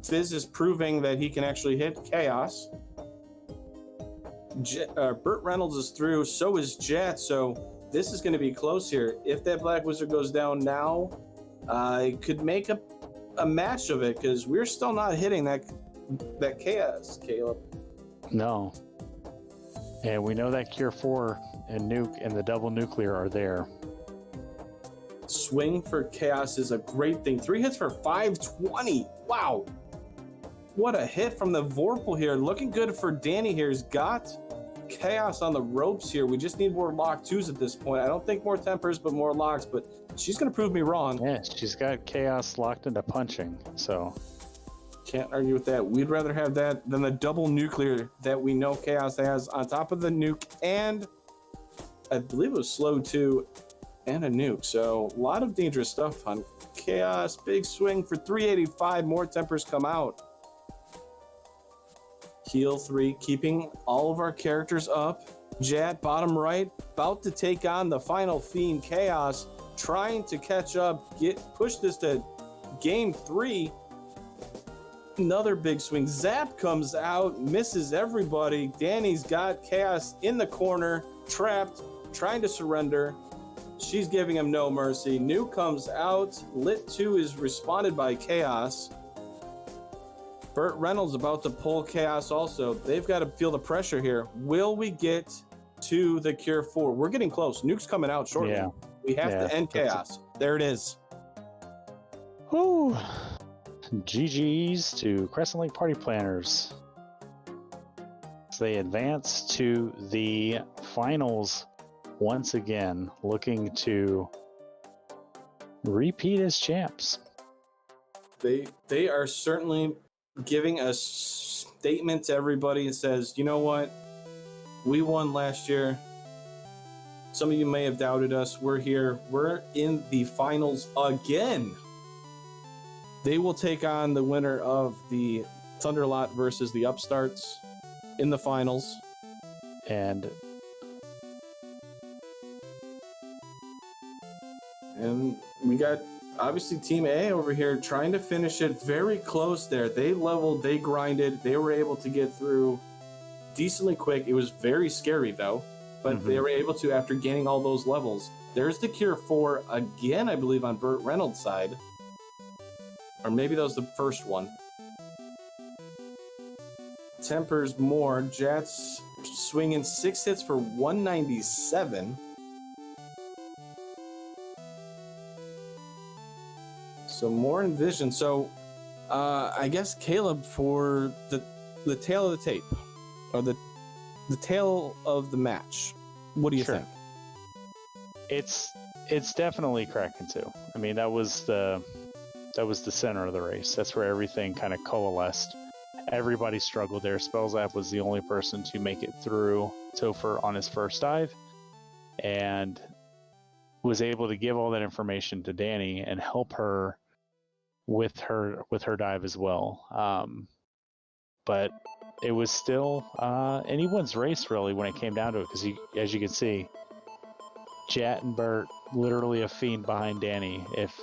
Fizz is proving that he can actually hit Chaos. Burt Reynolds is through, so is Jat, so this is going to be close here. If that Black Wizard goes down now, it could make a match of it, because we're still not hitting that Chaos, Caleb. No. And we know that Cure 4 and Nuke and the double nuclear are there. Swing for Chaos is a great thing. 3 hits for 520. Wow. What a hit from the Vorpal here. Looking good for Danny here. He's got Chaos on the ropes here. We just need more lock 2s at this point. I don't think more tempers, but more locks. But she's going to prove me wrong. Yeah, she's got Chaos locked into punching. So can't argue with that. We'd rather have that than the double nuclear that we know Chaos has on top of the nuke. And I believe it was slow too. And a nuke. So a lot of dangerous stuff on Chaos. Big swing for 385. More tempers come out. Heal 3, keeping all of our characters up. Jat, bottom right, about to take on the final Fiend Chaos, trying to catch up, push this to game 3. Another big swing. Zap comes out, misses everybody. Danny's got Chaos in the corner, trapped, trying to surrender. She's giving him no mercy. Nuke comes out. Lit 2 is responded by Chaos. Burt Reynolds about to pull Chaos also. They've got to feel the pressure here. Will we get to the Cure 4? We're getting close. Nuke's coming out shortly. Yeah. We have to end Chaos. There it is. Whew. GG's to Crescent Lake Party Planners. So they advance to the finals once again, looking to repeat as champs. They are certainly giving a statement to everybody and says, you know what? We won last year. Some of you may have doubted us. We're here. We're in the finals again. They will take on the winner of the Thunderlot versus the Upstarts in the finals. And we got obviously Team A over here trying to finish it very close there. They leveled, they grinded, they were able to get through decently quick. It was very scary though, but they were able to after gaining all those levels. There's the Cure 4 again, I believe, on Burt Reynolds' side. Or maybe that was the first one. Tempers more. Jats swinging 6 hits for 197. So more Envision. So I guess Caleb, for the tail of the tape, or the tail of the match, what do you think? It's definitely Kraken 2. I mean, that was the center of the race. That's where everything kind of coalesced. Everybody struggled there. Spellzap was the only person to make it through Topher on his first dive, and was able to give all that information to Danny and help her with her dive as well. But it was still anyone's race really when it came down to it, because as you can see, Jat and Burt literally a fiend behind Danny. If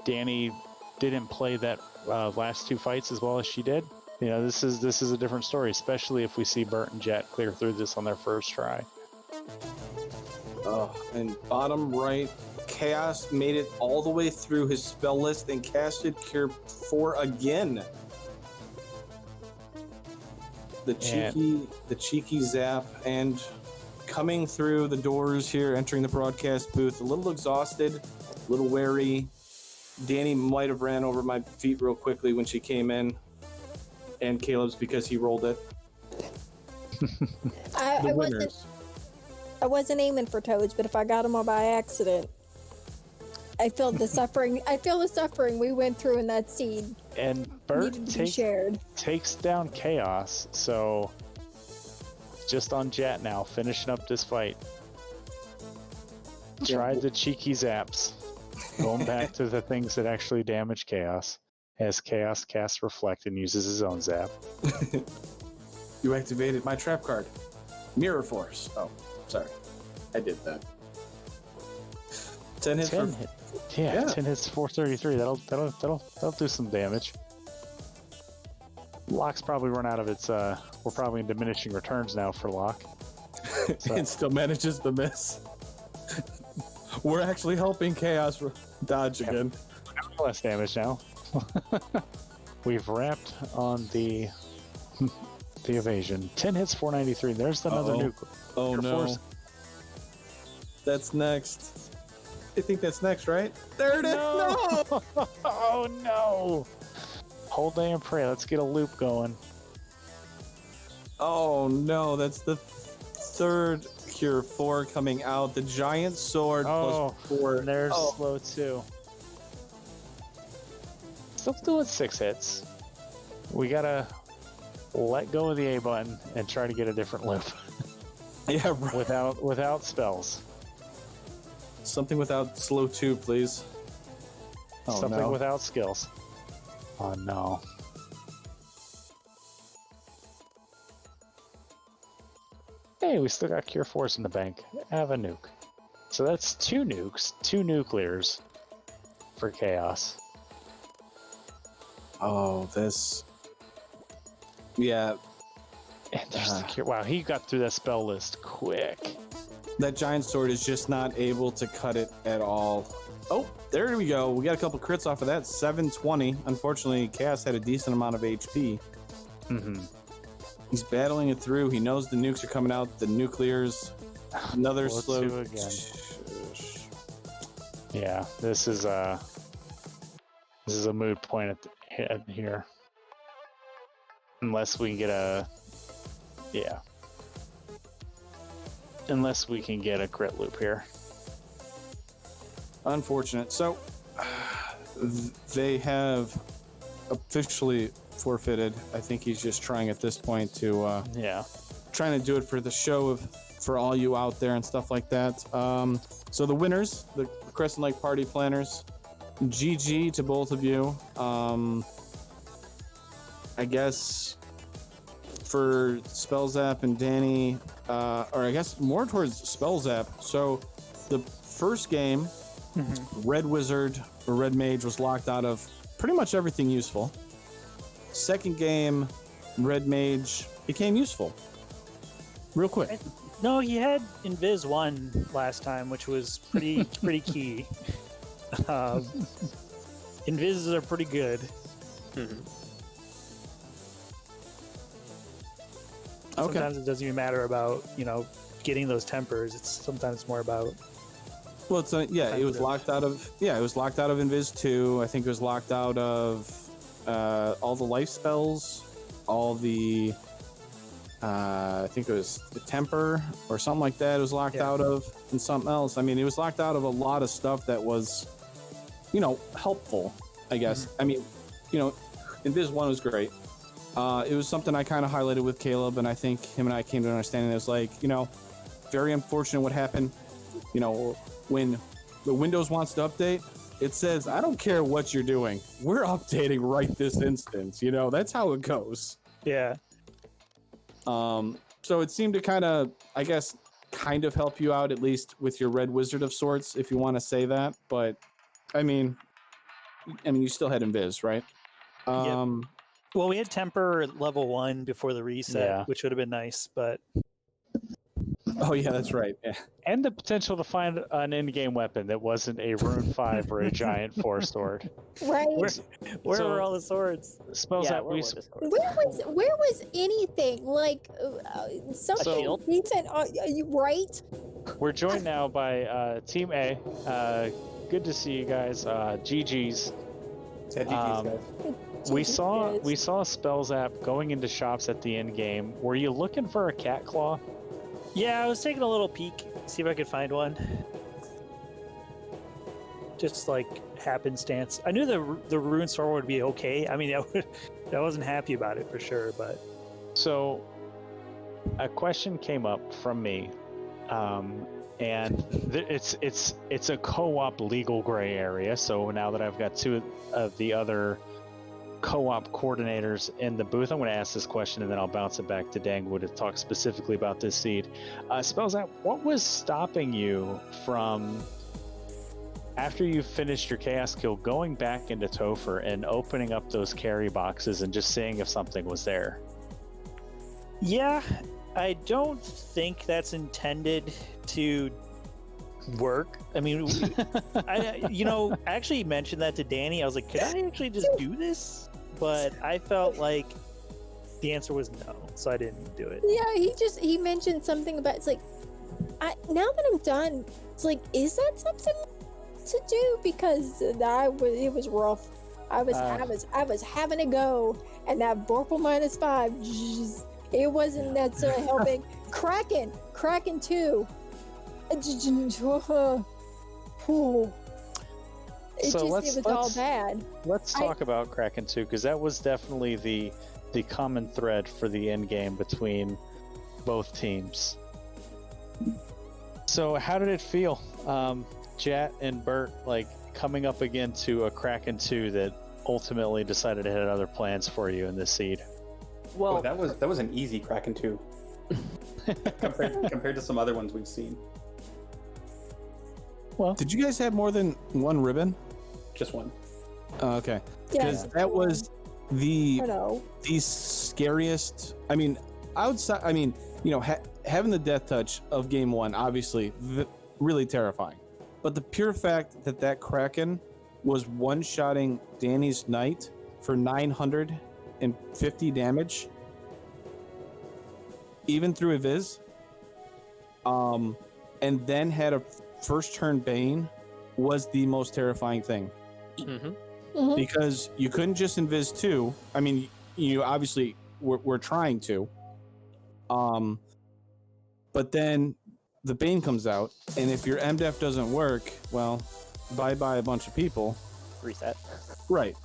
Danny didn't play that last 2 fights as well as she did, you know, this is a different story, especially if we see Burt and Jat clear through this on their first try. And bottom right, Chaos made it all the way through his spell list and casted Cure 4 again. The cheeky zap, and coming through the doors here, entering the broadcast booth, a little exhausted, a little wary. Danny might have ran over my feet real quickly when she came in, and Caleb's because he rolled it. I wasn't aiming for Toads, but if I got them all by accident, I feel the suffering. I feel the suffering we went through in that seed. And Burt takes down Chaos, so just on Jat now, finishing up this fight. Tried the cheeky zaps, going back to the things that actually damage Chaos, as Chaos casts Reflect and uses his own zap. You activated my trap card. Mirror Force. Oh, sorry. I did that. 10 hits. 10 hits, 433. That'll do some damage. Locke's probably run out of its. We're probably in diminishing returns now for Locke. So. It still manages to miss. We're actually helping Chaos dodge again. Less damage now. We've wrapped on the the evasion. 10 hits, 493. There's another Uh-oh. nuke. Oh Your no. force- That's next. I think that's next, right? There it is. No! Oh no! Hold day and pray. Let's get a loop going. Oh no, that's the third Cure 4 coming out. The giant sword Oh, plus 4. and there's Oh. slow 2. Still doing 6 hits. We gotta let go of the A button and try to get a different loop Yeah, right. without spells. Something without slow 2, please. Oh, Something no. without skills. Oh no. Hey, we still got Cure Force in the bank. Have a nuke. So that's 2 nukes, 2 nuclears for Chaos. Oh, this. Yeah, And there's the Cure. Wow, he got through that spell list quick. that giant sword is just not able to cut it at all. Oh, there we go. We got a couple crits off of that. 720. Unfortunately, Chaos had a decent amount of HP. Mm-hmm. He's battling it through. He knows the nukes are coming out. The nuclears. Another Slow slow. 2 again. Yeah, this is a mood point at the head here. Unless we can get a unless we can get a crit loop here. Unfortunate. So they have officially forfeited. I think he's just trying at this point to Yeah. trying to do it for the show for all you out there and stuff like that. So the winners, the Crescent Lake Party Planners, GG to both of you. I guess for Spellzap and Danny, or I guess more towards Spellzap. So the first game, Red Wizard or Red Mage was locked out of pretty much everything useful. Second game, Red Mage became useful. Real quick. No, he had Invis 1 last time, which was pretty key. Invises are pretty good. Okay. Sometimes it doesn't even matter about, getting those tempers. It's sometimes more about Well, it's it was locked out of Invis 2. I think it was locked out of all the life spells, all the I think it was the temper or something like that. It was locked out of, and something else. I mean, it was locked out of a lot of stuff that was, helpful, I guess. I mean, Invis 1 was great. It was something I kind of highlighted with Caleb, and I think him and I came to an understanding. It was like, very unfortunate what happened. When the Windows wants to update, it says, I don't care what you're doing. We're updating right this instant. That's how it goes. yeah. So it seemed to kind of help you out, at least with your Red Wizard of sorts, if you want to say that. But I mean, you still had Invis, right? Well, we had temper at level 1 before the reset, which would have been nice, but Oh yeah, that's right. Yeah. And the potential to find an in-game weapon that wasn't a Rune 5 or a giant Force Sword. Right. where So- were all the swords? Spells Yeah, that where we were the swords? Where was anything like something shield? decent? Right? We're joined now by Team A. Good to see you guys. GG's. We saw Spells app going into shops at the end game. Were you looking for a cat claw? Yeah, I was taking a little peek, see if I could find one. Just like happenstance. I knew the rune sword would be okay. I mean, I wasn't happy about it for sure, but So, a question came up from me, and it's a co-op legal gray area. So now that I've got 2 of the other co-op coordinators in the booth, I'm going to ask this question and then I'll bounce it back to Dangwood to talk specifically about this seed. Spells out, what was stopping you from, after you finished your Chaos Kill, going back into Topher and opening up those carry boxes and just seeing if something was there? yeah, I don't think that's intended to work. I mean, I actually mentioned that to Danny. I was like, could I actually just do this? But I felt like the answer was no, so I didn't do it. Yeah, he mentioned something about it's like now that I'm done, it's like, is that something to do? Because it was rough. I was having to go, and that Vorpal -5, it wasn't necessarily helping. Kraken 2. It was all bad. Let's talk about Kraken 2, because that was definitely the common thread for the end game between both teams. So how did it feel, Jat and Bert, like coming up again to a Kraken 2 that ultimately decided it had other plans for you in this seed? Well, that was an easy Kraken 2 compared to some other ones we've seen. Well, Did you guys have more than one ribbon? Just one. Okay. Yeah, Because that was the I know. scariest. I mean, outside. I mean, having the death touch of game one, obviously, really terrifying. But the pure fact that Kraken was one-shotting Danny's Knight for 950 damage, even through a Viz, and then had a first turn Bane, was the most terrifying thing. Mhm. Because you couldn't just invis 2. I mean, you obviously we're trying to. But then the Bane comes out, and if your MDEF doesn't work, well, bye-bye a bunch of people. Reset. Right.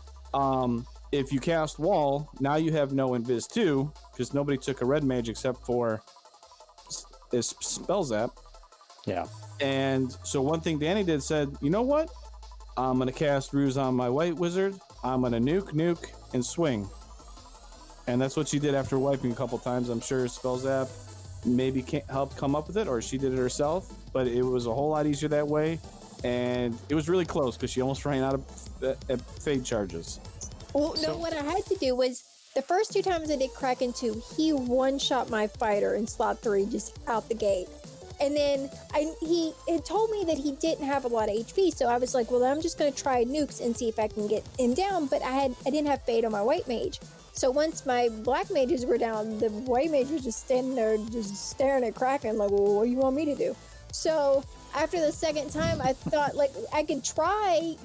If you cast Wall, now you have no Invis 2, because nobody took a red mage except for Spell Zap. yeah. And so one thing Danny did said, you know what? I'm going to cast Ruse on my white wizard. I'm going to nuke, and swing. And that's what she did after wiping a couple times. I'm sure Spell Zap maybe helped come up with it, or she did it herself. But it was a whole lot easier that way. And it was really close because she almost ran out of fade charges. Well, no, what I had to do was the first 2 times I did Kraken 2, he one-shot my fighter in slot 3 just out the gate. And then he had told me that he didn't have a lot of HP, so I was like, well, I'm just going to try nukes and see if I can get him down. But I didn't have fade on my white mage. So once my black mages were down, the white mage was just standing there just staring at Kraken like, well, what do you want me to do? So after the second time, I thought, like, I could try,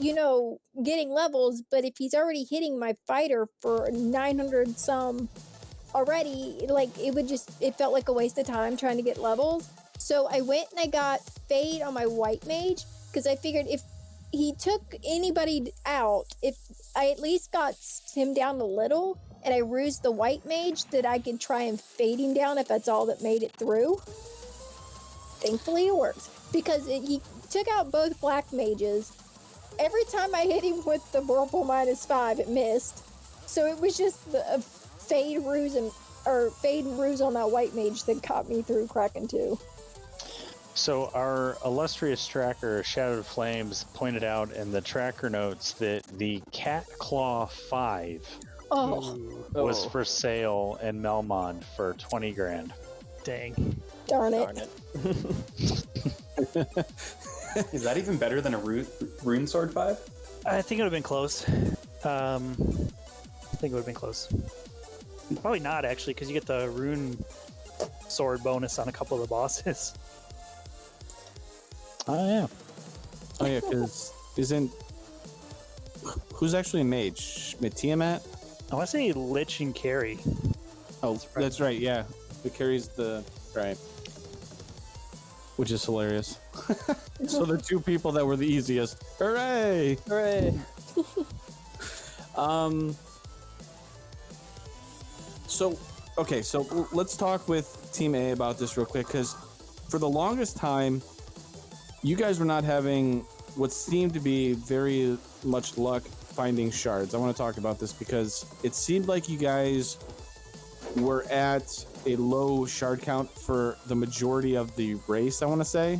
getting levels, but if he's already hitting my fighter for 900 some already, like, it felt like a waste of time trying to get levels. So I went and I got fade on my white mage, because I figured if he took anybody out, if I at least got him down a little, and I rused the white mage, that I could try and fade him down if that's all that made it through. Thankfully it works, because he took out both black mages. Every time I hit him with the Whirlpool -5, it missed. So it was just the fade and ruse on that white mage that got me through Kraken 2. So our illustrious tracker, Shadowed Flames, pointed out in the tracker notes that the Cat Claw 5 was for sale in Melmond for 20 grand. Dang. Darn it. Darn it. Is that even better than a Rune Sword 5? I think it would have been close. I think it would have been close. Probably not, actually, because you get the rune sword bonus on a couple of the bosses. Oh, yeah. Oh, yeah, because who's actually a mage? Tiamat? I want to say Lich and Carry. Oh, that's right, yeah. It carries the... Right. Which is hilarious. So the 2 people that were the easiest. Hooray! Hooray! So let's talk with Team A about this real quick, because for the longest time, you guys were not having what seemed to be very much luck finding shards. I want to talk about this because it seemed like you guys were at a low shard count for the majority of the race, I want to say.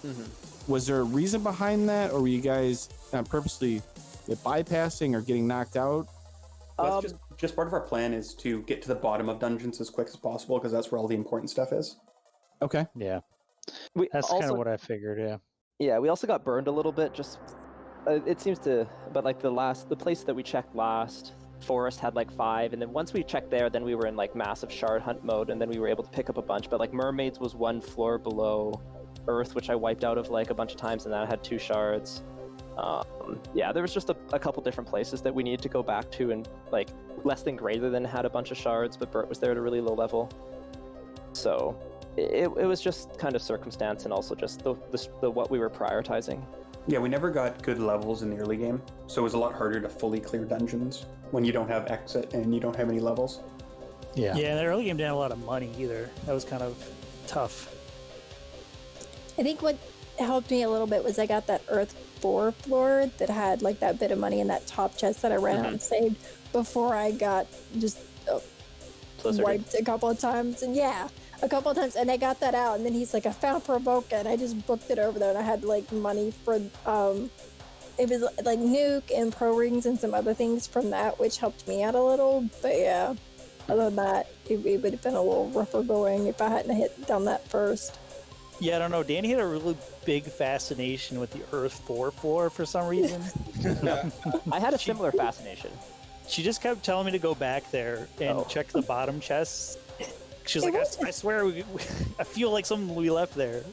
Mm-hmm. Was there a reason behind that, or were you guys purposely bypassing or getting knocked out? That's just part of our plan is to get to the bottom of dungeons as quick as possible, because that's where all the important stuff is. Okay. Yeah. We That's also, kind of what I figured, yeah. Yeah, we also got burned a little bit. Just it seems to, but like the place that we checked last Forest had like 5, and then once we checked there, then we were in like massive shard hunt mode, and then we were able to pick up a bunch. But like Mermaids was 1 floor below Earth, which I wiped out of like a bunch of times, and that had 2 shards. Yeah, there was just a couple different places that we needed to go back to, and like less than greater than had a bunch of shards, but Bert was there at a really low level. So it was just kind of circumstance, and also just the what we were prioritizing. Yeah, we never got good levels in the early game, so it was a lot harder to fully clear dungeons when you don't have exit and you don't have any levels. Yeah. Yeah, the early game didn't have a lot of money either. That was kind of tough. I think what helped me a little bit was I got that Earth 4 floor that had like that bit of money in that top chest that I ran out and saved before I got just wiped a couple of times. And yeah, a couple of times, and I got that out, and then he's like, I found Provoca, and I just booked it over there, and I had like money for it was like Nuke and Pro Rings and some other things from that, which helped me out a little. But yeah, other than that, it would have been a little rougher going if I hadn't done that first. Yeah, I don't know. Danny had a really big fascination with the Earth 4 floor for some reason. I had a similar fascination. She just kept telling me to go back there and check the bottom chests. She was like, I swear, I feel like something we left there.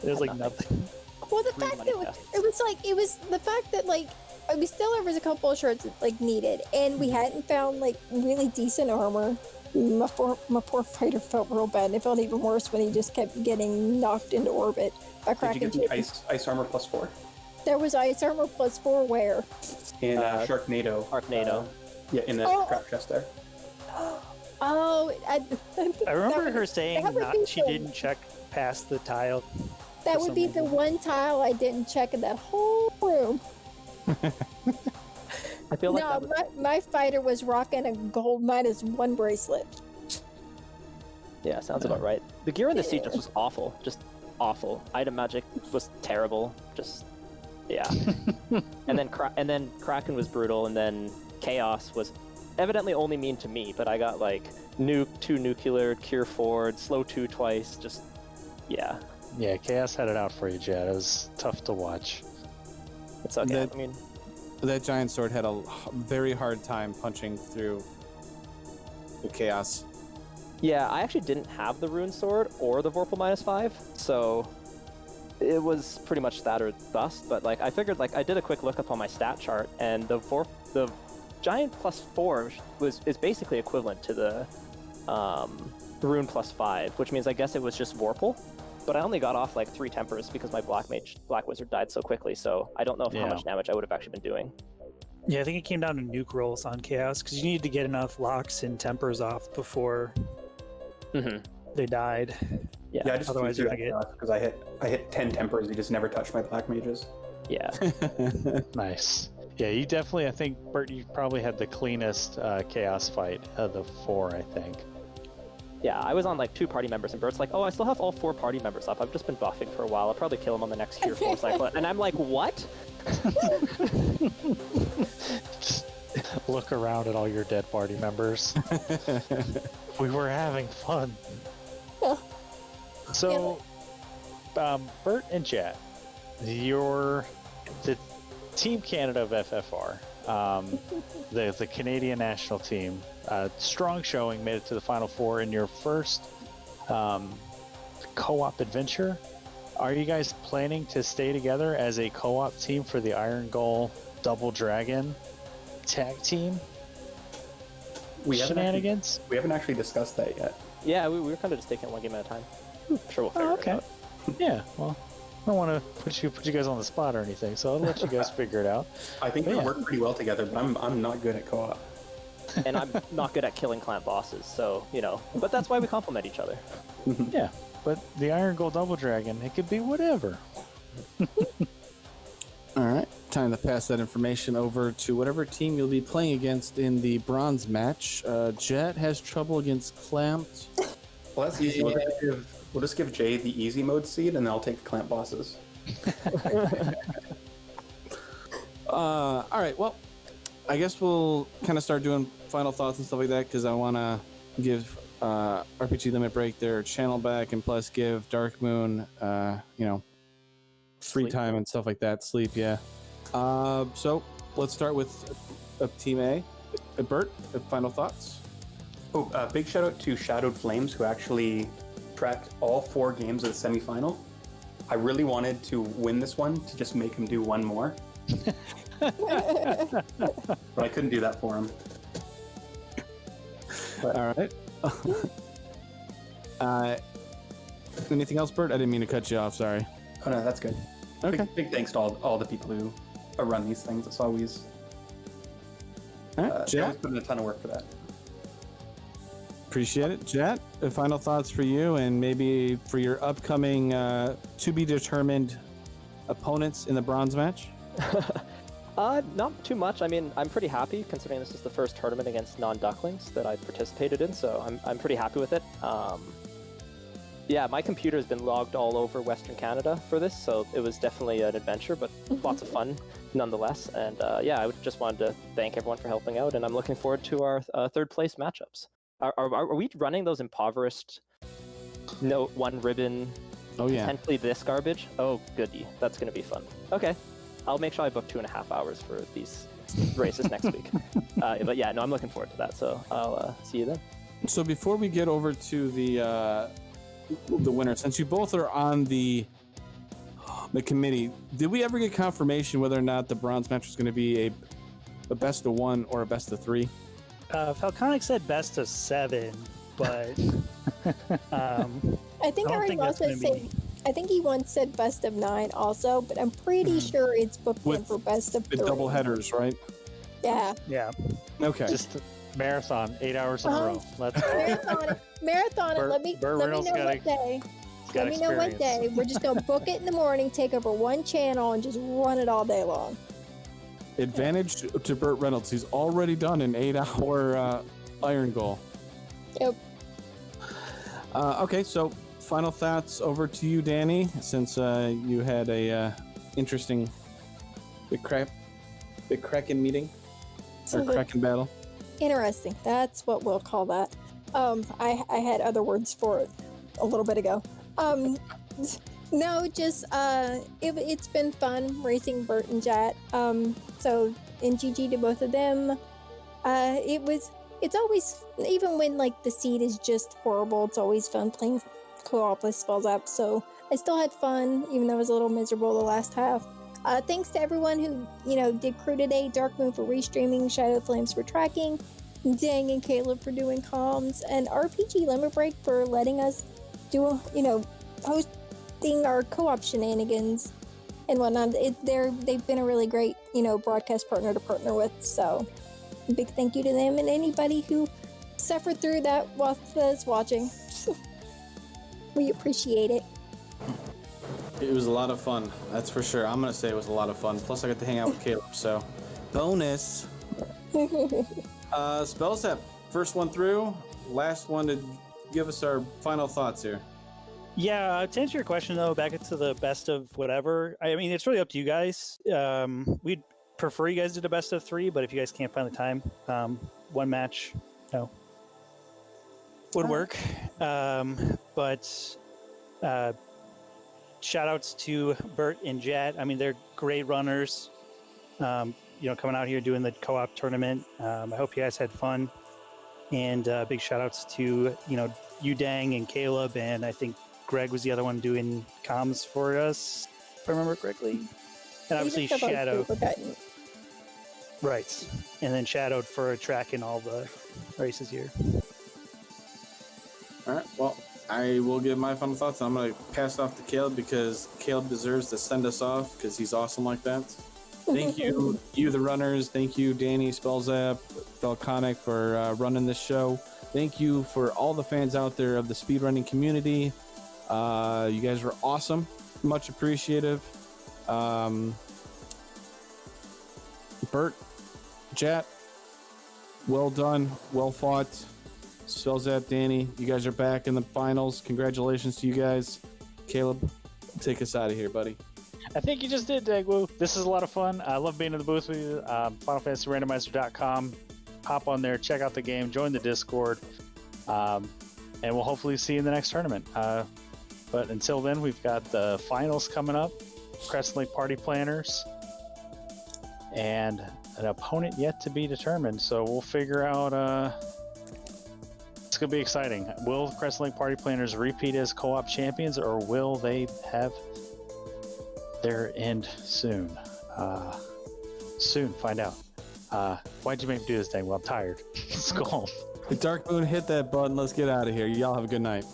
There's like nothing. Well, the fact that it was the fact that like we still there was a couple of shirts like needed, and we hadn't found like really decent armor. My poor fighter felt real bad, and it felt even worse when he just kept getting knocked into orbit by Kraken. Did you get the ice armor +4? There was ice armor +4 where? In Sharknado. Sharknado. Yeah, in the trap chest there. Oh, I remember her saying she didn't check past the tile. That would be the one tile I didn't check in that whole room. I feel like no, my fighter was rocking a gold -1 bracelet. Yeah, sounds about right. The gear in the siege just was awful. Just awful. Item magic was terrible. Just yeah. and then Kraken was brutal, and then Chaos was evidently only mean to me, but I got like nuke 2 nuclear, cure forward, slow 2 twice. Just yeah. Yeah, Chaos had it out for you, Jed. It was tough to watch. It's okay. I mean, that giant sword had a very hard time punching through the Chaos. Yeah, I actually didn't have the rune sword or the Vorpal -5, so it was pretty much that or bust. But like, I figured like I did a quick look up on my stat chart, and the giant +4 is basically equivalent to the rune +5, which means I guess it was just Vorpal. But I only got off like 3 tempers because my Black Wizard died so quickly, so I don't know how much damage I would have actually been doing. Yeah, I think it came down to nuke rolls on Chaos, because you needed to get enough locks and tempers off before they died. Yeah, I just otherwise you're gonna get because I hit 10 tempers. He just never touched my black mages. Yeah. Nice. Yeah, you definitely. I think Bert, you probably had the cleanest Chaos fight of the 4. I think. Yeah, I was on like 2 party members, and Bert's like, oh, I still have all 4 party members up. I've just been buffing for a while. I'll probably kill him on the next Cure 4 cycle. And I'm like, what? Just look around at all your dead party members. We were having fun. So, Bert and Jet, you're the Team Canada of FFR, the Canadian national team. Strong showing, made it to the Final Four in your first co-op adventure. Are you guys planning to stay together as a co-op team for the Iron Goal Double Dragon tag team? Shenanigans? We haven't actually discussed that yet. Yeah, we were kind of just taking it one game at a time. I'm sure we'll figure it out. Yeah, well, I don't want to put you guys on the spot or anything, so I'll let you guys figure it out. I think we work pretty well together, but I'm not good at co-op. And I'm not good at killing clan bosses, so, you know, but that's why we complement each other. Yeah, but the Iron Gold Double Dragon, it could be whatever. All right, time to pass that information over to whatever team you'll be playing against in the bronze match. Jet has trouble against Clamped. Well, that's easy. We'll just give Jay the easy mode seed, and then I'll take the clamp bosses. All right, well, I guess we'll kind of start doing final thoughts and stuff like that, because I want to give RPG Limit Break their channel back, and plus give Dark Moon, free time and stuff like that. Sleep, yeah. So let's start with Team A. Bert, final thoughts? Oh, big shout out to Shadowed Flames, who actually tracked all 4 games of the semifinal. I really wanted to win this one to just make him do one more, but I couldn't do that for him. But, All right. Anything else, Bert? I didn't mean to cut you off. Sorry. oh no, that's good. Okay. Big thanks to all the people who run these things. It's always All right, I always Jet. put in a ton of work for that. Appreciate it. Jet, final thoughts for you and maybe for your upcoming to be determined opponents in the bronze match? Not too much. I mean, I'm pretty happy considering this is the first tournament against non-ducklings that I participated in, so I'm pretty happy with it. Yeah, my computer has been logged all over Western Canada for this, so it was definitely an adventure, but lots of fun nonetheless. And yeah, I just wanted to thank everyone for helping out, and I'm looking forward to our third place matchups. Are we running those impoverished, no one ribbon, Oh, yeah. potentially this garbage? Oh, goody. That's going to be fun. Okay. I'll make sure I book 2.5 hours for these races next week. But yeah, no, I'm looking forward to that, so I'll see you then. So before we get over to the winner, since you both are on the committee, did we ever get confirmation whether or not the bronze match was going to be a best of 1 or a best of 3? Falconic said best of 7, but I think I don't Ari think that's also gonna said. be- I think he once said best of 9 also, but I'm pretty sure it's booked in With for best of The 3. double headers, right? Yeah, yeah. Okay. Just marathon, 8 hours in a row. Let's go. marathon it. Burt- Let me Burt know Reynolds what gotta- day. got Let me know what experience. day. We're just gonna book it in the morning, take over one channel, and just run it all day long. Advantage to Burt Reynolds. He's already done an 8-hour iron goal. Yep. Okay, so final thoughts over to you, Danny, since you had a interesting big Kraken meeting So or Kraken battle. interesting. That's what we'll call that. I had other words for it a little bit ago. No, just it's been fun racing Bert and Jet. So and GG to both of them. It's always, even when like the seed is just horrible, it's always fun playing co-op with Spells Up. So I still had fun, even though it was a little miserable the last half. Thanks to everyone who, did crew today. Dark Moon for restreaming, Shadow Flames for tracking, Dang and Caleb for doing comms, and RPG Limit Break for letting us do, hosting our co-op shenanigans and whatnot. They've been a really great, broadcast partner to partner with. So big thank you to them and anybody who suffered through that while us watching. We appreciate it. It was a lot of fun, that's for sure. I'm gonna say it was a lot of fun. Plus, I got to hang out with Caleb, so bonus. Spells Up, first one through, last one to give us our final thoughts here. Yeah, to answer your question though, back into the best of whatever. I mean, it's really up to you guys. We'd prefer you guys did a best of 3, but if you guys can't find the time, one match, would work. But shout outs to Bert and Jet. I mean, they're great runners. Coming out here doing the co-op tournament. I hope you guys had fun. And big shout outs to, you Dang and Caleb, and I think Greg was the other one doing comms for us, if I remember correctly. And obviously Shadow. Right. And then Shadowed for tracking all the races here. All right, well, I will give my final thoughts. I'm going to pass it off to Caleb because Caleb deserves to send us off because he's awesome like that. Thank you, the runners. Thank you, Danny, Spellzap, Falconic for running this show. Thank you for all the fans out there of the speedrunning community. You guys were awesome. Much appreciative. Bert, Jet, well done. Well fought. Spellzap, Danny, you guys are back in the finals. Congratulations to you guys. Caleb, take us out of here, buddy. I think you just did, Dagwoo. This is a lot of fun. I love being in the booth with you. FinalFantasyRandomizer.com. Hop on there, check out the game, join the Discord, and we'll hopefully see you in the next tournament. But until then, we've got the finals coming up, Crescent Lake Party Planners, and an opponent yet to be determined. So we'll figure out. It's going to be exciting. Will Crescent Lake Party Planners repeat as co-op champions, or will they have their end soon? Soon, find out. Why'd you make me do this thing? Well, I'm tired. Let's go home. Dark Moon, hit that button. Let's get out of here. Y'all have a good night.